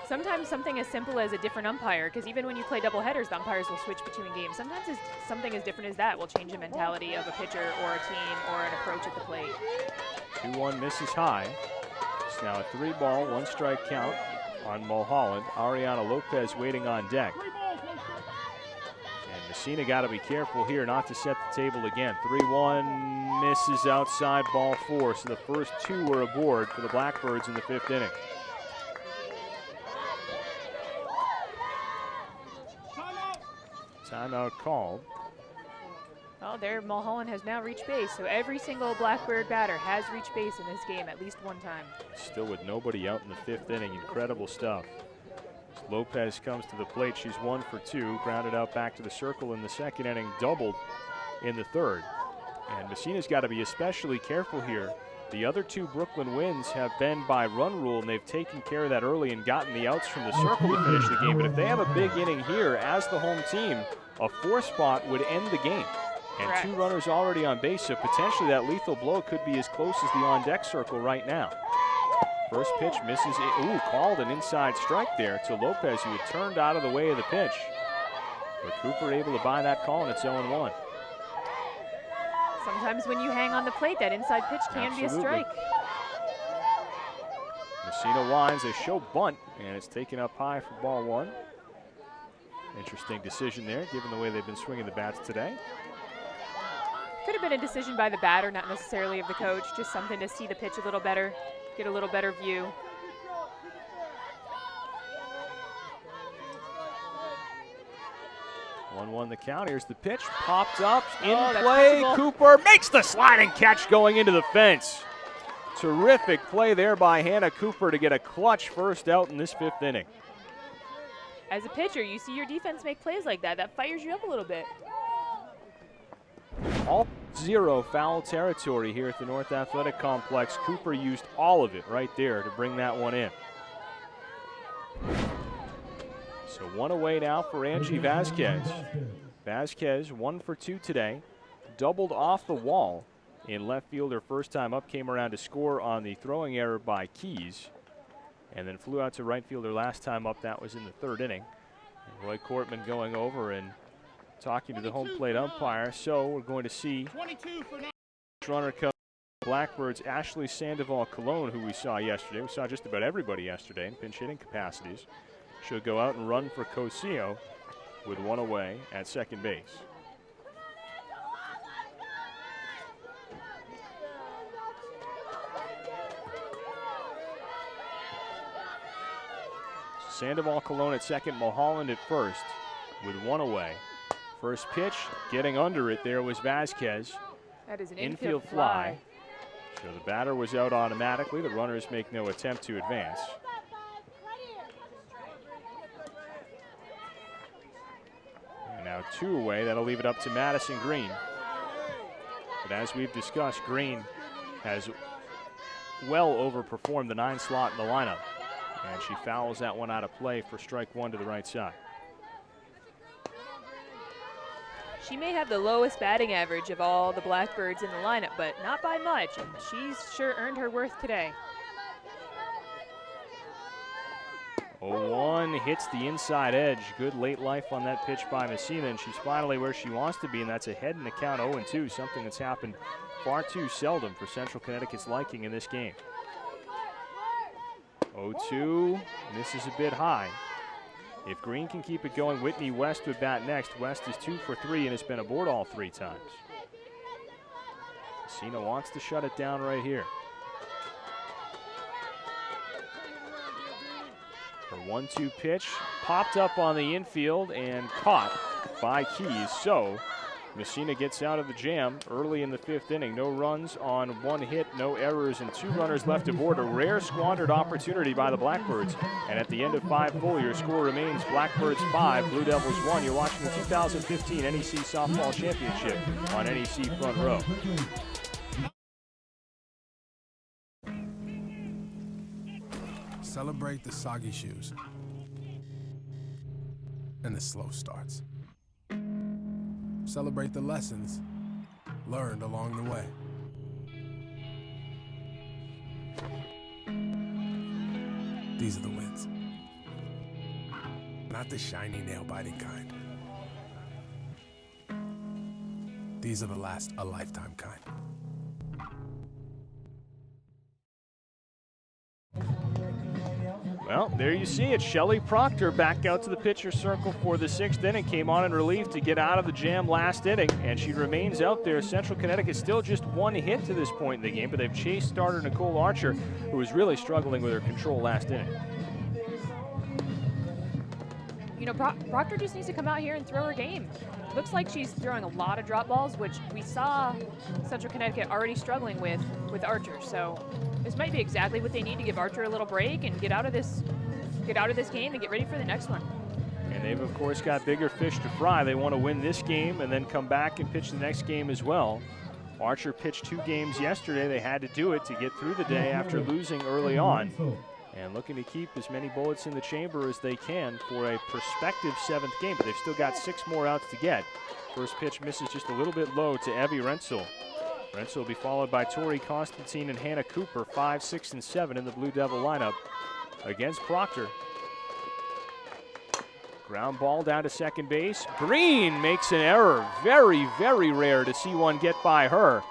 Sometimes something as simple as a different umpire, because even when you play double headers, the umpires will switch between games. Sometimes something as different as that will change the mentality of a pitcher or a team or an approach at the plate. 2-1 misses high. It's now a 3-ball, 1-strike count on Mulholland. Ariana Lopez waiting on deck. And Messina got to be careful here not to set the table again. 3-1 misses outside, ball 4. So the first 2 were aboard for the Blackbirds in the 5th inning. Timeout called. Oh, there Mulholland has now reached base, so every single Blackbird batter has reached base in this game at least one time. Still with nobody out in the 5th inning. Incredible stuff. As Lopez comes to the plate. She's 1 for 2. Grounded out back to the circle in the 2nd inning. Doubled in the 3rd. And Messina's got to be especially careful here. The other 2 Brooklyn wins have been by run rule, and they've taken care of that early and gotten the outs from the circle to finish the game. But if they have a big inning here as the home team, a 4 spot would end the game. And Correct. 2 runners already on base, so potentially that lethal blow could be as close as the on-deck circle right now. First pitch misses. Ooh, called an inside strike there to Lopez, who had turned out of the way of the pitch. But Cooper able to buy that call, and it's 0-1. Sometimes when you hang on the plate, that inside pitch can be a strike. Messina winds, they show bunt, and it's taken up high for ball 1. Interesting decision there, given the way they've been swinging the bats today. Could have been a decision by the batter, not necessarily of the coach, just something to see the pitch a little better, get a little better view. One the count. Here's the pitch. Popped up in that's play. catchable. Cooper makes the sliding catch going into the fence. Terrific play there by Hannah Cooper to get a clutch first out in this 5th inning. As a pitcher, you see your defense make plays like that. That fires you up a little bit. All 0 foul territory here at the North Athletic Complex. Cooper used all of it right there to bring that one in. So 1 away now for Angie Vasquez. Vasquez 1 for 2 today. Doubled off the wall in left field her first time up. Came around to score on the throwing error by Keys. And then flew out to right field her last time up. That was in the 3rd inning. And Roy Cortman going over and talking to the home plate umpire. So we're going to see runner come. Blackbirds Ashley Sandoval Cologne, who we saw yesterday. We saw just about everybody yesterday in pinch hitting capacities. She'll go out and run for Cosio with 1 away at second base. Sandoval Cologne at second, Mulholland at first with 1 away. First pitch, getting under it there was Vasquez. That is an infield fly. So the batter was out automatically. The runners make no attempt to advance. And now 2 away. That'll leave it up to Madison Green. But as we've discussed, Green has well overperformed the 9 slot in the lineup. And she fouls that one out of play for strike one to the right side. She may have the lowest batting average of all the Blackbirds in the lineup, but not by much. And she's sure earned her worth today. 0-1 hits the inside edge. Good late life on that pitch by Messina, and she's finally where she wants to be, and that's ahead in the count 0-2, something that's happened far too seldom for Central Connecticut's liking in this game. 0-2, and this is a bit high. If Green can keep it going, Whitney West would bat next. West is 2 for 3 and has been aboard all 3 times. Messina wants to shut it down right here. Her 1-2 pitch popped up on the infield and caught by Keys. So Messina gets out of the jam early in the 5th inning. No runs on 1 hit, no errors, and 2 runners left aboard. A rare squandered opportunity by the Blackbirds. And at the end of 5 full, your score remains Blackbirds 5, Blue Devils 1. You're watching the 2015 NEC Softball Championship on NEC Front Row. Celebrate the soggy shoes and the slow starts. Celebrate the lessons learned along the way. These are the wins. Not the shiny, nail-biting kind. These are the last a lifetime kind. Well, there you see it. Shelley Proctor back out to the pitcher's circle for the 6th inning. Came on in relief to get out of the jam last inning, and she remains out there. Central Connecticut still just 1 hit to this point in the game, but they've chased starter Nicole Archer, who was really struggling with her control last inning. You know, Proctor just needs to come out here and throw her game. Looks like she's throwing a lot of drop balls, which we saw Central Connecticut already struggling with Archer. So this might be exactly what they need to give Archer a little break and get out of this game and get ready for the next one. And they've of course got bigger fish to fry. They want to win this game and then come back and pitch the next game as well. Archer pitched 2 games yesterday. They had to do it to get through the day after losing early on. And looking to keep as many bullets in the chamber as they can for a prospective 7th game, but they've still got 6 more outs to get. First pitch misses just a little bit low to Evie Rensel. Rensel will be followed by Tori Constantine and Hannah Cooper, 5, 6, and 7 in the Blue Devil lineup against Proctor. Ground ball down to second base. Green makes an error. Very, very rare to see one get by her.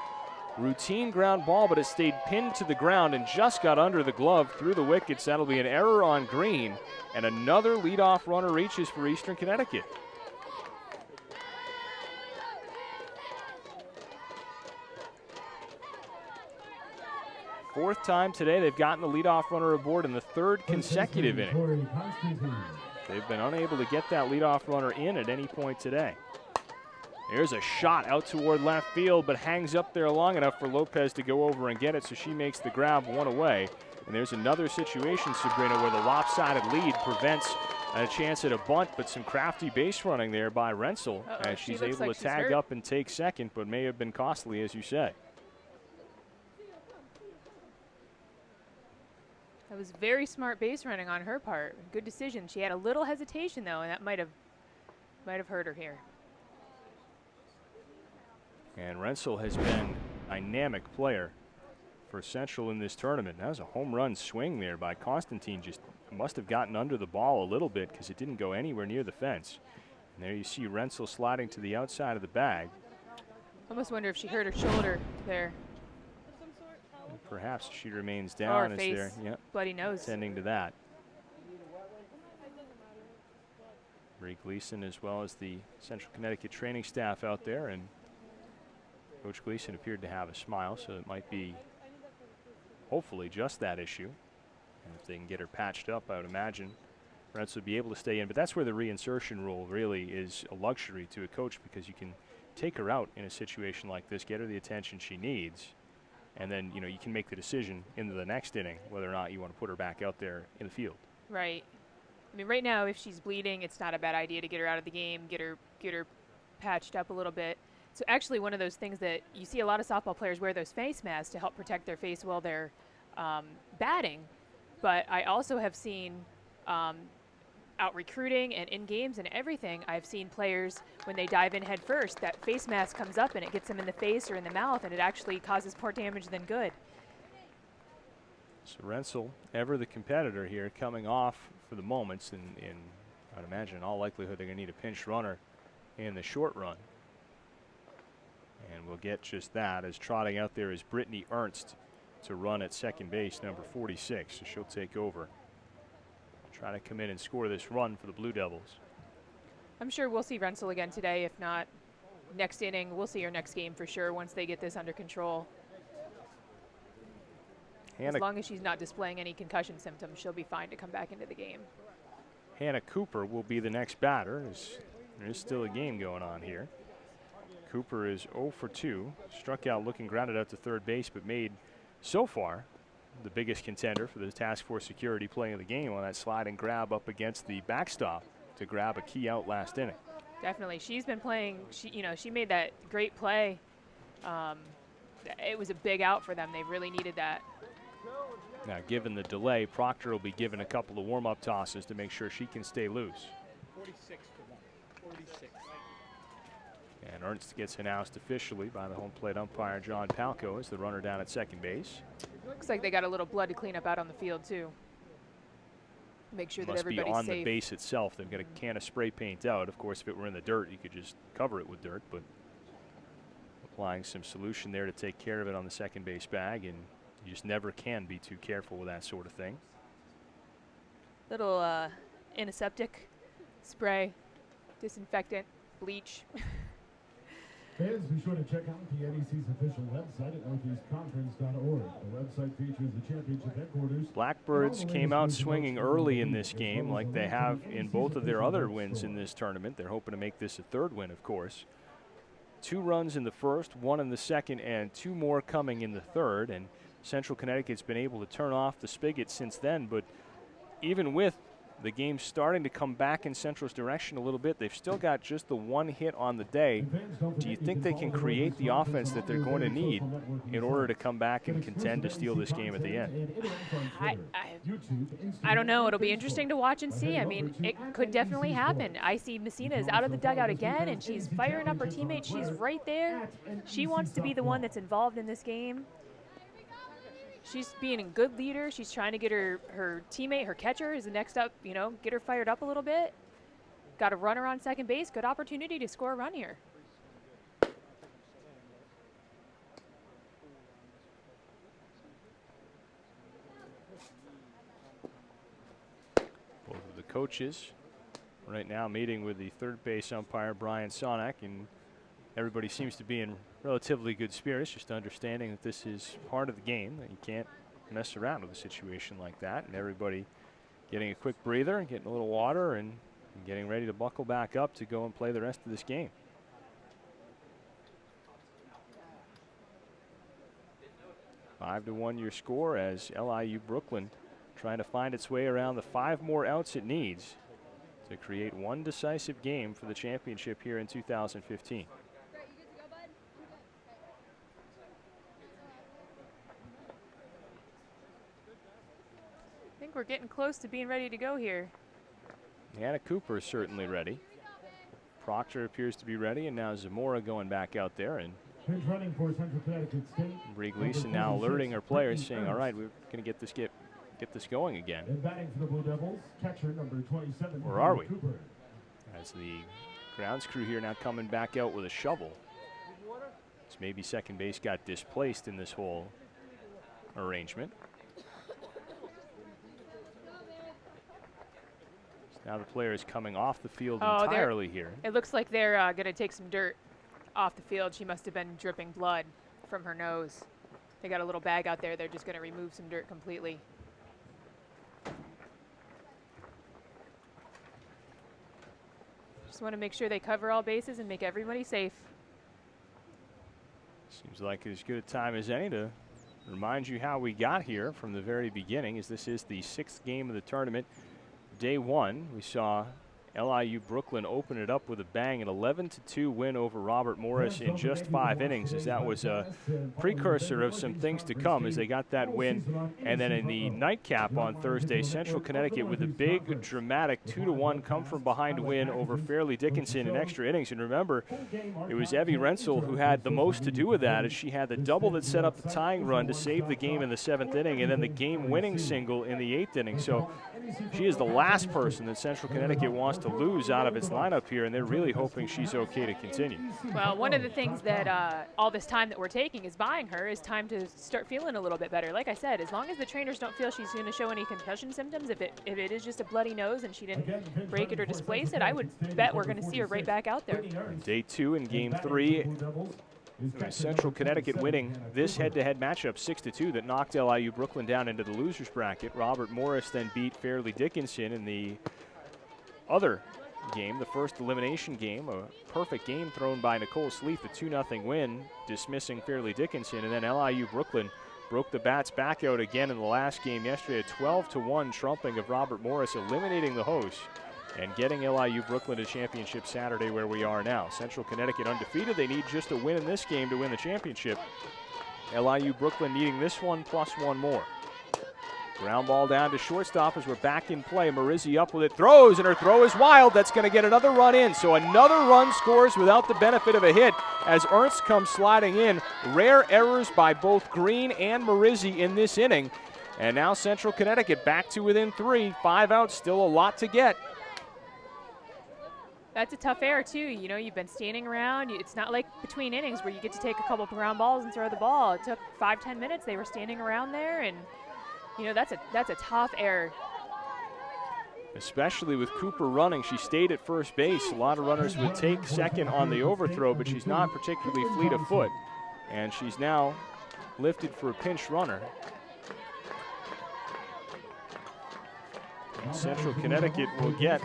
Routine ground ball, but it stayed pinned to the ground and just got under the glove through the wickets. That'll be an error on Green, and another leadoff runner reaches for Eastern Connecticut. Fourth time today they've gotten the leadoff runner aboard in the 3rd consecutive inning. They've been unable to get that leadoff runner in at any point today. There's a shot out toward left field, but hangs up there long enough for Lopez to go over and get it, so she makes the grab 1 away. And there's another situation, Sabrina, where the lopsided lead prevents a chance at a bunt, but some crafty base running there by Rensel, as she's able to tag up and take second, but may have been costly, as you say. That was very smart base running on her part. Good decision. She had a little hesitation, though, and that might have hurt her here. And Rensel has been a dynamic player for Central in this tournament. That was a home run swing there by Constantine. Just must have gotten under the ball a little bit because it didn't go anywhere near the fence. And there you see Rensel sliding to the outside of the bag. I almost wonder if she hurt her shoulder there. Perhaps she remains down as face, there. Yep. Bloody nose. Tending to that. Bree Gleason, as well as the Central Connecticut training staff out there, and Coach Gleason appeared to have a smile, so it might be hopefully just that issue. And if they can get her patched up, I would imagine Rensel would be able to stay in. But that's where the reinsertion rule really is a luxury to a coach, because you can take her out in a situation like this, get her the attention she needs, and then you can make the decision into the next inning whether or not you want to put her back out there in the field. Right. I mean, right now, if she's bleeding, it's not a bad idea to get her out of the game, get her patched up a little bit. So actually, one of those things that you see a lot of softball players wear those face masks to help protect their face while they're batting. But I also have seen out recruiting and in games and everything, I've seen players, when they dive in head first, that face mask comes up and it gets them in the face or in the mouth, and it actually causes more damage than good. So Rensel, ever the competitor here, coming off for the moments, and I'd imagine in all likelihood they're going to need a pinch runner in the short run. And we'll get just that, as trotting out there is Brittany Ernst to run at second base, number 46. So she'll take over. Try to come in and score this run for the Blue Devils. I'm sure we'll see Rensel again today. If not next inning, we'll see her next game for sure once they get this under control. As long as she's not displaying any concussion symptoms, she'll be fine to come back into the game. Hannah Cooper will be the next batter, as there is still a game going on here. Cooper is 0 for 2. Struck out looking grounded out to third base, but made so far the biggest contender for the task force security play of the game on that slide and grab up against the backstop to grab a key out last inning. Definitely. She's been playing, she made that great play. It was a big out for them. They really needed that. Now, given the delay, Proctor will be given a couple of warm-up tosses to make sure she can stay loose. 46 to 1. 46. And Ernst gets announced officially by the home plate umpire, John Palco, as the runner down at second base. Looks like they got a little blood to clean up out on the field, too. Make sure that everybody's safe. Must be on the base itself. They've got a can of spray paint out. Of course, if it were in the dirt, you could just cover it with dirt, but applying some solution there to take care of it on the second base bag, and you just never can be too careful with that sort of thing. Little antiseptic spray, disinfectant, bleach. Fans, be sure to check out the NEC's official website at northeastconference.org. The website features the championship headquarters. Blackbirds came out swinging early in this game, like they have in both of their other wins in this tournament. They're hoping to make this a third win, of course. 2 runs in the first, 1 in the second, and 2 more coming in the third. And Central Connecticut's been able to turn off the spigot since then, but even with the game starting to come back in Central's direction a little bit, they've still got just the 1 hit on the day. Do you think they can create the offense that they're going to need in order to come back and contend to steal this game at the end? I don't know. It'll be interesting to watch and see. I mean, it could definitely happen. I see Messina is out of the dugout again, and she's firing up her teammates. She's right there. She wants to be the one that's involved in this game. She's being a good leader. She's trying to get her teammate, her catcher, is the next up, get her fired up a little bit. Got a runner on second base. Good opportunity to score a run here. Both of the coaches right now meeting with the third base umpire, Brian Sonak, and everybody seems to be in relatively good spirits, just understanding that this is part of the game, that you can't mess around with a situation like that, and everybody getting a quick breather and getting a little water and getting ready to buckle back up to go and play the rest of this game. Five to 1 your score, as LIU Brooklyn trying to find its way around the 5 more outs it needs to create one decisive game for the championship here in 2015. I think we're getting close to being ready to go here. Hannah Cooper is certainly ready. Proctor appears to be ready, and now Zamora going back out there. And running for Central Connecticut State. Bree Gleason now alerting her players, saying, all right, we're going to get this going again. And batting for the Blue Devils, catcher number 27. Where are we? Cooper. As the grounds crew here now coming back out with a shovel. So maybe second base got displaced in this whole arrangement. Now the player is coming off the field entirely here. It looks like they're going to take some dirt off the field. She must have been dripping blood from her nose. They got a little bag out there. They're just going to remove some dirt completely. Just want to make sure they cover all bases and make everybody safe. Seems like as good a time as any to remind you how we got here from the very beginning, as this is the 6th game of the tournament. Day 1, we saw LIU Brooklyn opened it up with a bang, an 11-2 win over Robert Morris in just 5 innings, as that was a precursor of some things to come as they got that win. And then in the nightcap on Thursday, Central Connecticut with a big, dramatic 2-1 come-from-behind win over Fairleigh Dickinson in extra innings. And remember, it was Evie Rensel who had the most to do with that, as she had the double that set up the tying run to save the game in the 7th inning, and then the game-winning single in the 8th inning. So she is the last person that Central Connecticut wants to lose out of its lineup here, and they're really hoping she's okay to continue. Well, one of the things that all this time that we're taking is buying her is time to start feeling a little bit better. Like I said, as long as the trainers don't feel she's going to show any concussion symptoms, if it is just a bloody nose and she didn't break it or displace it, I would bet we're going to see her right back out there. Day 2 in Game 3. Central Connecticut winning this head-to-head matchup 6-2 that knocked LIU Brooklyn down into the losers bracket. Robert Morris then beat Fairleigh Dickinson in the other game, the first elimination game, a perfect game thrown by Nicole Sleeth, a 2-0 win, dismissing Fairleigh Dickinson. And then LIU Brooklyn broke the bats back out again in the last game yesterday, a 12-1 trumping of Robert Morris, eliminating the host and getting LIU Brooklyn to championship Saturday, where we are now. Central Connecticut undefeated. They need just a win in this game to win the championship. LIU Brooklyn needing this one plus one more. Ground ball down to shortstop as we're back in play. Marizzi up with it, throws, and her throw is wild. That's going to get another run in. So another run scores without the benefit of a hit as Ernst comes sliding in. Rare errors by both Green and Marizzi in this inning. And now Central Connecticut back to within 3. 5 outs, still a lot to get. That's a tough error, too. You know, you've been standing around. It's not like between innings where you get to take a couple ground balls and throw the ball. It took 5-10 minutes. They were standing around there, and, you know, that's a tough error. Especially with Cooper running. She stayed at first base. A lot of runners would take second on the overthrow, but she's not particularly fleet of foot. And she's now lifted for a pinch runner. Central Connecticut will get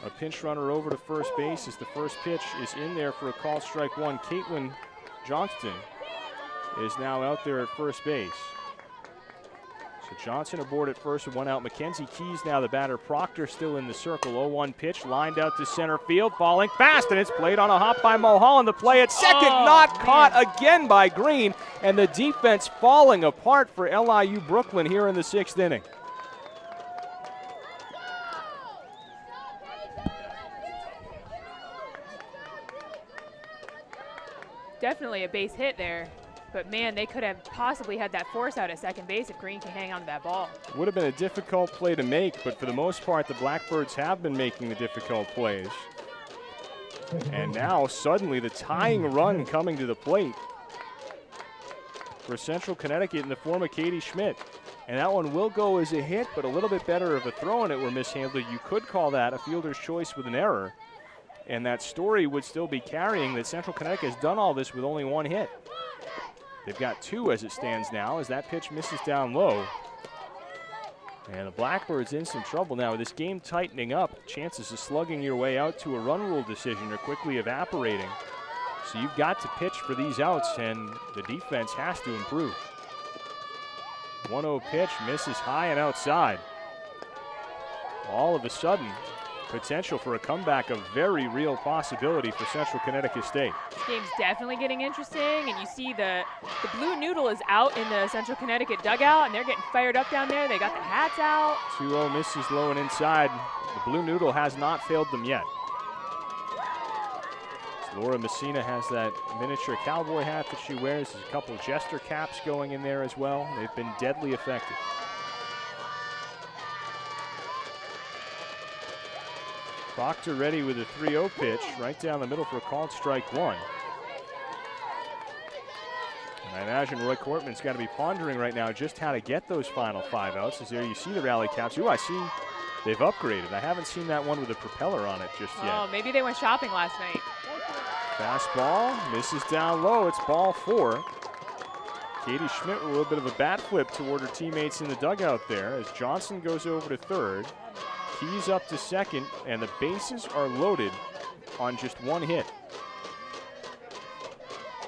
a pinch runner over to first base as the first pitch is in there for a called strike one. Caitlin Johnston is now out there at first base. So Johnson aboard at first with 1 out. Mackenzie Keys now the batter. Proctor still in the circle. 0-1 pitch lined out to center field, falling fast, and it's played on a hop by Mulholland. The play at second, caught again by Green, and the defense falling apart for LIU Brooklyn here in the 6th inning. Definitely a base hit there, but man, they could have possibly had that force out at second base if Green can hang on to that ball. Would have been a difficult play to make, but for the most part, the Blackbirds have been making the difficult plays. And now, suddenly, the tying run coming to the plate for Central Connecticut in the form of Katie Schmidt. And that one will go as a hit, but a little bit better of a throw, and it were mishandled. You could call that a fielder's choice with an error. And that story would still be carrying that Central Connecticut has done all this with only 1 hit. They've got 2 as it stands now, as that pitch misses down low. And the Blackbirds in some trouble now. With this game tightening up, chances of slugging your way out to a run rule decision are quickly evaporating. So you've got to pitch for these outs, and the defense has to improve. 1-0 pitch, misses high and outside. All of a sudden, potential for a comeback, a very real possibility for Central Connecticut State. This game's definitely getting interesting, and you see the blue noodle is out in the Central Connecticut dugout, and they're getting fired up down there. They got the hats out. 2-0 misses low and inside. The blue noodle has not failed them yet. So Laura Messina has that miniature cowboy hat that she wears. There's a couple of jester caps going in there as well. They've been deadly effective. Proctor ready with a 3-0 pitch right down the middle for a called strike one. And I imagine Roy Cortman's got to be pondering right now just how to get those final 5 outs. As there you see the rally caps. Ooh, I see they've upgraded. I haven't seen that one with a propeller on it just yet. Oh, maybe they went shopping last night. Fastball, misses down low. It's ball 4. Katie Schmidt with a little bit of a bat flip toward her teammates in the dugout there as Johnson goes over to third. Keys up to second, and the bases are loaded on just 1 hit.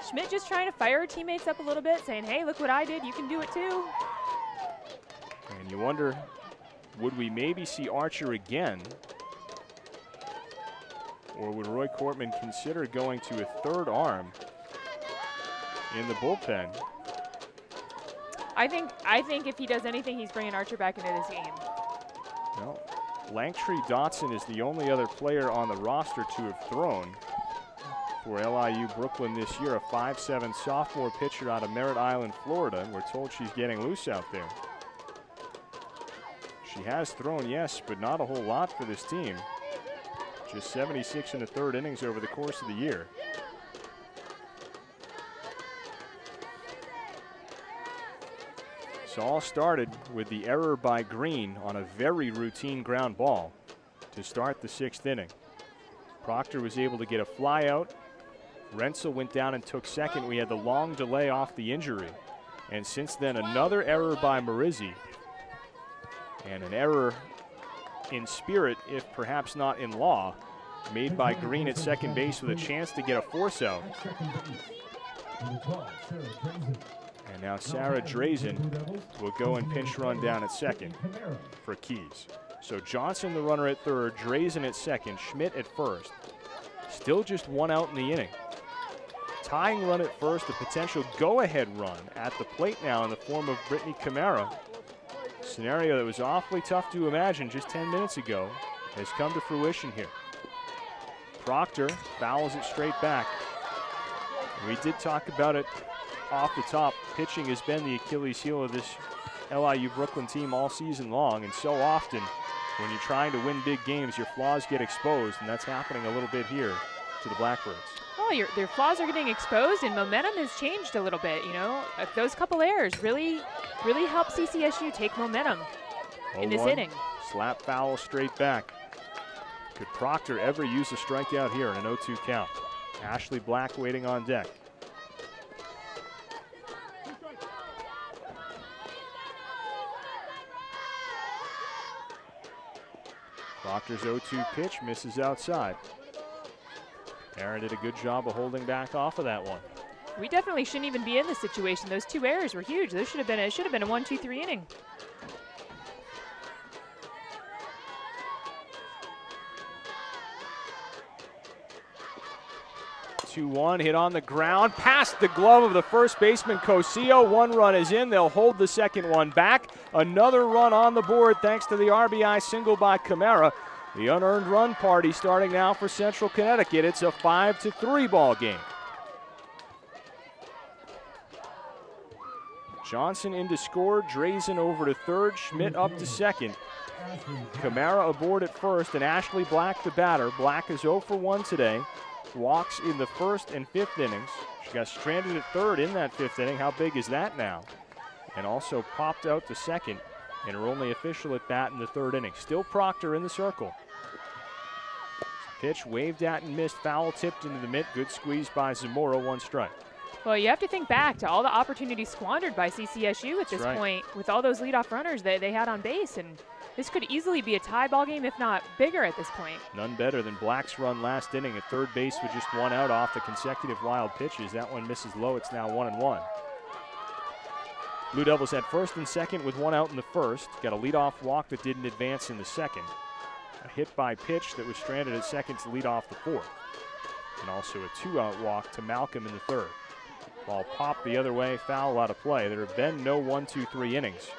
Schmidt just trying to fire her teammates up a little bit, saying, hey, look what I did. You can do it too. And you wonder, would we maybe see Archer again Or would Roy Cortman consider going to a third arm in the bullpen? I think if he does anything, he's bringing Archer back into this game. Well, Langtree Dotson is the only other player on the roster to have thrown for LIU Brooklyn this year, a 5'7" sophomore pitcher out of Merritt Island, Florida. We're told she's getting loose out there. She has thrown, yes, but not a whole lot for this team. Just 76 in the third innings over the course of the year. So all started with the error by Green on a very routine ground ball to start the 6th inning. Proctor was able to get a fly out. Rensel went down and took second. We had the long delay off the injury. And since then, another error by Marizzi. And an error in spirit, if perhaps not in law, made by Green at second base with a chance to get a force out. And now Sarah Drazen will go and pinch run down at second for Keys. So Johnson the runner at third, Drazen at second, Schmidt at first. Still just one out in the inning. Tying run at first, a potential go-ahead run at the plate now in the form of Brittany Camara. Scenario that was awfully tough to imagine just 10 minutes ago has come to fruition here. Proctor fouls it straight back. We did talk about it off the top. Pitching has been the Achilles heel of this LIU Brooklyn team all season long, and so often when you're trying to win big games, your flaws get exposed, and that's happening a little bit here to the Blackbirds. Oh, their flaws are getting exposed, and momentum has changed a little bit. You know, those couple errors really help CCSU take momentum in this inning. Slap foul straight back. Could Proctor ever use a strikeout here in an 0-2 count? Ashley Black waiting on deck. Proctor's 0-2 pitch misses outside. Aaron did a good job of holding back off of that one. We definitely shouldn't even be in this situation. Those 2 errors were huge. It should have been a 1-2-3 inning. 2-1, hit on the ground, past the glove of the first baseman Cosio. 1 run is in. They'll hold the second one back. Another run on the board thanks to the RBI single by Camara. The unearned run party starting now for Central Connecticut. It's a 5-3 ball game. Johnson in to score, Drazen over to third, Schmidt up to second. Camara aboard at first, and Ashley Black the batter. Black is 0 for 1 today. Walks in the 1st and 5th innings. She got stranded at third in that 5th inning. How big is that now? And also popped out to second in her only official at bat in the 3rd inning. Still Proctor in the circle. Pitch waved at and missed, foul tipped into the mitt. Good squeeze by Zamora, 1 strike. Well, you have to think back to all the opportunities squandered by CCSU at this point with all those leadoff runners that they had on base, and this could easily be a tie ball game, if not bigger at this point. None better than Black's run last inning at third base with just 1 out off the consecutive wild pitches. That one misses low. It's now 1-1. Blue Devils had first and second with 1 out in the 1st. Got a leadoff walk that didn't advance in the 2nd. A hit by pitch that was stranded at second to lead off the 4th. And also a 2-out walk to Malcolm in the 3rd. Ball popped the other way, foul out of play. There have been no 1-2-3 innings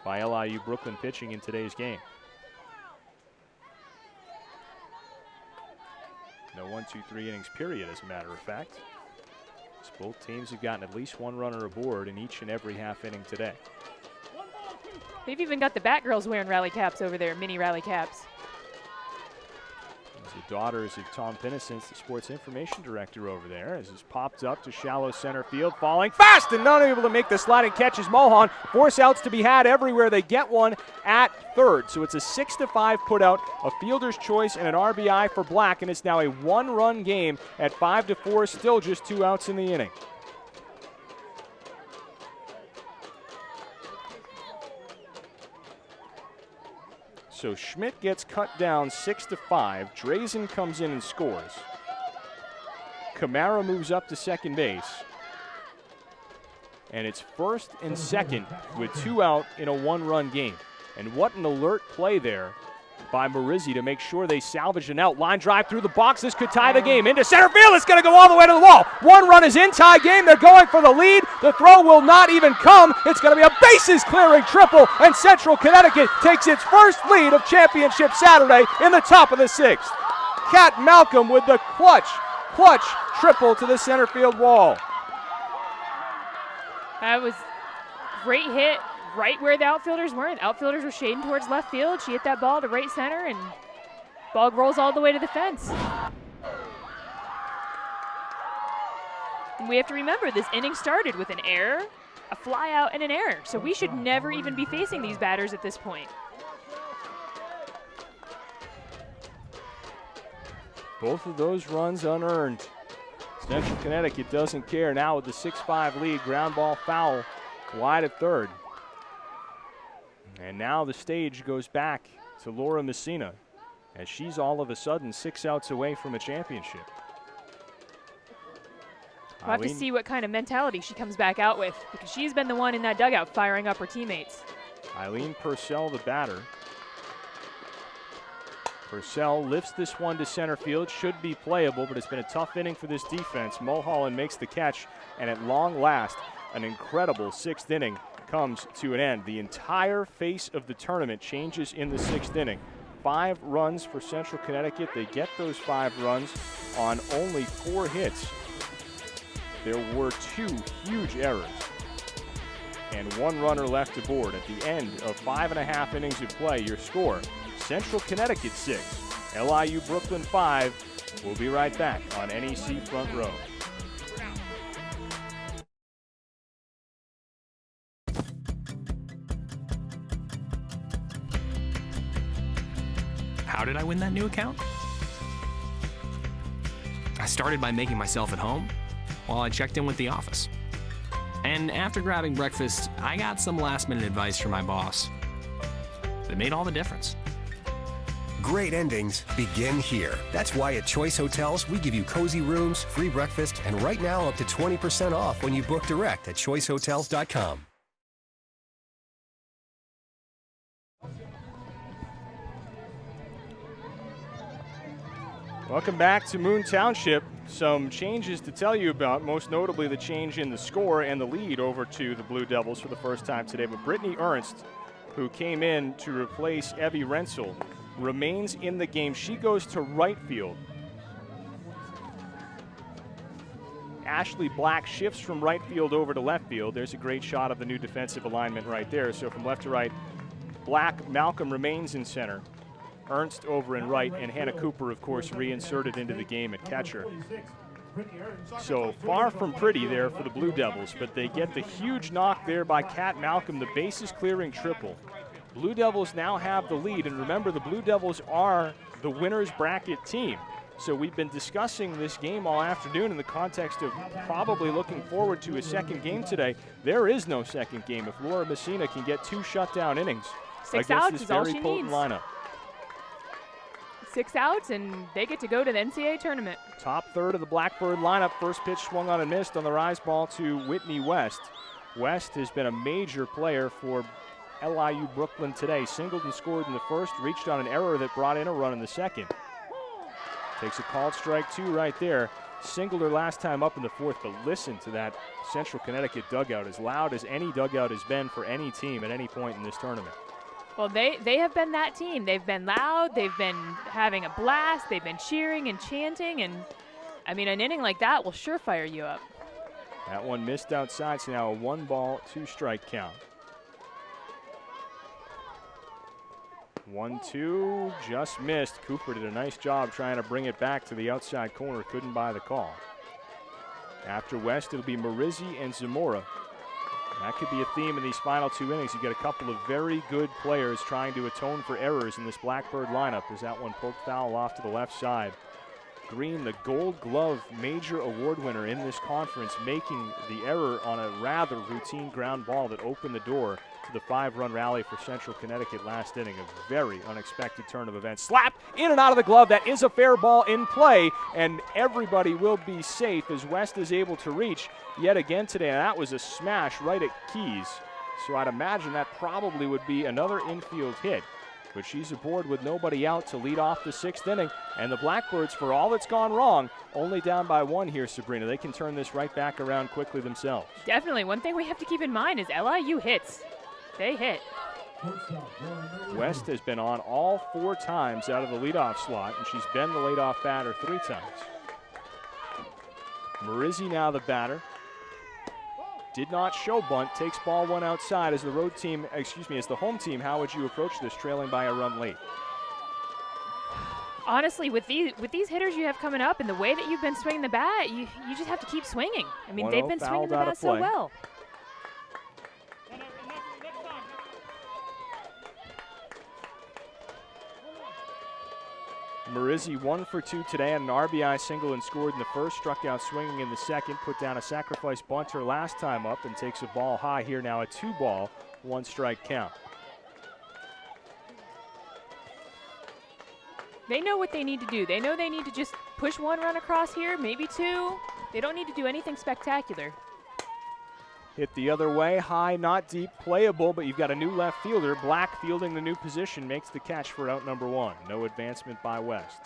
by LIU Brooklyn pitching in today's game. No 1-2-3 innings period, as a matter of fact. So both teams have gotten at least 1 runner aboard in each and every half inning today. They've even got the Batgirls wearing rally caps over there, mini rally caps. The daughters of Tom Pinnocent, the sports information director over there, as this popped up to shallow center field, falling fast and not able to make the sliding catch is Mohan. Force outs to be had everywhere. They get one at third. So it's a 6-5 put out, a fielder's choice and an RBI for Black, and it's now a 1-run game at 5-4, still just 2 outs in the inning. So Schmidt gets cut down 6-5. Drazen comes in and scores. Camara moves up to second base. And it's first and second with 2 out in a 1-run game. And what an alert play there by Marizzi to make sure they salvage an out. Line drive through the box. This could tie the game. Into center field. It's going to go all the way to the wall. One run is in, tie game. They're going for the lead. The throw will not even come. It's going to be a bases-clearing triple, and Central Connecticut takes its first lead of Championship Saturday in the top of the 6th. Kat Malcolm with the clutch triple to the center field wall. That was great hit right where the outfielders were. The outfielders were shading towards left field. She hit that ball to right center, and ball rolls all the way to the fence. And we have to remember, this inning started with an error, a fly out, and an error. So we should never even be facing these batters at this point. Both of those runs unearned. Central Connecticut doesn't care now with the 6-5 lead. Ground ball foul wide at third. And now the stage goes back to Laura Messina, as she's all of a sudden 6 outs away from a championship. We'll have to see what kind of mentality she comes back out with, because she's been the one in that dugout firing up her teammates. Eileen Purcell, the batter. Purcell lifts this one to center field. Should be playable, but it's been a tough inning for this defense. Mulholland makes the catch, and at long last, an incredible 6th inning comes to an end. The entire face of the tournament changes in the 6th inning. 5 runs for Central Connecticut. They get those 5 runs on only 4 hits. There were 2 huge errors and 1 runner left aboard. At the end of 5.5 innings of play, your score, Central Connecticut 6, LIU Brooklyn 5. We'll be right back on NEC Front Row. How did I win that new account? I started by making myself at home while I checked in with the office. And after grabbing breakfast, I got some last-minute advice from my boss. It made all the difference. Great endings begin here. That's why at Choice Hotels, we give you cozy rooms, free breakfast, and right now up to 20% off when you book direct at choicehotels.com. Welcome back to Moon Township. Some changes to tell you about, most notably the change in the score and the lead over to the Blue Devils for the first time today. But Brittany Ernst, who came in to replace Evie Rensel, remains in the game. She goes to right field. Ashley Black shifts from right field over to left field. There's a great shot of the new defensive alignment right there. So from left to right, Black, Malcolm remains in center. Ernst over in right, and Hannah Cooper, of course, reinserted into the game at catcher. So far from pretty there for the Blue Devils, but they get the huge knock there by Kat Malcolm, the bases clearing triple. Blue Devils now have the lead, and remember, the Blue Devils are the winner's bracket team. So we've been discussing this game all afternoon in the context of probably looking forward to a second game today. There is no second game if Laura Messina can get 2 shutdown innings 6 against outs this is all very she potent needs. lineup. 6 outs, and they get to go to the NCAA tournament. Top third of the Blackbird lineup. First pitch swung on and missed on the rise ball to Whitney West. West has been a major player for LIU Brooklyn today. Singled and scored in the first, reached on an error that brought in a run in the second. Takes a called strike 2 right there. Singled her last time up in the fourth, but listen to that Central Connecticut dugout, as loud as any dugout has been for any team at any point in this tournament. Well, they have been that team. They've been loud. They've been having a blast. They've been cheering and chanting. And, I mean, an inning like that will sure fire you up. That one missed outside, so now a 1-ball, 2-strike count. 1-2, just missed. Cooper did a nice job trying to bring it back to the outside corner. Couldn't buy the call. After West, it'll be Marizzi and Zamora. That could be a theme in these final 2 innings. You get a couple of very good players trying to atone for errors in this Blackbird lineup. There's that one poked foul off to the left side. Green, the Gold Glove major award winner in this conference, making the error on a rather routine ground ball that opened the door to the 5-run rally for Central Connecticut last inning. A very unexpected turn of events. Slap in and out of the glove. That is a fair ball in play, and everybody will be safe as West is able to reach yet again today. And that was a smash right at Keys. So I'd imagine that probably would be another infield hit. but she's aboard with nobody out to lead off the 6th inning. And the Blackbirds, for all that's gone wrong, only down by 1 here, Sabrina. They can turn this right back around quickly themselves. Definitely. One thing we have to keep in mind is LIU hits. They hit. West has been on all 4 times out of the leadoff slot, and she's been the leadoff batter 3 times. Marizzi now the batter. Did not show bunt, takes ball 1 outside. As the as the home team, how would you approach this, trailing by a run late? Honestly, with these hitters you have coming up and the way that you've been swinging the bat, you just have to keep swinging. I mean, they've been swinging the bat so well. Marizzi 1 for 2 today, and an RBI single and scored in the first, struck out swinging in the second, put down a sacrifice bunter last time up and takes a ball high here now, a 2-ball, 1-strike count. They know what they need to do. They know they need to just push 1 run across here, maybe 2. They don't need to do anything spectacular. Hit the other way, high, not deep, playable, but you've got a new left fielder. Black fielding the new position, makes the catch for out number 1. No advancement by West.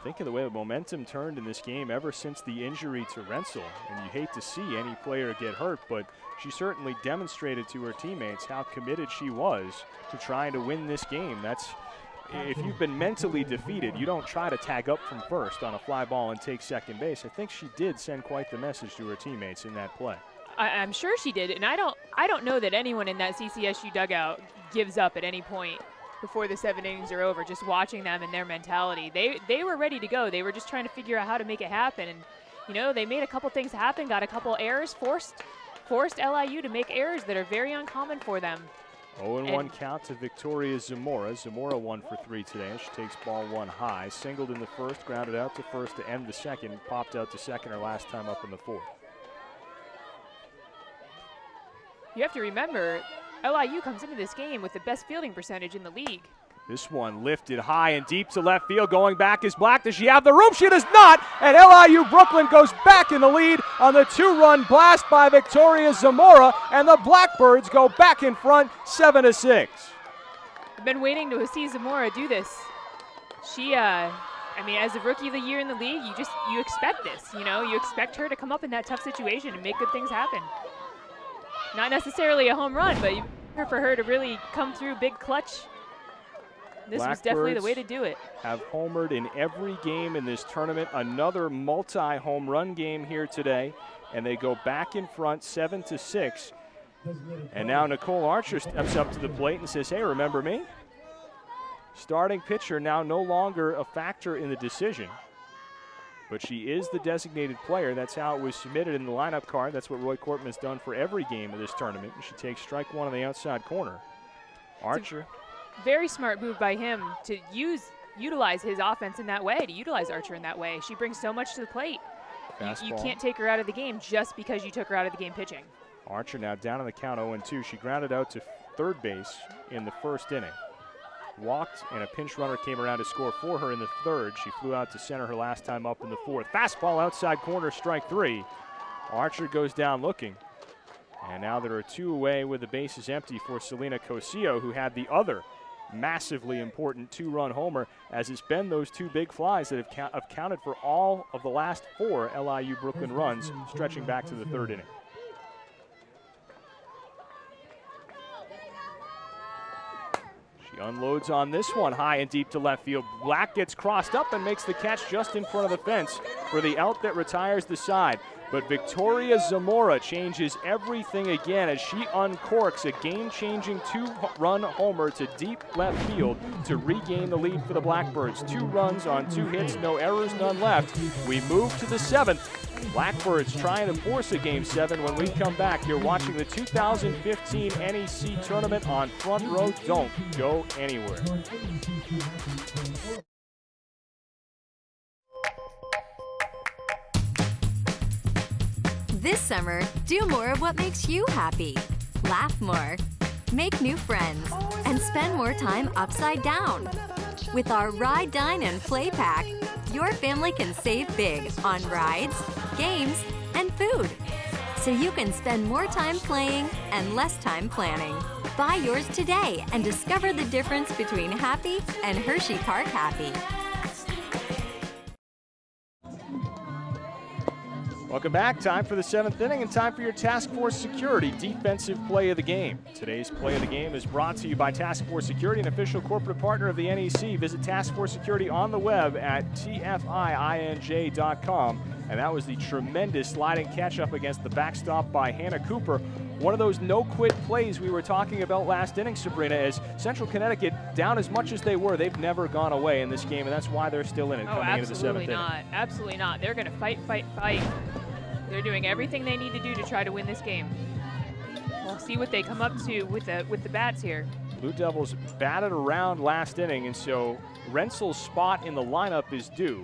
Think of the way the momentum turned in this game ever since the injury to Rensel. And you hate to see any player get hurt, but she certainly demonstrated to her teammates how committed she was to trying to win this game. If you've been mentally defeated, you don't try to tag up from first on a fly ball and take second base. I think she did send quite the message to her teammates in that play. I'm sure she did, and I don't know that anyone in that CCSU dugout gives up at any point before the 7 innings are over. Just watching them and their mentality, they were ready to go. They were just trying to figure out how to make it happen, and they made a couple things happen, got a couple errors, forced LIU to make errors that are very uncommon for them. 0-1 count to Victoria Zamora. Zamora 1 for 3 today. She takes ball 1 high. Singled in the first, grounded out to first to end the second, popped out to second her last time up in the 4th. You have to remember, LIU comes into this game with the best fielding percentage in the league. This one lifted high and deep to left field. Going back is Black. Does she have the room? She does not. And LIU Brooklyn goes back in the lead on the 2-run blast by Victoria Zamora. And the Blackbirds go back in front 7-6. I've been waiting to see Zamora do this. She, as a rookie of the year in the league, you expect this. You expect her to come up in that tough situation and make good things happen. Not necessarily a home run, but for her to really come through big clutch. This was definitely the way to do it. Have homered in every game in this tournament. Another multi-home run game here today, and they go back in front 7-6. And now Nicole Archer steps up to the plate and says, hey, remember me? Starting pitcher now no longer a factor in the decision, but she is the designated player. That's how it was submitted in the lineup card. That's what Roy Cortman's done for every game of this tournament. She takes strike 1 on the outside corner. Archer. Very smart move by him to utilize his offense in that way, to utilize Archer in that way. She brings so much to the plate. You can't take her out of the game just because you took her out of the game pitching. Archer now down on the count 0-2. She grounded out to third base in the first inning. Walked, and a pinch runner came around to score for her in the third. She flew out to center her last time up in the 4th. Fastball outside corner, strike 3. Archer goes down looking. And now there are 2 away with the bases empty for Selena Cosio, who had the other massively important 2-run homer, as it's been those 2 big flies that have counted for all of the last 4 LIU Brooklyn runs, stretching back to the 3rd inning. She unloads on this one, high and deep to left field. Black gets crossed up and makes the catch just in front of the fence for the out that retires the side. But Victoria Zamora changes everything again as she uncorks a game-changing 2-run homer to deep left field to regain the lead for the Blackbirds. 2 runs on 2 hits, no errors, none left. We move to the 7th. Blackbirds trying to force a Game 7 when we come back. You're watching the 2015 NEC tournament on Front Row. Don't go anywhere. This summer, do more of what makes you happy. Laugh more, make new friends, and spend more time upside down. With our Ride, Dine, and Play Pack, your family can save big on rides, games, and food. So you can spend more time playing and less time planning. Buy yours today and discover the difference between happy and Hershey Park happy. Welcome back. Time for the 7th inning and time for your Task Force Security defensive play of the game. Today's play of the game is brought to you by Task Force Security, an official corporate partner of the NEC. Visit Task Force Security on the web at tfiinj.com. And that was the tremendous sliding catch up against the backstop by Hannah Cooper. One of those no-quit plays we were talking about last inning, Sabrina, as Central Connecticut, down as much as they were, they've never gone away in this game, and that's why they're still in it coming into the 7th inning. Absolutely not. They're going to fight. They're doing everything they need to do to try to win this game. We'll see what they come up to with the bats here. Blue Devils batted around last inning, and so Rensel's spot in the lineup is due.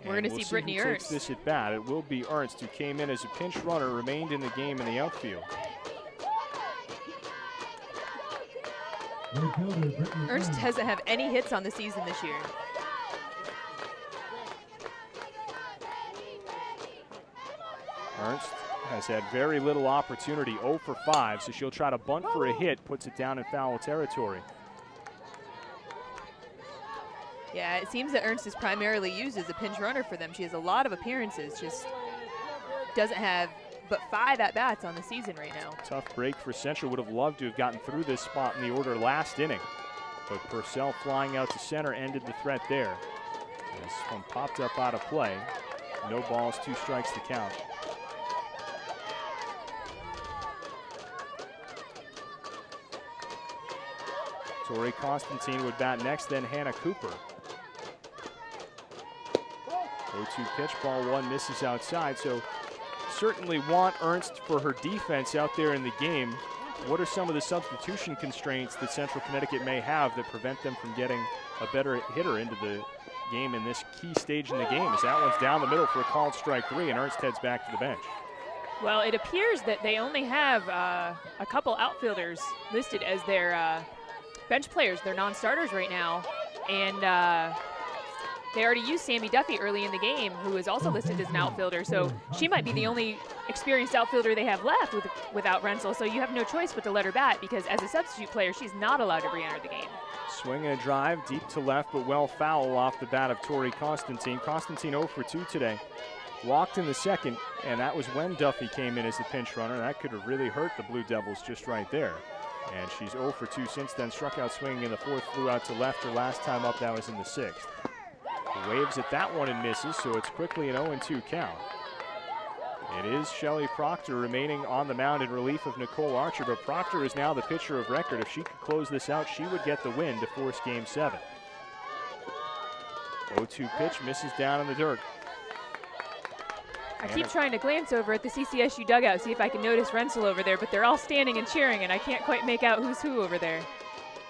We're going to see Brittany who Ernst. Takes this at bat. It will be Ernst, who came in as a pinch runner, remained in the game in the outfield. Ernst doesn't have any hits on the season this year. Ernst has had very little opportunity, 0 for 5, so she'll try to bunt for a hit, puts it down in foul territory. Yeah, it seems that Ernst is primarily used as a pinch runner for them. She has a lot of appearances, just doesn't have but 5 at-bats on the season right now. Tough break for Central. Would have loved to have gotten through this spot in the order last inning, but Purcell flying out to center ended the threat there. This one popped up out of play. No balls, 2 strikes to count. Tori Constantine would bat next, then Hannah Cooper. 0-2 pitch, ball 1 misses outside, so certainly want Ernst for her defense out there in the game. What are some of the substitution constraints that Central Connecticut may have that prevent them from getting a better hitter into the game in this key stage in the game? As that one's down the middle for a called strike 3, and Ernst heads back to the bench. Well, it appears that they only have a couple outfielders listed as their bench players. They're non-starters right now, and they already used Sammy Duffy early in the game, who is also listed as an outfielder, so she might be the only experienced outfielder they have left without Rensel, so you have no choice but to let her bat, because as a substitute player, she's not allowed to re-enter the game. Swing and a drive deep to left, but well foul off the bat of Tori Constantine. Constantine 0 for 2 today. Walked in the second, and that was when Duffy came in as the pinch runner. That could have really hurt the Blue Devils just right there. And she's 0 for 2 since then. Struck out swinging in the 4th, flew out to left. Her last time up, that was in the 6th. Waves at that one and misses, so it's quickly an 0-2 count. It is Shelley Proctor remaining on the mound in relief of Nicole Archer, but Proctor is now the pitcher of record. If she could close this out, she would get the win to force Game 7. 0-2 pitch, misses down in the dirt. I keep trying to glance over at the CCSU dugout, see if I can notice Rensel over there, but they're all standing and cheering, and I can't quite make out who's who over there.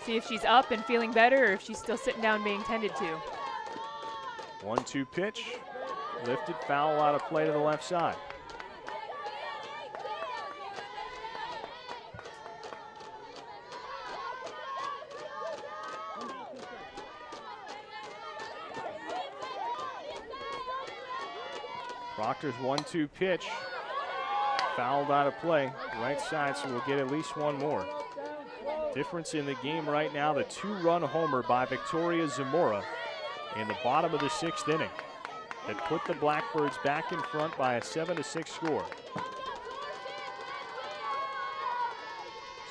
See if she's up and feeling better, or if she's still sitting down being tended to. 1-2 pitch, lifted, foul out of play to the left side. Proctor's 1-2 pitch, fouled out of play, right side, so we'll get at least one more. Difference in the game right now, the 2-run homer by Victoria Zamora in the bottom of the 6th inning that put the Blackbirds back in front by a 7-6 score.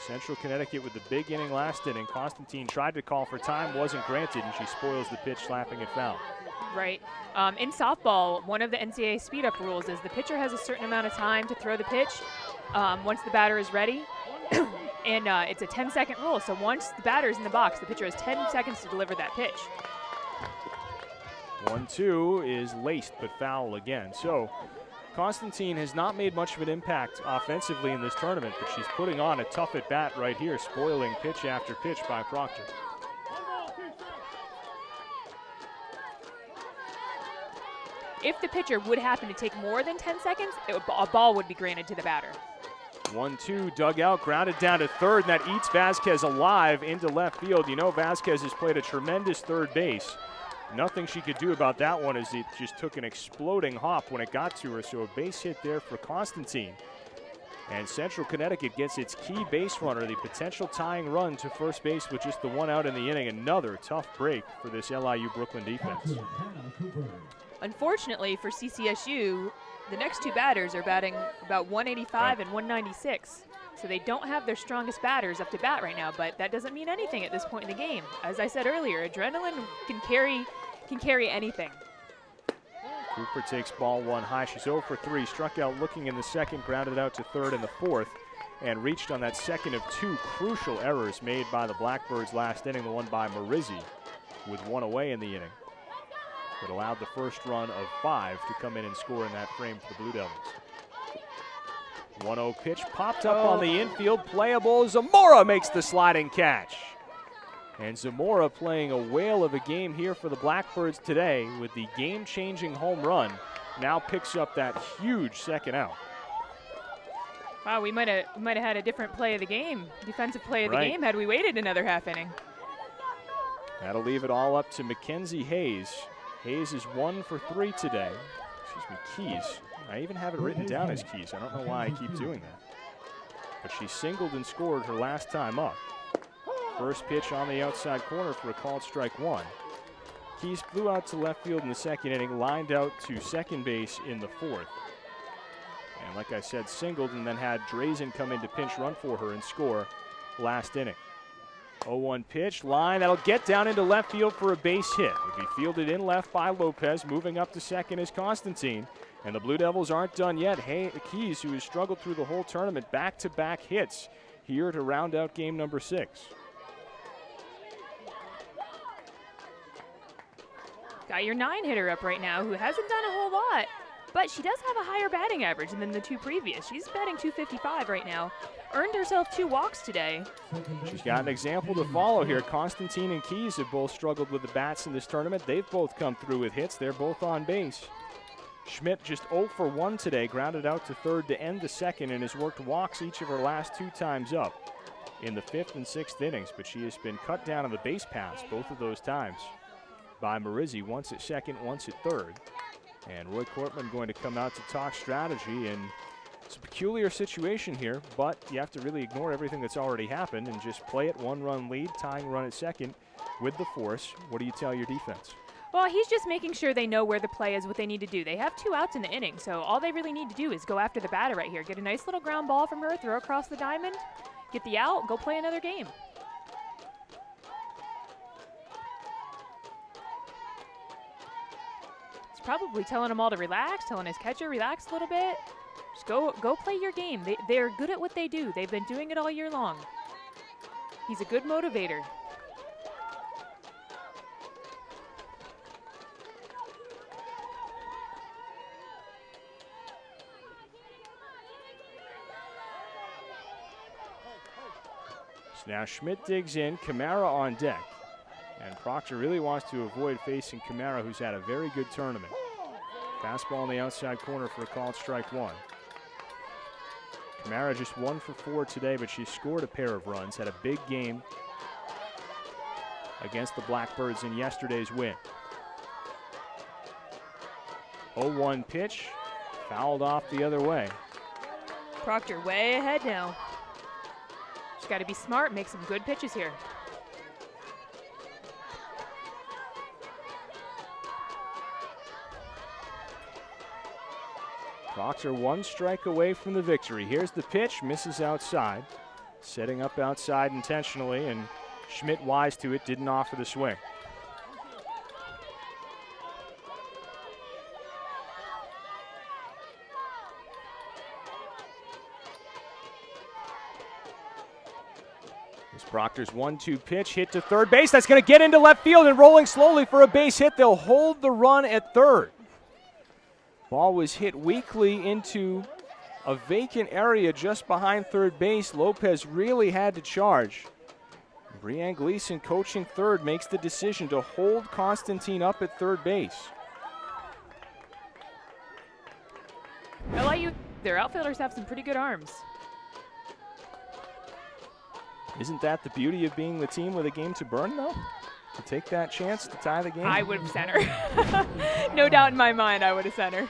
Central Connecticut with the big inning last inning. Constantine tried to call for time, wasn't granted, and she spoils the pitch, slapping it foul. Right. In softball, one of the NCAA speed-up rules is the pitcher has a certain amount of time to throw the pitch once the batter is ready. And it's a 10-second rule, so once the batter is in the box, the pitcher has 10 seconds to deliver that pitch. 1-2 is laced, but foul again. So Constantine has not made much of an impact offensively in this tournament, but she's putting on a tough at-bat right here, spoiling pitch after pitch by Proctor. If the pitcher would happen to take more than 10 seconds, a ball would be granted to the batter. 1-2, dug out, grounded down to third, and that eats Vasquez alive into left field. You know Vasquez has played a tremendous third base. nothing she could do about that one as it just took an exploding hop when it got to her. So a base hit there for Constantine. And Central Connecticut gets its key base runner, the potential tying run to first base with just the one out in the inning. Another tough break for this LIU Brooklyn defense. Unfortunately for CCSU, the next two batters are batting about 185 and 196. So they don't have their strongest batters up to bat right now, but that doesn't mean anything at this point in the game. As I said earlier, adrenaline can carry anything. Cooper takes ball one high. She's 0 for 3. Struck out looking in the second, grounded out to third in the fourth, and reached on that second of two crucial errors made by the Blackbirds last inning, the one by Marizzi with one away in the inning. But allowed the first run of 5 to come in and score in that frame for the Blue Devils. 1-0 pitch popped up on the infield, playable. Zamora makes the sliding catch. And Zamora playing a whale of a game here for the Blackbirds today with the game-changing home run. Now picks up that huge second out. Wow, we might have had a different play of the game, defensive play of the game, had we waited another half inning. That'll leave it all up to Mackenzie Hayes. Hayes is 1 for 3 today. Excuse me, Keys. I even have it written down as Keys. I don't know why I keep doing that. But she singled and scored her last time up. First pitch on the outside corner for a called strike one. Keys flew out to left field in the second inning, lined out to second base in the fourth. And like I said, singled and then had Drazen come in to pinch run for her and score last inning. 0-1 pitch, line, that'll get down into left field for a base hit. Will be fielded in left by Lopez, moving up to second is Constantine. And the Blue Devils aren't done yet. Keys, who has struggled through the whole tournament, back-to-back hits here to round out game number 6. Got your 9-hitter up right now, who hasn't done a whole lot, but she does have a higher batting average than the two previous. She's batting .255 right now. Earned herself 2 walks today. She's got an example to follow here. Constantine and Keys have both struggled with the bats in this tournament. They've both come through with hits. They're both on base. Schmidt just 0 for 1 today, grounded out to third to end the second, and has worked walks each of her last 2 times up in the 5th and 6th innings, but she has been cut down on the base paths both of those times by Marizzi, once at second, once at third. And Roy Cortman going to come out to talk strategy, and it's a peculiar situation here, but you have to really ignore everything that's already happened and just play it 1-run lead, tying run at second with the force. What do you tell your defense? Well, he's just making sure they know where the play is, what they need to do. They have 2 outs in the inning, so all they really need to do is go after the batter right here. Get a nice little ground ball from her, throw across the diamond, get the out, go play another game. He's probably telling them all to relax, telling his catcher, relax a little bit. Just go play your game. They're good at what they do. They've been doing it all year long. He's a good motivator. Now Schmidt digs in, Kamara on deck. And Proctor really wants to avoid facing Kamara, who's had a very good tournament. Fastball on the outside corner for a called strike one. Kamara just 1 for 4 today, but she scored a pair of runs, had a big game against the Blackbirds in yesterday's win. 0-1 pitch, fouled off the other way. Proctor way ahead now. She's got to be smart, make some good pitches here. Proctor 1 strike away from the victory. Here's the pitch, misses outside. Setting up outside intentionally, and Schmidt, wise to it, didn't offer the swing. Proctor's 1-2 pitch, hit to third base. That's going to get into left field and rolling slowly for a base hit. They'll hold the run at third. Ball was hit weakly into a vacant area just behind third base. Lopez really had to charge. Brianne Gleason, coaching third, makes the decision to hold Constantine up at third base. LIU, their outfielders have some pretty good arms. Isn't that the beauty of being the team with a game to burn, though? to take that chance to tie the game? I would have sent her. No doubt in my mind, I would have sent her.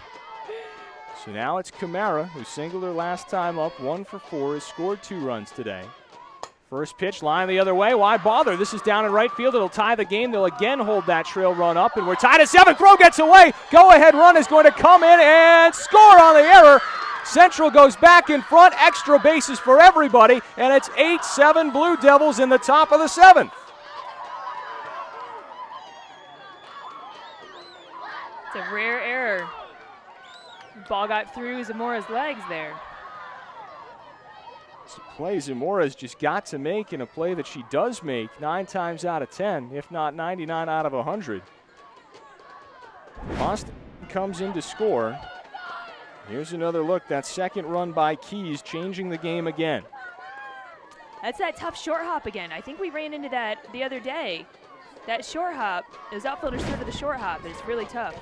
So now it's Kamara, who singled her last time up, 1 for 4, has scored 2 runs today. First pitch, line the other way. Why bother? This is down in right field. It'll tie the game. They'll again hold that trail run up, and we're tied at 7. Throw gets away. Go-ahead run is going to come in and score on the error. Central goes back in front. Extra bases for everybody, and it's 8-7 Blue Devils in the top of the 7th. It's a rare error. Ball got through Zamora's legs there. It's a play Zamora's just got to make, and a play that she does make 9 times out of 10, if not 99 out of 100. Austin comes in to score. Here's another look. That second run by Keys changing the game again. That's that tough short hop again. I think we ran into that the other day. That short hop, those outfielders throw to the short hop. It's really tough.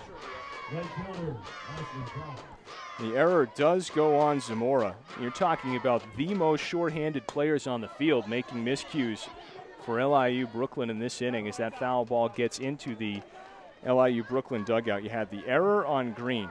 The error does go on Zamora. You're talking about the most shorthanded players on the field making miscues for LIU Brooklyn in this inning as that foul ball gets into the LIU Brooklyn dugout. You had the error on Green,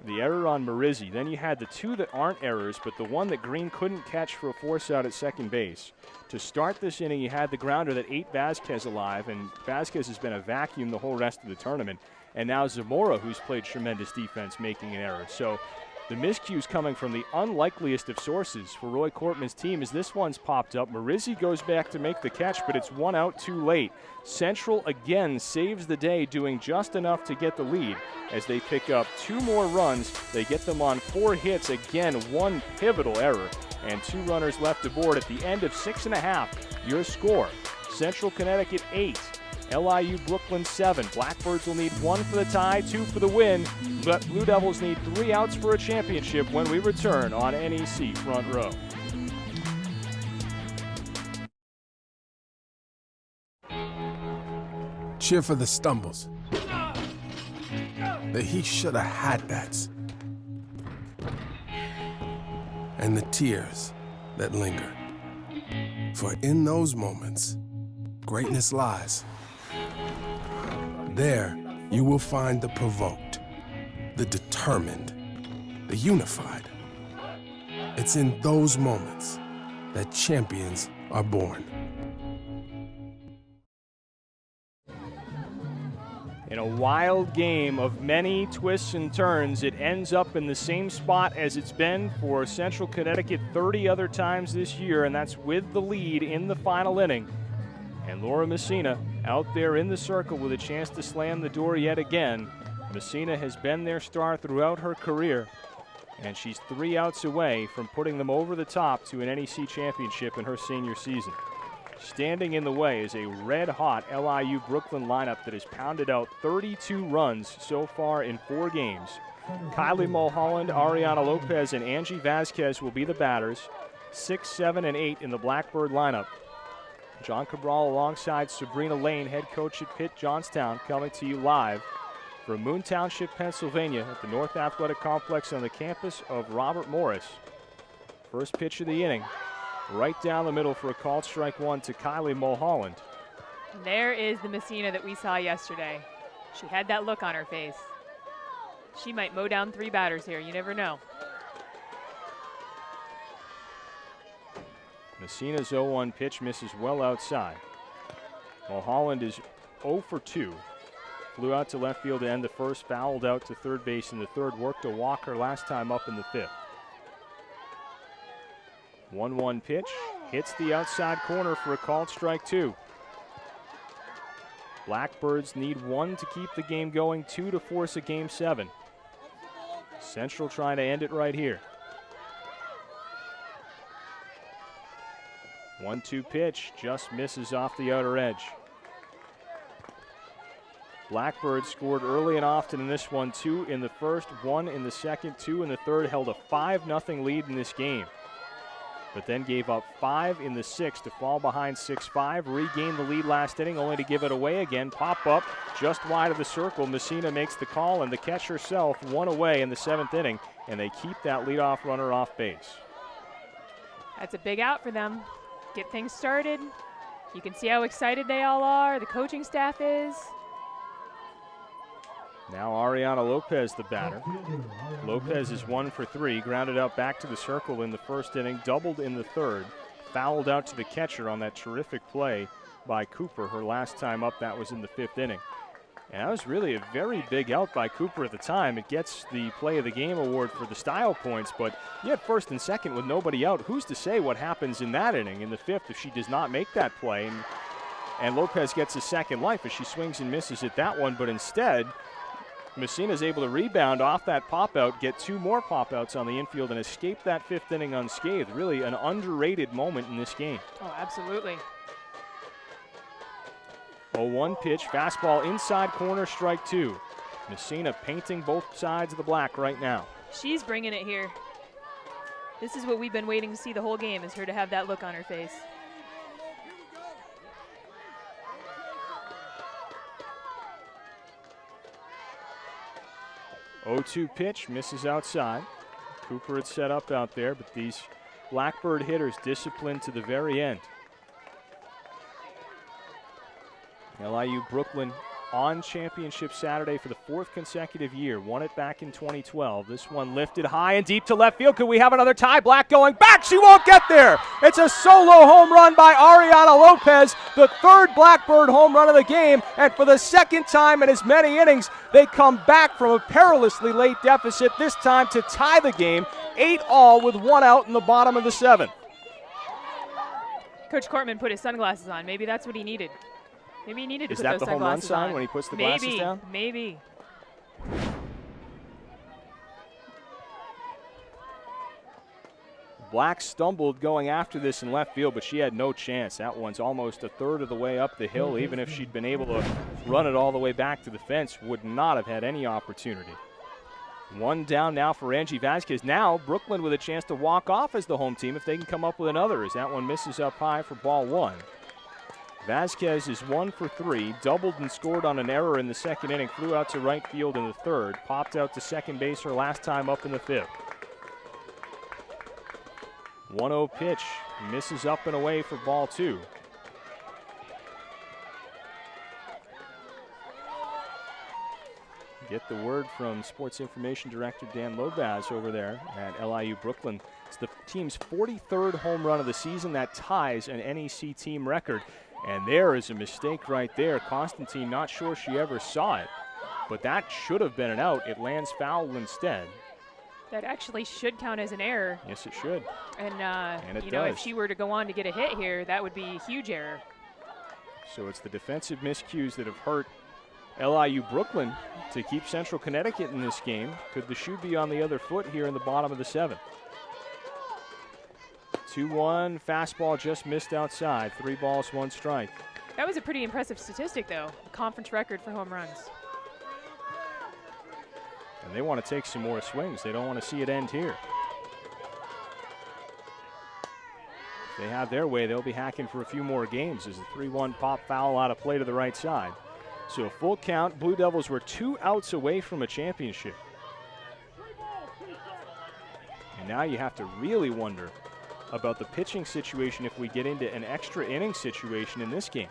the error on Marizzi. Then you had the 2 that aren't errors, but the one that Green couldn't catch for a force out at second base. To start this inning, you had the grounder that ate Vasquez alive, and Vasquez has been a vacuum the whole rest of the tournament. And now Zamora, who's played tremendous defense, making an error. So the miscues coming from the unlikeliest of sources for Roy Cortman's team as this one's popped up. Marizzi goes back to make the catch, but it's 1 out too late. Central again saves the day, doing just enough to get the lead as they pick up 2 more runs. They get them on 4 hits. Again, 1 pivotal error and 2 runners left aboard at the end of 6.5. Your score, Central Connecticut 8. LIU Brooklyn 7. Blackbirds will need 1 for the tie, 2 for the win. But Blue Devils need 3 outs for a championship when we return on NEC Front Row. Cheer for the stumbles, the he shoulda had that's, and the tears that linger. For in those moments, greatness lies. There, you will find the provoked, the determined, the unified. It's in those moments that champions are born. In a wild game of many twists and turns, it ends up in the same spot as it's been for Central Connecticut 30 other times this year, and that's with the lead in the final inning. And Laura Messina out there in the circle with a chance to slam the door yet again. Messina has been their star throughout her career, and she's 3 outs away from putting them over the top to an NEC championship in her senior season. Standing in the way is a red-hot LIU Brooklyn lineup that has pounded out 32 runs so far in 4 games. Kylie Mulholland, Ariana Lopez, and Angie Vasquez will be the batters. 6, 7, and 8 in the Blackbird lineup. John Cabral alongside Sabrina Lane, head coach at Pitt Johnstown, coming to you live from Moon Township, Pennsylvania at the North Athletic Complex on the campus of Robert Morris. First pitch of the inning, right down the middle for a called strike 1 to Kylie Mulholland. There is the Messina that we saw yesterday. She had that look on her face. She might mow down 3 batters here, you never know. Messina's 0-1 pitch misses well outside. Mulholland is 0 for 2. Flew out to left field to end the first, fouled out to third base in the third, worked a walker last time up in the 5th. 1-1 pitch, hits the outside corner for a called strike 2. Blackbirds need 1 to keep the game going, 2 to force a game 7. Central trying to end it right here. 1-2 pitch, just misses off the outer edge. Blackbirds scored early and often in this one, 2 in the first, 1 in the second, 2 in the third, held a 5-0 lead in this game. But then gave up 5 in the 6th to fall behind 6-5, regained the lead last inning only to give it away again. Pop up just wide of the circle. Messina makes the call, and the catch herself 1 away in the 7th inning, and they keep that leadoff runner off base. That's a big out for them. Get things started. You can see how excited they all are, the coaching staff is. Now Ariana Lopez, the batter. Lopez is 1 for 3, grounded out back to the circle in the first inning, doubled in the third, fouled out to the catcher on that terrific play by Cooper. Her last time up, that was in the 5th inning. And that was really a very big out by Cooper at the time. It gets the play of the game award for the style points, but you had first and second with nobody out. Who's to say what happens in that inning, in the 5th, if she does not make that play? And Lopez gets a second life as she swings and misses at that one, but instead, Messina's able to rebound off that pop-out, get 2 more pop-outs on the infield, and escape that 5th inning unscathed. Really an underrated moment in this game. Oh, absolutely. 0-1 pitch, fastball inside corner, strike 2. Messina painting both sides of the black right now. She's bringing it here. This is what we've been waiting to see the whole game, is her to have that look on her face. Oh-2 pitch, misses outside. Cooper had set up out there, but these Blackbird hitters disciplined to the very end. LIU Brooklyn on championship Saturday for the 4th consecutive year. Won it back in 2012. This one lifted high and deep to left field. Could we have another tie? Black going back. She won't get there. It's a solo home run by Ariana Lopez, the 3rd Blackbird home run of the game. And for the 2nd time in as many innings, they come back from a perilously late deficit, this time to tie the game 8-all with 1 out in the bottom of the 7th. Coach Cortman put his sunglasses on. Maybe that's what he needed. Maybe he needed to Is put that those the home run sunglasses sign on. when he puts the glasses down? Maybe. Black stumbled going after this in left field, but she had no chance. That one's almost a third of the way up the hill. Even if she'd been able to run it all the way back to the fence, would not have had any opportunity. 1 down now for Angie Vasquez. Now Brooklyn with a chance to walk off as the home team if they can come up with another, as that one misses up high for ball 1. Vasquez is 1 for 3, doubled and scored on an error in the 2nd inning, flew out to right field in the 3rd, popped out to second base her last time up in the 5th. 1-0 pitch, misses up and away for ball 2. Get the word from Sports Information Director Dan Lobaz over there at LIU Brooklyn. It's the team's 43rd home run of the season. That ties an NEC team record. And there is a mistake right there. Constantine, not sure she ever saw it, but that should have been an out. It lands foul instead. That actually should count as an error. Yes, it should. And it you know, does. if she were to go on to get a hit here, that would be a huge error. So it's the defensive miscues that have hurt LIU Brooklyn to keep Central Connecticut in this game. Could the shoe be on the other foot here in the bottom of the 7th? 2-1, fastball just missed outside. 3 balls, 1 strike. That was a pretty impressive statistic, though. Conference record for home runs. And they want to take some more swings. They don't want to see it end here. If they have their way, they'll be hacking for a few more games as a 3-1 pop foul out of play to the right side. So a full count. Blue Devils were 2 outs away from a championship. And now you have to really wonder about the pitching situation if we get into an extra inning situation in this game.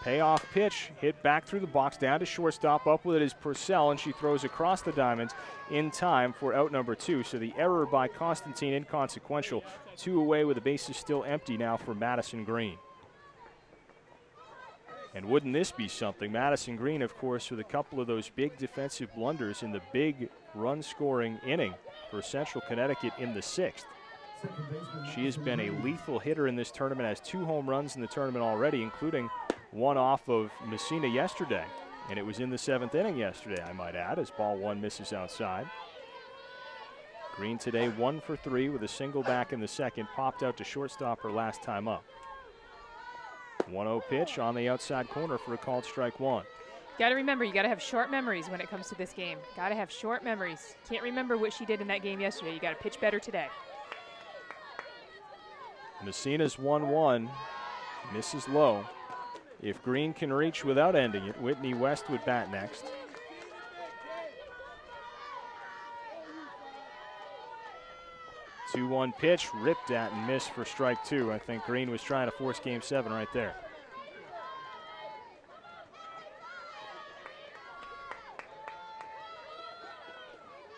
Payoff pitch, hit back through the box, down to shortstop. Up with it is Purcell, and she throws across the diamonds in time for out number 2. So the error by Constantine inconsequential. 2 away with the bases still empty now for Madison Green. And wouldn't this be something? Madison Green, of course, with a couple of those big defensive blunders in the big run-scoring inning for Central Connecticut in the 6th. She has been a lethal hitter in this tournament, has 2 home runs in the tournament already, including 1 off of Messina yesterday. And it was in the 7th inning yesterday, I might add, as ball 1 misses outside. Green today 1 for 3 with a single back in the 2nd, popped out to shortstop her last time up. 1-0 pitch on the outside corner for a called strike 1. Got to remember, you got to have short memories when it comes to this game. Got to have short memories. Can't remember what she did in that game yesterday. You got to pitch better today. Messina's 1-1, misses low. If Green can reach without ending it, Whitney West would bat next. 2-1 pitch, ripped at and missed for strike 2. I think Green was trying to force game 7 right there.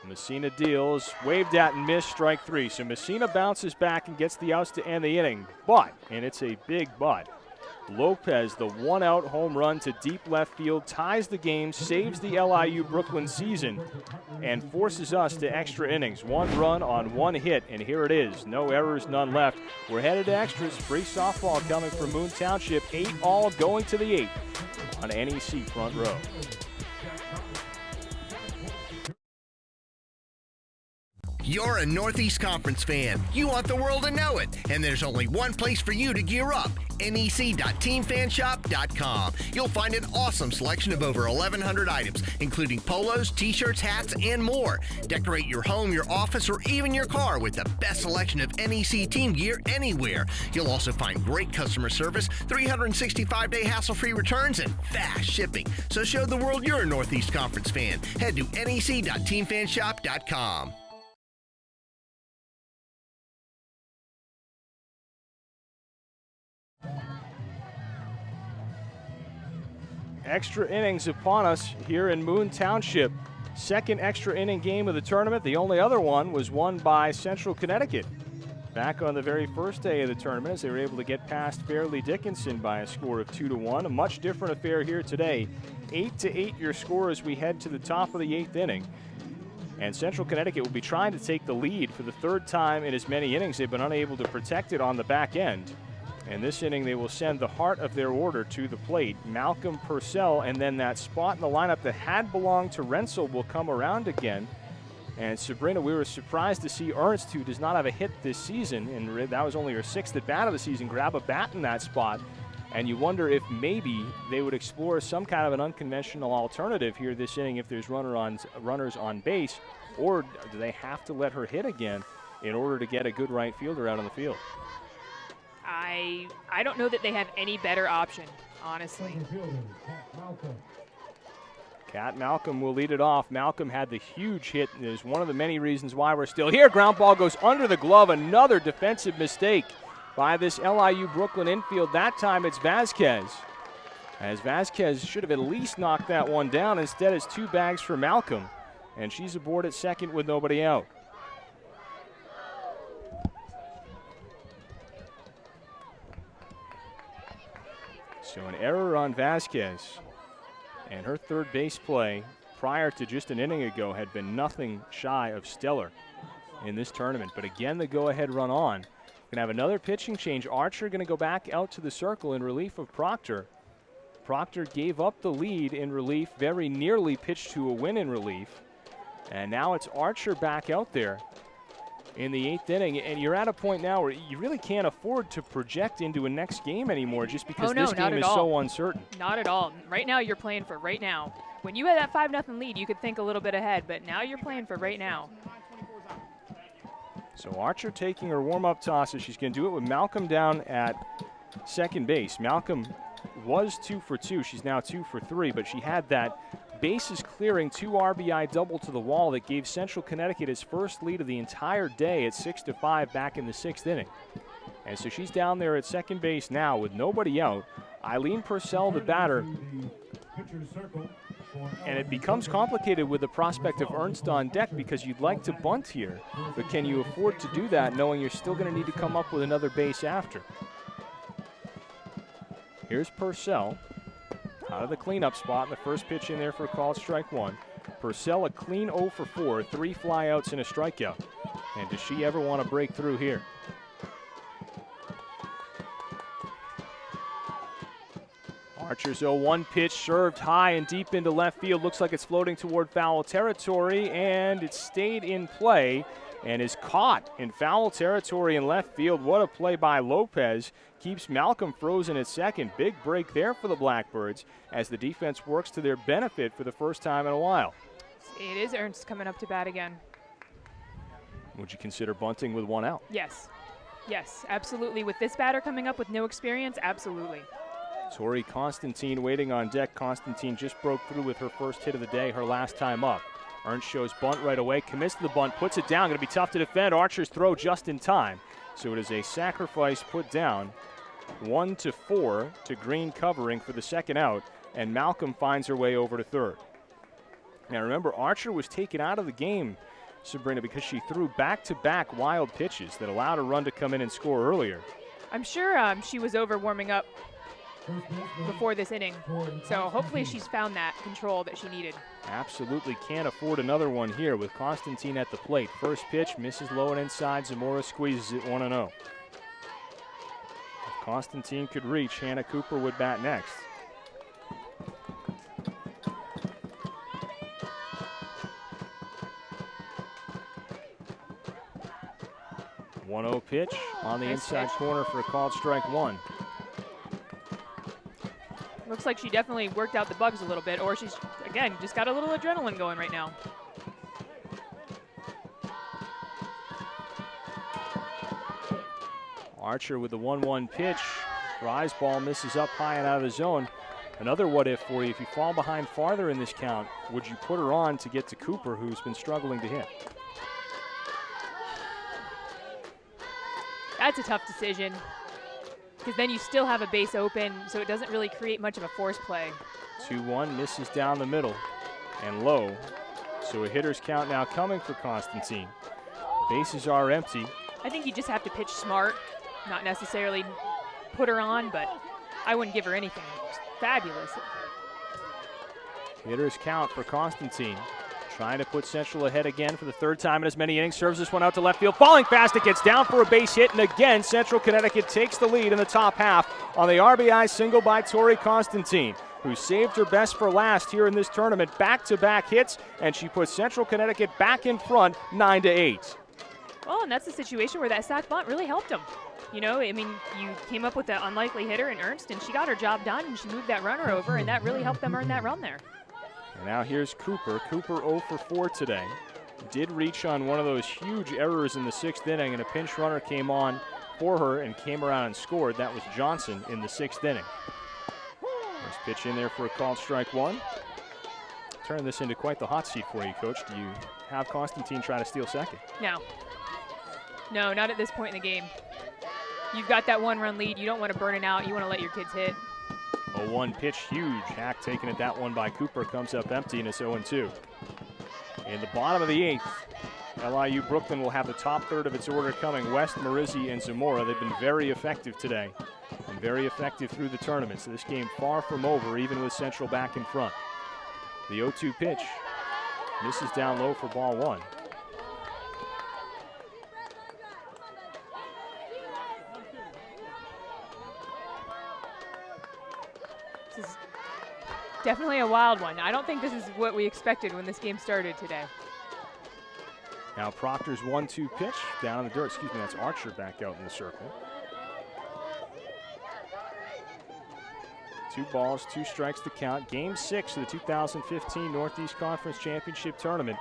Messina deals, waved at and missed, strike 3. So Messina bounces back and gets the outs to end the inning. But, and it's a big but, Lopez, the one-out home run to deep left field, ties the game, saves the LIU Brooklyn season, and forces us to extra innings. 1 run on 1 hit, and here it is. No errors, none left. We're headed to extras. Free softball coming from Moon Township. 8-all going to the 8th on NEC front row. You're a Northeast Conference fan. You want the world to know it. And there's only one place for you to gear up, nec.teamfanshop.com. You'll find an awesome selection of over 1,100 items, including polos, t-shirts, hats, and more. Decorate your home, your office, or even your car with the best selection of NEC team gear anywhere. You'll also find great customer service, 365-day hassle-free returns, and fast shipping. So show the world you're a Northeast Conference fan. Head to nec.teamfanshop.com. Extra innings upon us here in Moon Township. Second extra inning game of the tournament. The only other one was won by Central Connecticut back on the very first day of the tournament, as they were able to get past Fairleigh Dickinson by a score of 2-1. A much different affair here today. 8-8 your score as we head to the top of the 8th inning. And Central Connecticut will be trying to take the lead for the 3rd time in as many innings. They've been unable to protect it on the back end. And this inning, they will send the heart of their order to the plate. Malcolm Purcell, and then that spot in the lineup that had belonged to Rensel will come around again. And Sabrina, we were surprised to see Ernst, who does not have a hit this season, and that was only her 6th at bat of the season, grab a bat in that spot. And you wonder if maybe they would explore some kind of an unconventional alternative here this inning if there's runners on base, or do they have to let her hit again in order to get a good right fielder out on the field? I don't know that they have any better option, honestly. Kat Malcolm will lead it off. Malcolm had the huge hit, and is one of the many reasons why we're still here. Ground ball goes under the glove. Another defensive mistake by this LIU Brooklyn infield. That time it's Vasquez, as Vasquez should have at least knocked that one down. Instead, it's 2 bags for Malcolm, and she's aboard at second with nobody out. So an error on Vasquez, and her third base play prior to just an inning ago had been nothing shy of stellar in this tournament. But again, the go-ahead run on. Going to have another pitching change. Archer going to go back out to the circle in relief of Proctor. Proctor gave up the lead in relief, very nearly pitched to a win in relief. And now it's Archer back out there in the 8th inning, and you're at a point now where you really can't afford to project into a next game anymore just because this game is so uncertain. Not at all. Right now, you're playing for right now. When you had that 5-0 lead, you could think a little bit ahead, but now you're playing for right now. So Archer taking her warm-up tosses. She's going to do it with Malcolm down at second base. Malcolm was 2 for 2. She's now 2 for 3, but she had that bases clearing 2 RBI double to the wall that gave Central Connecticut its first lead of the entire day at 6-5 back in the 6th inning. And so she's down there at second base now with nobody out. Eileen Purcell, the batter. And it becomes complicated with the prospect of Ernst on deck because you'd like to bunt here, but can you afford to do that knowing you're still going to need to come up with another base after? Here's Purcell out of the cleanup spot in the first pitch in there for a called strike 1. Purcell a clean 0 for 4, 3 flyouts and a strikeout. And does she ever want to break through here? Archer's 0-1 pitch served high and deep into left field. Looks like it's floating toward foul territory, and it stayed in play and is caught in foul territory in left field. What a play by Lopez. Keeps Malcolm frozen at second. Big break there for the Blackbirds as the defense works to their benefit for the first time in a while. It is Ernst coming up to bat again. Would you consider bunting with 1 out? Yes. Yes, absolutely. With this batter coming up with no experience, absolutely. Tori Constantine waiting on deck. Constantine just broke through with her first hit of the day, her last time up. Ernst shows bunt right away, commits to the bunt, puts it down. Going to be tough to defend. Archer's throw just in time. So it is a sacrifice put down. 1-4 to Green covering for the second out, and Malcolm finds her way over to third. Now remember, Archer was taken out of the game, Sabrina, because she threw back-to-back wild pitches that allowed a run to come in and score earlier. I'm sure she was over warming up before this inning, so hopefully she's found that control that she needed. Absolutely can't afford another one here with Constantine at the plate. First pitch misses low and inside. Zamora squeezes it 1-0. If Constantine could reach, Hannah Cooper would bat next. Pitch on the inside corner for a called strike one. Looks like she definitely worked out the bugs a little bit, or she's, again, just got a little adrenaline going right now. Archer with the 1-1 pitch. Rise ball misses up high and out of the zone. Another what if for you. If you fall behind farther in this count, would you put her on to get to Cooper, who's been struggling to hit? That's a tough decision, because then you still have a base open, so it doesn't really create much of a force play. 2-1 misses down the middle and low. So a hitter's count now coming for Constantine. Bases are empty. I think you just have to pitch smart, not necessarily put her on, but I wouldn't give her anything. It's fabulous. Hitter's count for Constantine. Trying to put Central ahead again for the third time in as many innings. Serves this one out to left field. Falling fast, it gets down for a base hit. And again, Central Connecticut takes the lead in the top half on the RBI single by Tori Constantine, who saved her best for last here in this tournament. Back-to-back hits, and she puts Central Connecticut back in front 9-8. Well, and that's a situation where that sac bunt really helped them. You know, I mean, you came up with an unlikely hitter in Ernst, and she got her job done, and she moved that runner over, and that really helped them earn that run there. And now here's Cooper. Cooper 0 for 4 today. Did reach on one of those huge errors in the 6th inning, and a pinch runner came on for her and came around and scored. That was Johnson in the 6th inning. First pitch in there for a called strike one. Turn this into quite the hot seat for you, Coach. Do you have Constantine try to steal second? No. No, not at this point in the game. You've got that one-run lead. You don't want to burn it out. You want to let your kids hit. 0-1 pitch, huge. Hack taking it, that one by Cooper, comes up empty, and it's 0-2. In the bottom of the 8th, LIU Brooklyn will have the top third of its order coming. West, Marizzi, and Zamora. They've been very effective today and very effective through the tournament. So this game far from over, even with Central back in front. The 0-2 pitch misses down low for ball one. This is definitely a wild one. I don't think this is what we expected when this game started today. Now Proctor's 1-2 pitch down in the dirt. Excuse me, that's Archer back out in the circle. 2 balls, 2 strikes to count. Game 6 of the 2015 Northeast Conference Championship Tournament.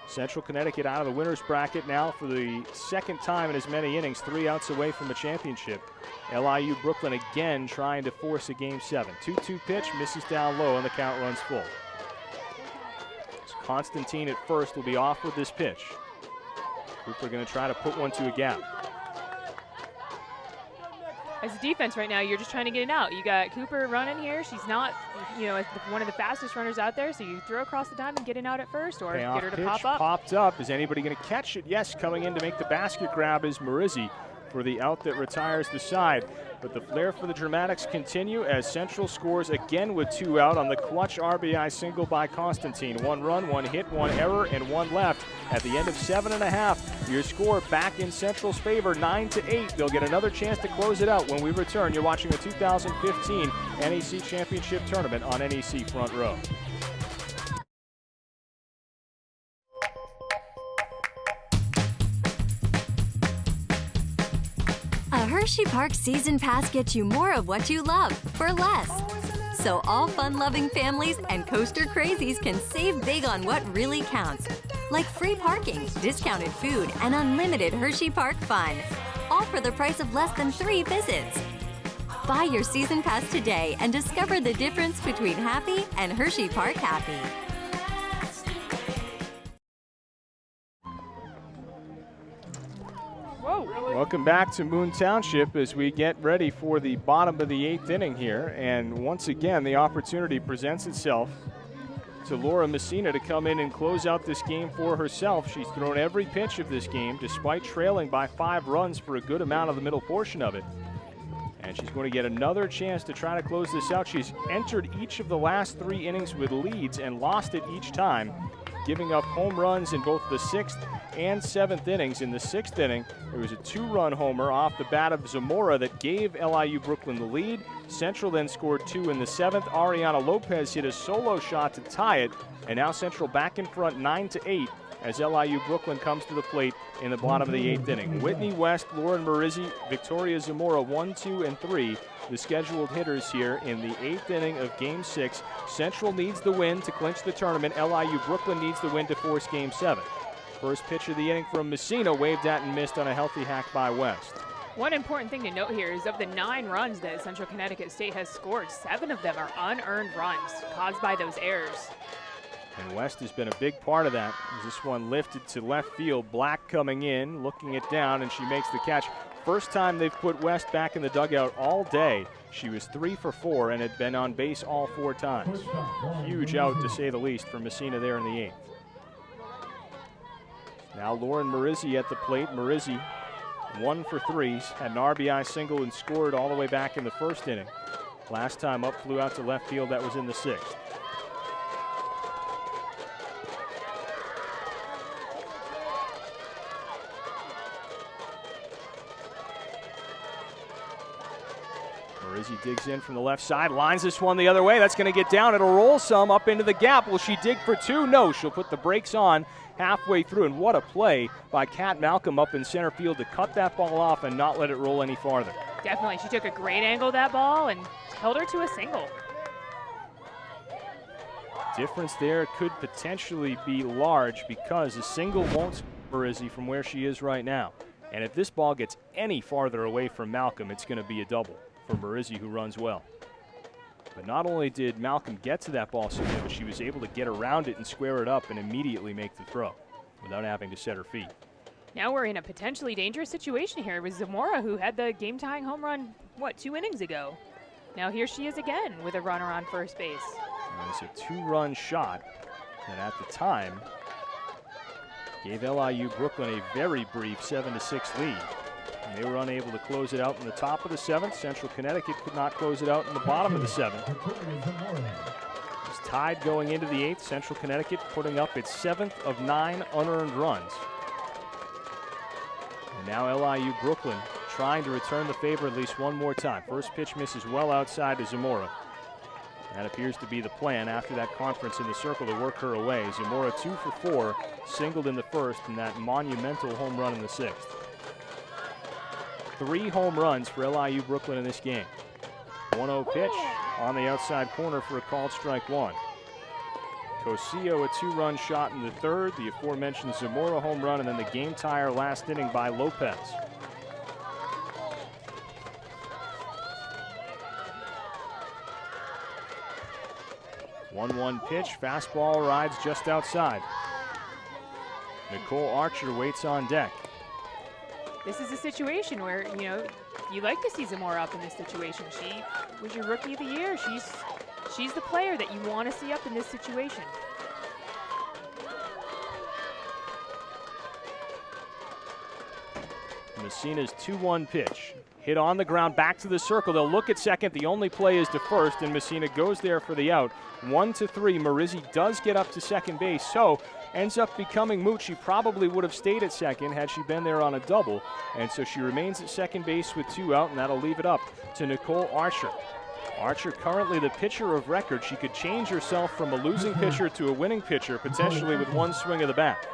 Central Connecticut out of the winner's bracket now for the second time in as many innings, 3 outs away from a championship. LIU Brooklyn again trying to force a Game 7. 2-2 pitch, misses down low, and the count runs full. So Constantine at first will be off with this pitch. Cooper going to try to put one to a gap. As a defense right now, you're just trying to get it out. You got Cooper running here. She's not, you know, one of the fastest runners out there, so you throw across the diamond, get it out at first, or Payoff get her to pitch pop up. Popped up. Is anybody going to catch it? Yes, coming in to make the basket grab is Marizzi for the out that retires the side. But the flair for the dramatics continue as Central scores again with 2 out on the clutch RBI single by Constantine. 1 run, 1 hit, 1 error, and 1 left. At the end of 7.5, your score back in Central's favor, 9-8. They'll get another chance to close it out when we return. You're watching the 2015 NEC Championship Tournament on NEC Front Row. A Hershey Park Season Pass gets you more of what you love for less. So all fun-loving families and coaster crazies can save big on what really counts. Like free parking, discounted food, and unlimited Hershey Park fun. All for the price of less than 3 visits. Buy your Season Pass today and discover the difference between happy and Hershey Park happy. Welcome back to Moon Township as we get ready for the bottom of the 8th inning here. And once again, the opportunity presents itself to Laura Messina to come in and close out this game for herself. She's thrown every pitch of this game despite trailing by 5 runs for a good amount of the middle portion of it. And she's going to get another chance to try to close this out. She's entered each of the last 3 innings with leads and lost it each time, giving up home runs in both the 6th and 7th innings. In the 6th inning, it was a 2-run homer off the bat of Zamora that gave LIU Brooklyn the lead. Central then scored 2 in the 7th. Ariana Lopez hit a solo shot to tie it, and now Central back in front 9-8 as LIU Brooklyn comes to the plate in the bottom of the 8th inning. Whitney West, Lauren Marizzi, Victoria Zamora 1, 2, and 3, the scheduled hitters here in the 8th inning of Game 6. Central needs the win to clinch the tournament. LIU Brooklyn needs the win to force Game 7. First pitch of the inning from Messina, waved at and missed on a healthy hack by West. One important thing to note here is of the 9 runs that Central Connecticut State has scored, 7 of them are unearned runs caused by those errors. And West has been a big part of that. This one lifted to left field. Black coming in, looking it down, and she makes the catch. First time they've put West back in the dugout all day. She was 3 for 4 and had been on base all 4 times. Huge out, to say the least, for Messina there in the 8th. Now Lauren Marizzi at the plate. Marizzi 1 for 3, had an RBI single and scored all the way back in the 1st inning. Last time up, flew out to left field. That was in the 6th. Marizzi digs in from the left side, lines this one the other way. That's going to get down. It'll roll some up into the gap. Will she dig for 2? No, she'll put the brakes on halfway through. And what a play by Kat Malcolm up in center field to cut that ball off and not let it roll any farther. Definitely. She took a great angle that ball and held her to a single. Difference there could potentially be large because a single won't Marizzi from where she is right now. And if this ball gets any farther away from Malcolm, it's going to be a double for Marizzi, who runs well. But not only did Malcolm get to that ball so good, but she was able to get around it and square it up and immediately make the throw without having to set her feet. Now we're in a potentially dangerous situation here with Zamora, who had the game-tying home run, 2 innings ago. Now here she is again with a runner on first base. And it's a 2-run shot that at the time gave LIU Brooklyn a very brief 7-6 lead. And they were unable to close it out in the top of the 7th. Central Connecticut could not close it out in the bottom of the 7th. It's tied going into the 8th. Central Connecticut putting up its 7th of 9 unearned runs. And now LIU Brooklyn trying to return the favor at least one more time. First pitch misses well outside to Zamora. That appears to be the plan after that conference in the circle to work her away. Zamora 2 for 4, singled in the 1st, and that monumental home run in the 6th. 3 home runs for LIU Brooklyn in this game. 1-0 pitch on the outside corner for a called strike 1. Cosio a 2-run shot in the 3rd, the aforementioned Zamora home run, and then the game tire last inning by Lopez. One pitch, fastball rides just outside. Nicole Archer waits on deck. This is a situation where, you like to see Zamora up in this situation. She was your Rookie of the Year. She's the player that you want to see up in this situation. Messina's 2-1 pitch. Hit on the ground, back to the circle. They'll look at second. The only play is to first, and Messina goes there for the out. 1-3. Marizzi does get up to second base, so ends up becoming moot. She probably would have stayed at second had she been there on a double, and so she remains at second base with 2 out, and that'll leave it up to Nicole Archer. Archer currently the pitcher of record. She could change herself from a losing pitcher to a winning pitcher, potentially with 1 swing of the bat.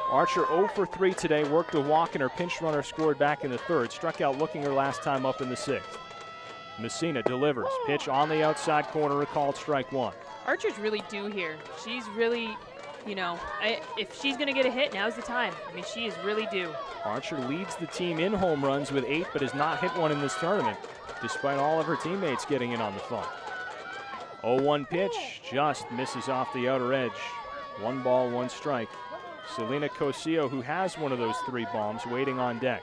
Archer 0 for 3 today, worked a walk, and her pinch runner scored back in the 3rd. Struck out looking her last time up in the 6th. Messina delivers. Pitch on the outside corner, a called strike 1. Archer's really due here. She's really, if she's going to get a hit, now's the time. She is really due. Archer leads the team in home runs with 8, but has not hit one in this tournament, despite all of her teammates getting in on the fun. 0-1 pitch, just misses off the outer edge. 1 ball, 1 strike. Selena Cosio, who has one of those 3 bombs, waiting on deck.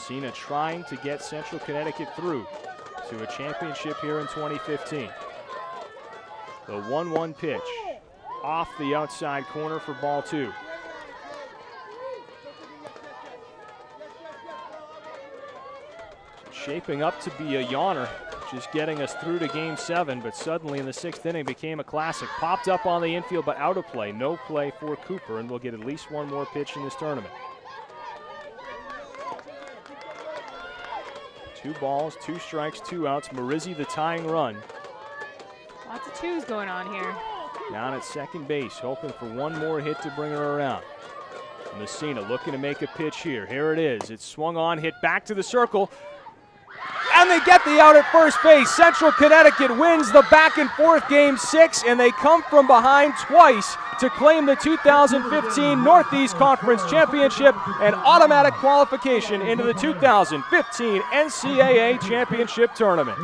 Messina trying to get Central Connecticut through to a championship here in 2015. The 1-1 pitch off the outside corner for ball 2. Shaping up to be a yawner, just getting us through to game 7, but suddenly in the 6th inning became a classic. Popped up on the infield, but out of play. No play for Cooper, and we'll get at least one more pitch in this tournament. 2 balls, 2 strikes, 2 outs. Marizzi the tying run. Lots of twos going on here. Down at second base, hoping for one more hit to bring her around. Messina looking to make a pitch here. Here it is. It's swung on, hit back to the circle. And they get the out at first base. Central Connecticut wins the back and forth game 6, and they come from behind twice to claim the 2015 Northeast Conference Championship and automatic qualification into the 2015 NCAA Championship Tournament.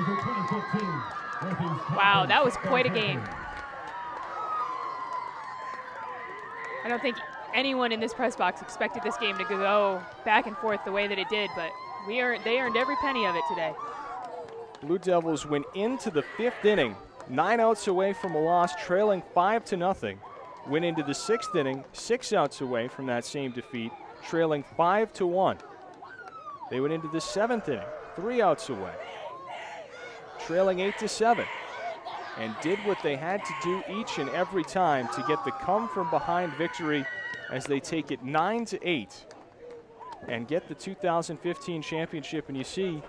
Wow, that was quite a game. I don't think anyone in this press box expected this game to go back and forth the way that it did, but they earned every penny of it today. Blue Devils went into the 5th inning, 9 outs away from a loss, trailing 5-0. Went into the 6th inning, 6 outs away from that same defeat, trailing 5-1. They went into the 7th inning, 3 outs away, trailing 8-7, and did what they had to do each and every time to get the come-from-behind victory as they take it 9-8 and get the 2015 championship. And you see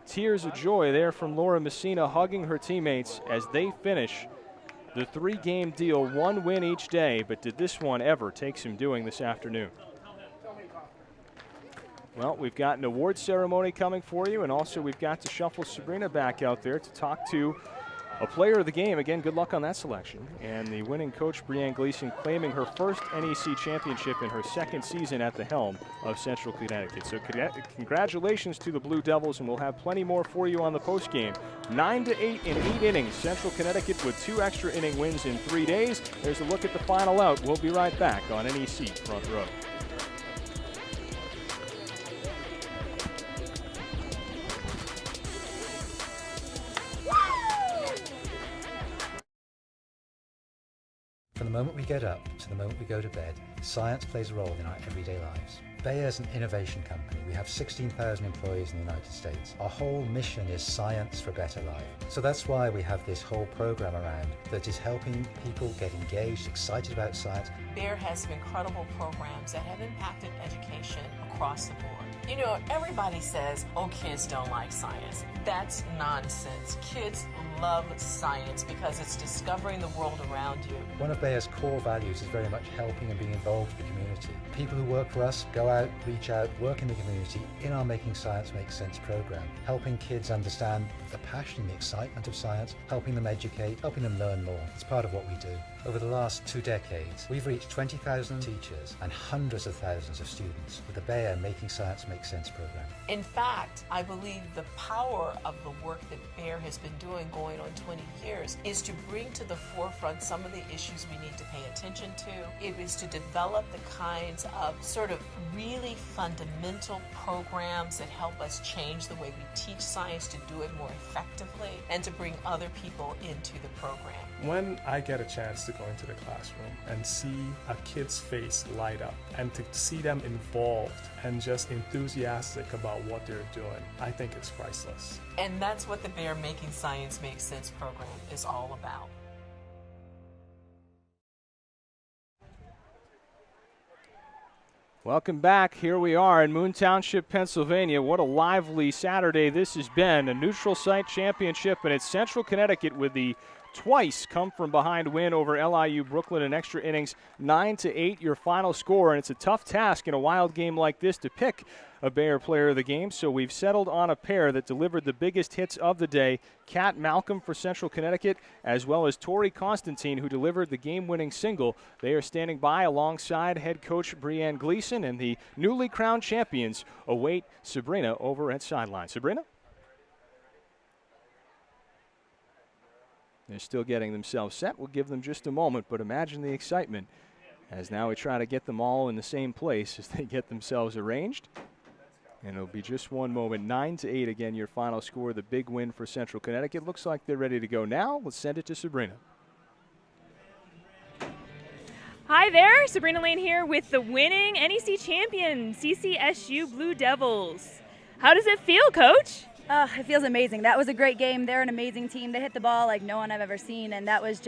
tears of joy there from Laura Messina hugging her teammates as they finish the 3-game deal, 1 win each day. But did this one ever take some doing this afternoon? Well, we've got an award ceremony coming for you, and also we've got to shuffle Sabrina back out there to talk to a player of the game. Again, good luck on that selection. And the winning coach, Brianne Gleason, claiming her first NEC championship in her 2nd season at the helm of Central Connecticut. So congratulations to the Blue Devils, and we'll have plenty more for you on the postgame. 9-8 in 8 innings. Central Connecticut with 2 extra inning wins in 3 days. There's a look at the final out. We'll be right back on NEC Front Row. From the moment we get up to the moment we go to bed, science plays a role in our everyday lives. Bayer is an innovation company. We have 16,000 employees in the United States. Our whole mission is science for a better life. So that's why we have this whole program around that is helping people get engaged, excited about science. Bayer has some incredible programs that have impacted education across the board. You know, everybody says, oh, kids don't like science. That's nonsense. Kids love science because it's discovering the world around you. One of Bayer's core values is very much helping and being involved with the community. People who work for us go out, reach out, work in the community in our Making Science Make Sense program, helping kids understand the passion and the excitement of science, helping them educate, helping them learn more. It's part of what we do. Over the last 2 decades, we've reached 20,000 teachers and hundreds of thousands of students with the Bayer Making Science Make Sense program. In fact, I believe the power of the work that Bayer has been doing going on 20 years is to bring to the forefront some of the issues we need to pay attention to. It is to develop the kinds of sort of really fundamental programs that help us change the way we teach science to do it more effectively and to bring other people into the program. When I get a chance to go into the classroom and see a kid's face light up and to see them involved and just enthusiastic about what they're doing, I think it's priceless. And that's what the Bayer Making Science Make Sense program is all about. Welcome back. Here we are in Moon Township, Pennsylvania. What a lively Saturday this has been. A neutral site championship, and it's Central Connecticut with the twice come from behind win over LIU Brooklyn in extra innings, 9-8 your final score. And it's a tough task in a wild game like this to pick a Bayer player of the game, so we've settled on a pair that delivered the biggest hits of the day. Kat Malcolm for Central Connecticut, as well as Tori Constantine, who delivered the game-winning single. They are standing by alongside head coach Brianne Gleason, and the newly crowned champions await Sabrina over at sideline. Sabrina? They're still getting themselves set. We'll give them just a moment, but imagine the excitement as now we try to get them all in the same place as they get themselves arranged. And it'll be just one moment. 9-8 again, your final score. The big win for Central Connecticut. Looks like they're ready to go now. Let's send it to Sabrina. Hi there, Sabrina Lane here with the winning NEC champion, CCSU Blue Devils. How does it feel, Coach? It feels amazing. That was a great game. They're an amazing team. They hit the ball like no one I've ever seen, and that was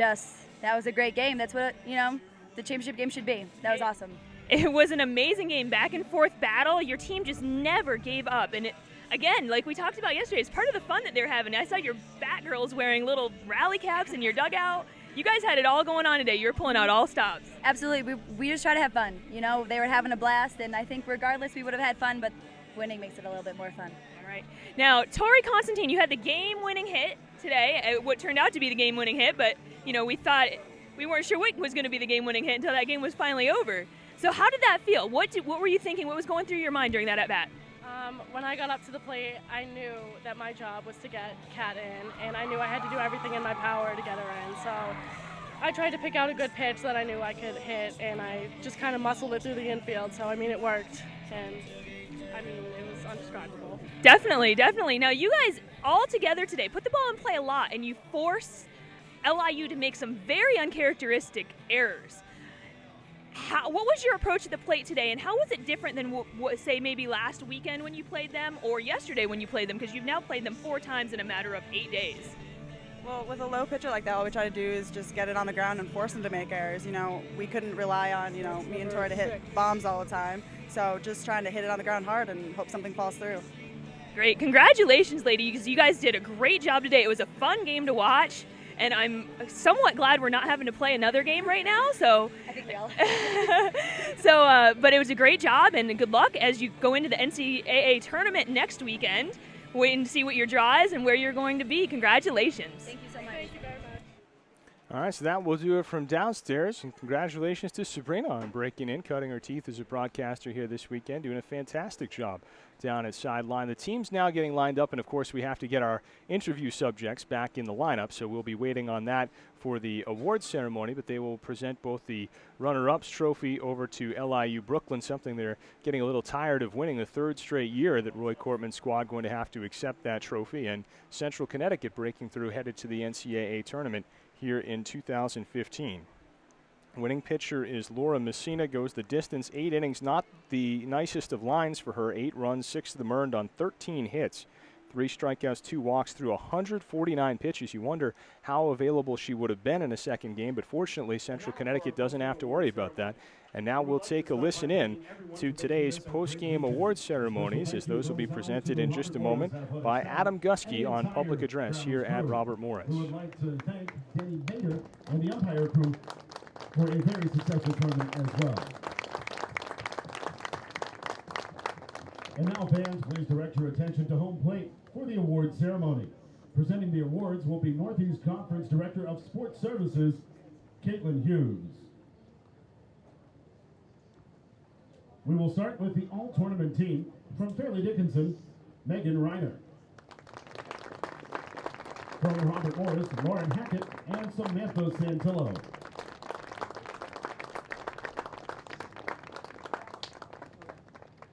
a great game. That's what, the championship game should be. That was awesome. It was an amazing game, back and forth battle. Your team just never gave up. And again, like we talked about yesterday, it's part of the fun that they're having. I saw your Batgirls wearing little rally caps in your dugout. You guys had it all going on today. You were pulling out all stops. Absolutely. We just try to have fun. They were having a blast, and I think regardless we would have had fun, but winning makes it a little bit more fun. All right. Now, Tori Constantine, you had the game-winning hit today, what turned out to be the game-winning hit, but, we weren't sure what was going to be the game-winning hit until that game was finally over. So how did that feel? What were you thinking? What was going through your mind during that at-bat? When I got up to the plate, I knew that my job was to get Kat in, and I knew I had to do everything in my power to get her in. So I tried to pick out a good pitch that I knew I could hit, and I just kind of muscled it through the infield. So, it worked, and, it was indescribable. Definitely, definitely. Now, you guys all together today put the ball in play a lot, and you force LIU to make some very uncharacteristic errors. What was your approach to the plate today, and how was it different than, say, maybe last weekend when you played them or yesterday when you played them? Because you've now played them 4 times in a matter of 8 days. Well, with a low pitcher like that, all we try to do is just get it on the ground and force them to make errors. We couldn't rely on, me and Tori to hit bombs all the time. So just trying to hit it on the ground hard and hope something falls through. Great. Congratulations, ladies. You guys did a great job today. It was a fun game to watch. And I'm somewhat glad we're not having to play another game right now. So, I think we all. But it was a great job, and good luck as you go into the NCAA tournament next weekend. Wait and see what your draw is and where you're going to be. Congratulations. Thank you so much. Thank you very much. All right, so that will do it from downstairs. And congratulations to Sabrina on breaking in, cutting her teeth as a broadcaster here this weekend, doing a fantastic job down at sideline. The team's now getting lined up, and of course we have to get our interview subjects back in the lineup, so we'll be waiting on that for the awards ceremony, but they will present both the runner-ups trophy over to LIU Brooklyn, something they're getting a little tired of winning, the 3rd straight year that Roy Cortman's squad going to have to accept that trophy, and Central Connecticut breaking through, headed to the NCAA tournament here in 2015. Winning pitcher is Laura Messina, goes the distance, 8 innings, not the nicest of lines for her. 8 runs, 6 of them earned on 13 hits. 3 strikeouts, 2 walks through 149 pitches. You wonder how available she would have been in a second game, but fortunately Central Connecticut doesn't have to worry about that. And now we'll take a listen in to today's post-game awards ceremonies, as those will be presented in just a moment by Adam Gusky on public address here at Robert Morris. We would like to thank Danny Baker and the umpire crew for a very successful tournament as well. And now, fans, please direct your attention to home plate for the awards ceremony. Presenting the awards will be Northeast Conference Director of Sports Services, Caitlin Hughes. We will start with the all-tournament team from Fairleigh Dickinson, Megan Reiner. From Robert Morris, Lauren Hackett and Samantha Santillo.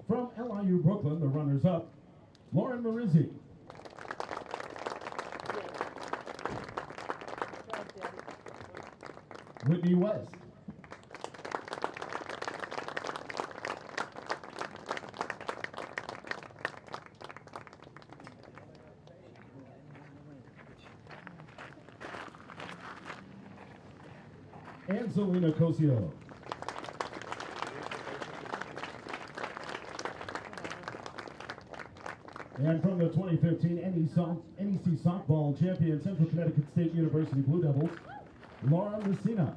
From LIU Brooklyn, the runners-up, Lauren Marizzi. Whitney West. And Selena Cosio. And from the 2015 NEC Softball Champion, Central Connecticut State University Blue Devils, Laura Messina.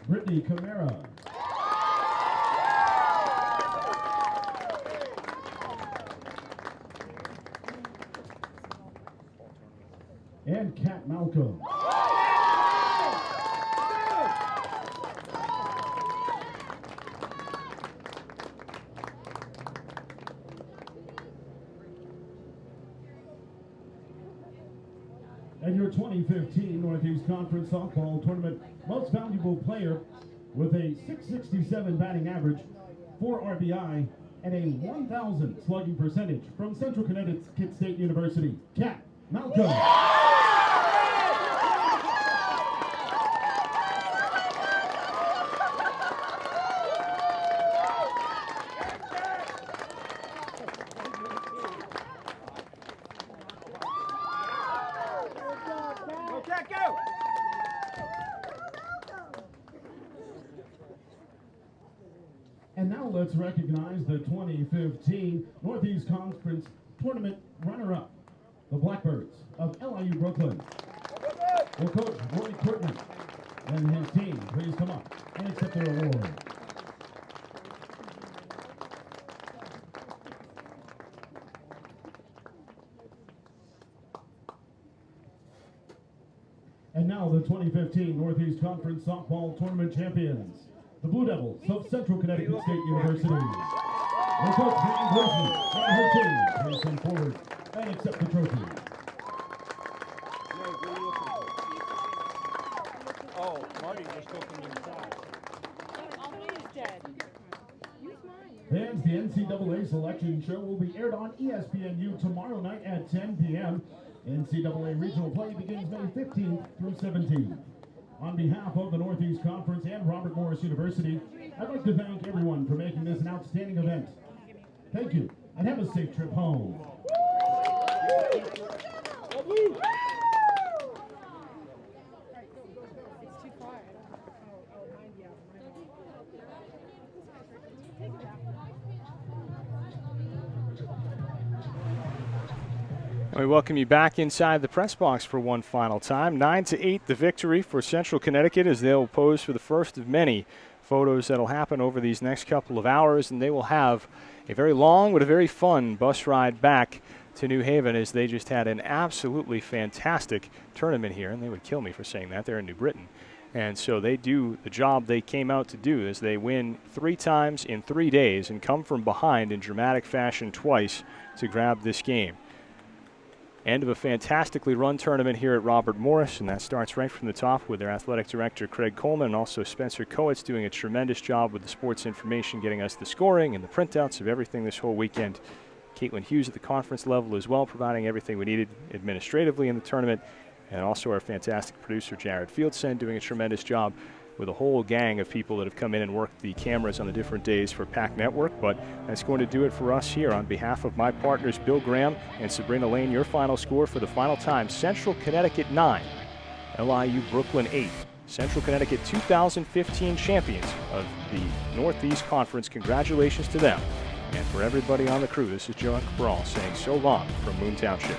Brittany Camara. And Kat Malcolm. And your 2015 Northeast Conference Softball Tournament Most Valuable Player with a .667 batting average, 4 RBI, and a 1,000 slugging percentage from Central Connecticut State University, Kat Malcolm. And now let's recognize the 2015 Northeast Conference Tournament runner-up, the Blackbirds of LIU Brooklyn. Will Coach Roy Courtney and his team please come up and accept their award. And now the 2015 Northeast Conference Softball Tournament champions, the Blue Devils of Central Connecticut State University. Will Coach Brian Grossman and her team please come forward and accept the trophy. Oh, Marty just took him inside. Fans, the NCAA selection show will be aired on ESPNU tomorrow night at 10 p.m. NCAA regional play begins May 15th through 17th. On behalf of the Northeast Conference and Robert Morris University, I'd like to thank everyone for making this an outstanding event. Thank you, and have a safe trip home. We welcome you back inside the press box for one final time. 9-8 the victory for Central Connecticut as they'll pose for the first of many photos that'll happen over these next couple of hours, and they will have a very long but a very fun bus ride back to New Haven as they just had an absolutely fantastic tournament here, and they would kill me for saying that. They're in New Britain. And so they do the job they came out to do as they win 3 times in 3 days and come from behind in dramatic fashion twice to grab this game. End of a fantastically run tournament here at Robert Morris, and that starts right from the top with their athletic director Craig Coleman and also Spencer Coates doing a tremendous job with the sports information, getting us the scoring and the printouts of everything this whole weekend. Caitlin Hughes at the conference level as well, providing everything we needed administratively in the tournament, and also our fantastic producer Jared Fieldsen doing a tremendous job with a whole gang of people that have come in and worked the cameras on the different days for PAC Network. But that's going to do it for us here. On behalf of my partners Bill Graham and Sabrina Lane, your final score for the final time: Central Connecticut 9, LIU Brooklyn 8. Central Connecticut 2015 champions of the Northeast Conference. Congratulations to them. And for everybody on the crew, this is Joe Cabral saying so long from Moon Township.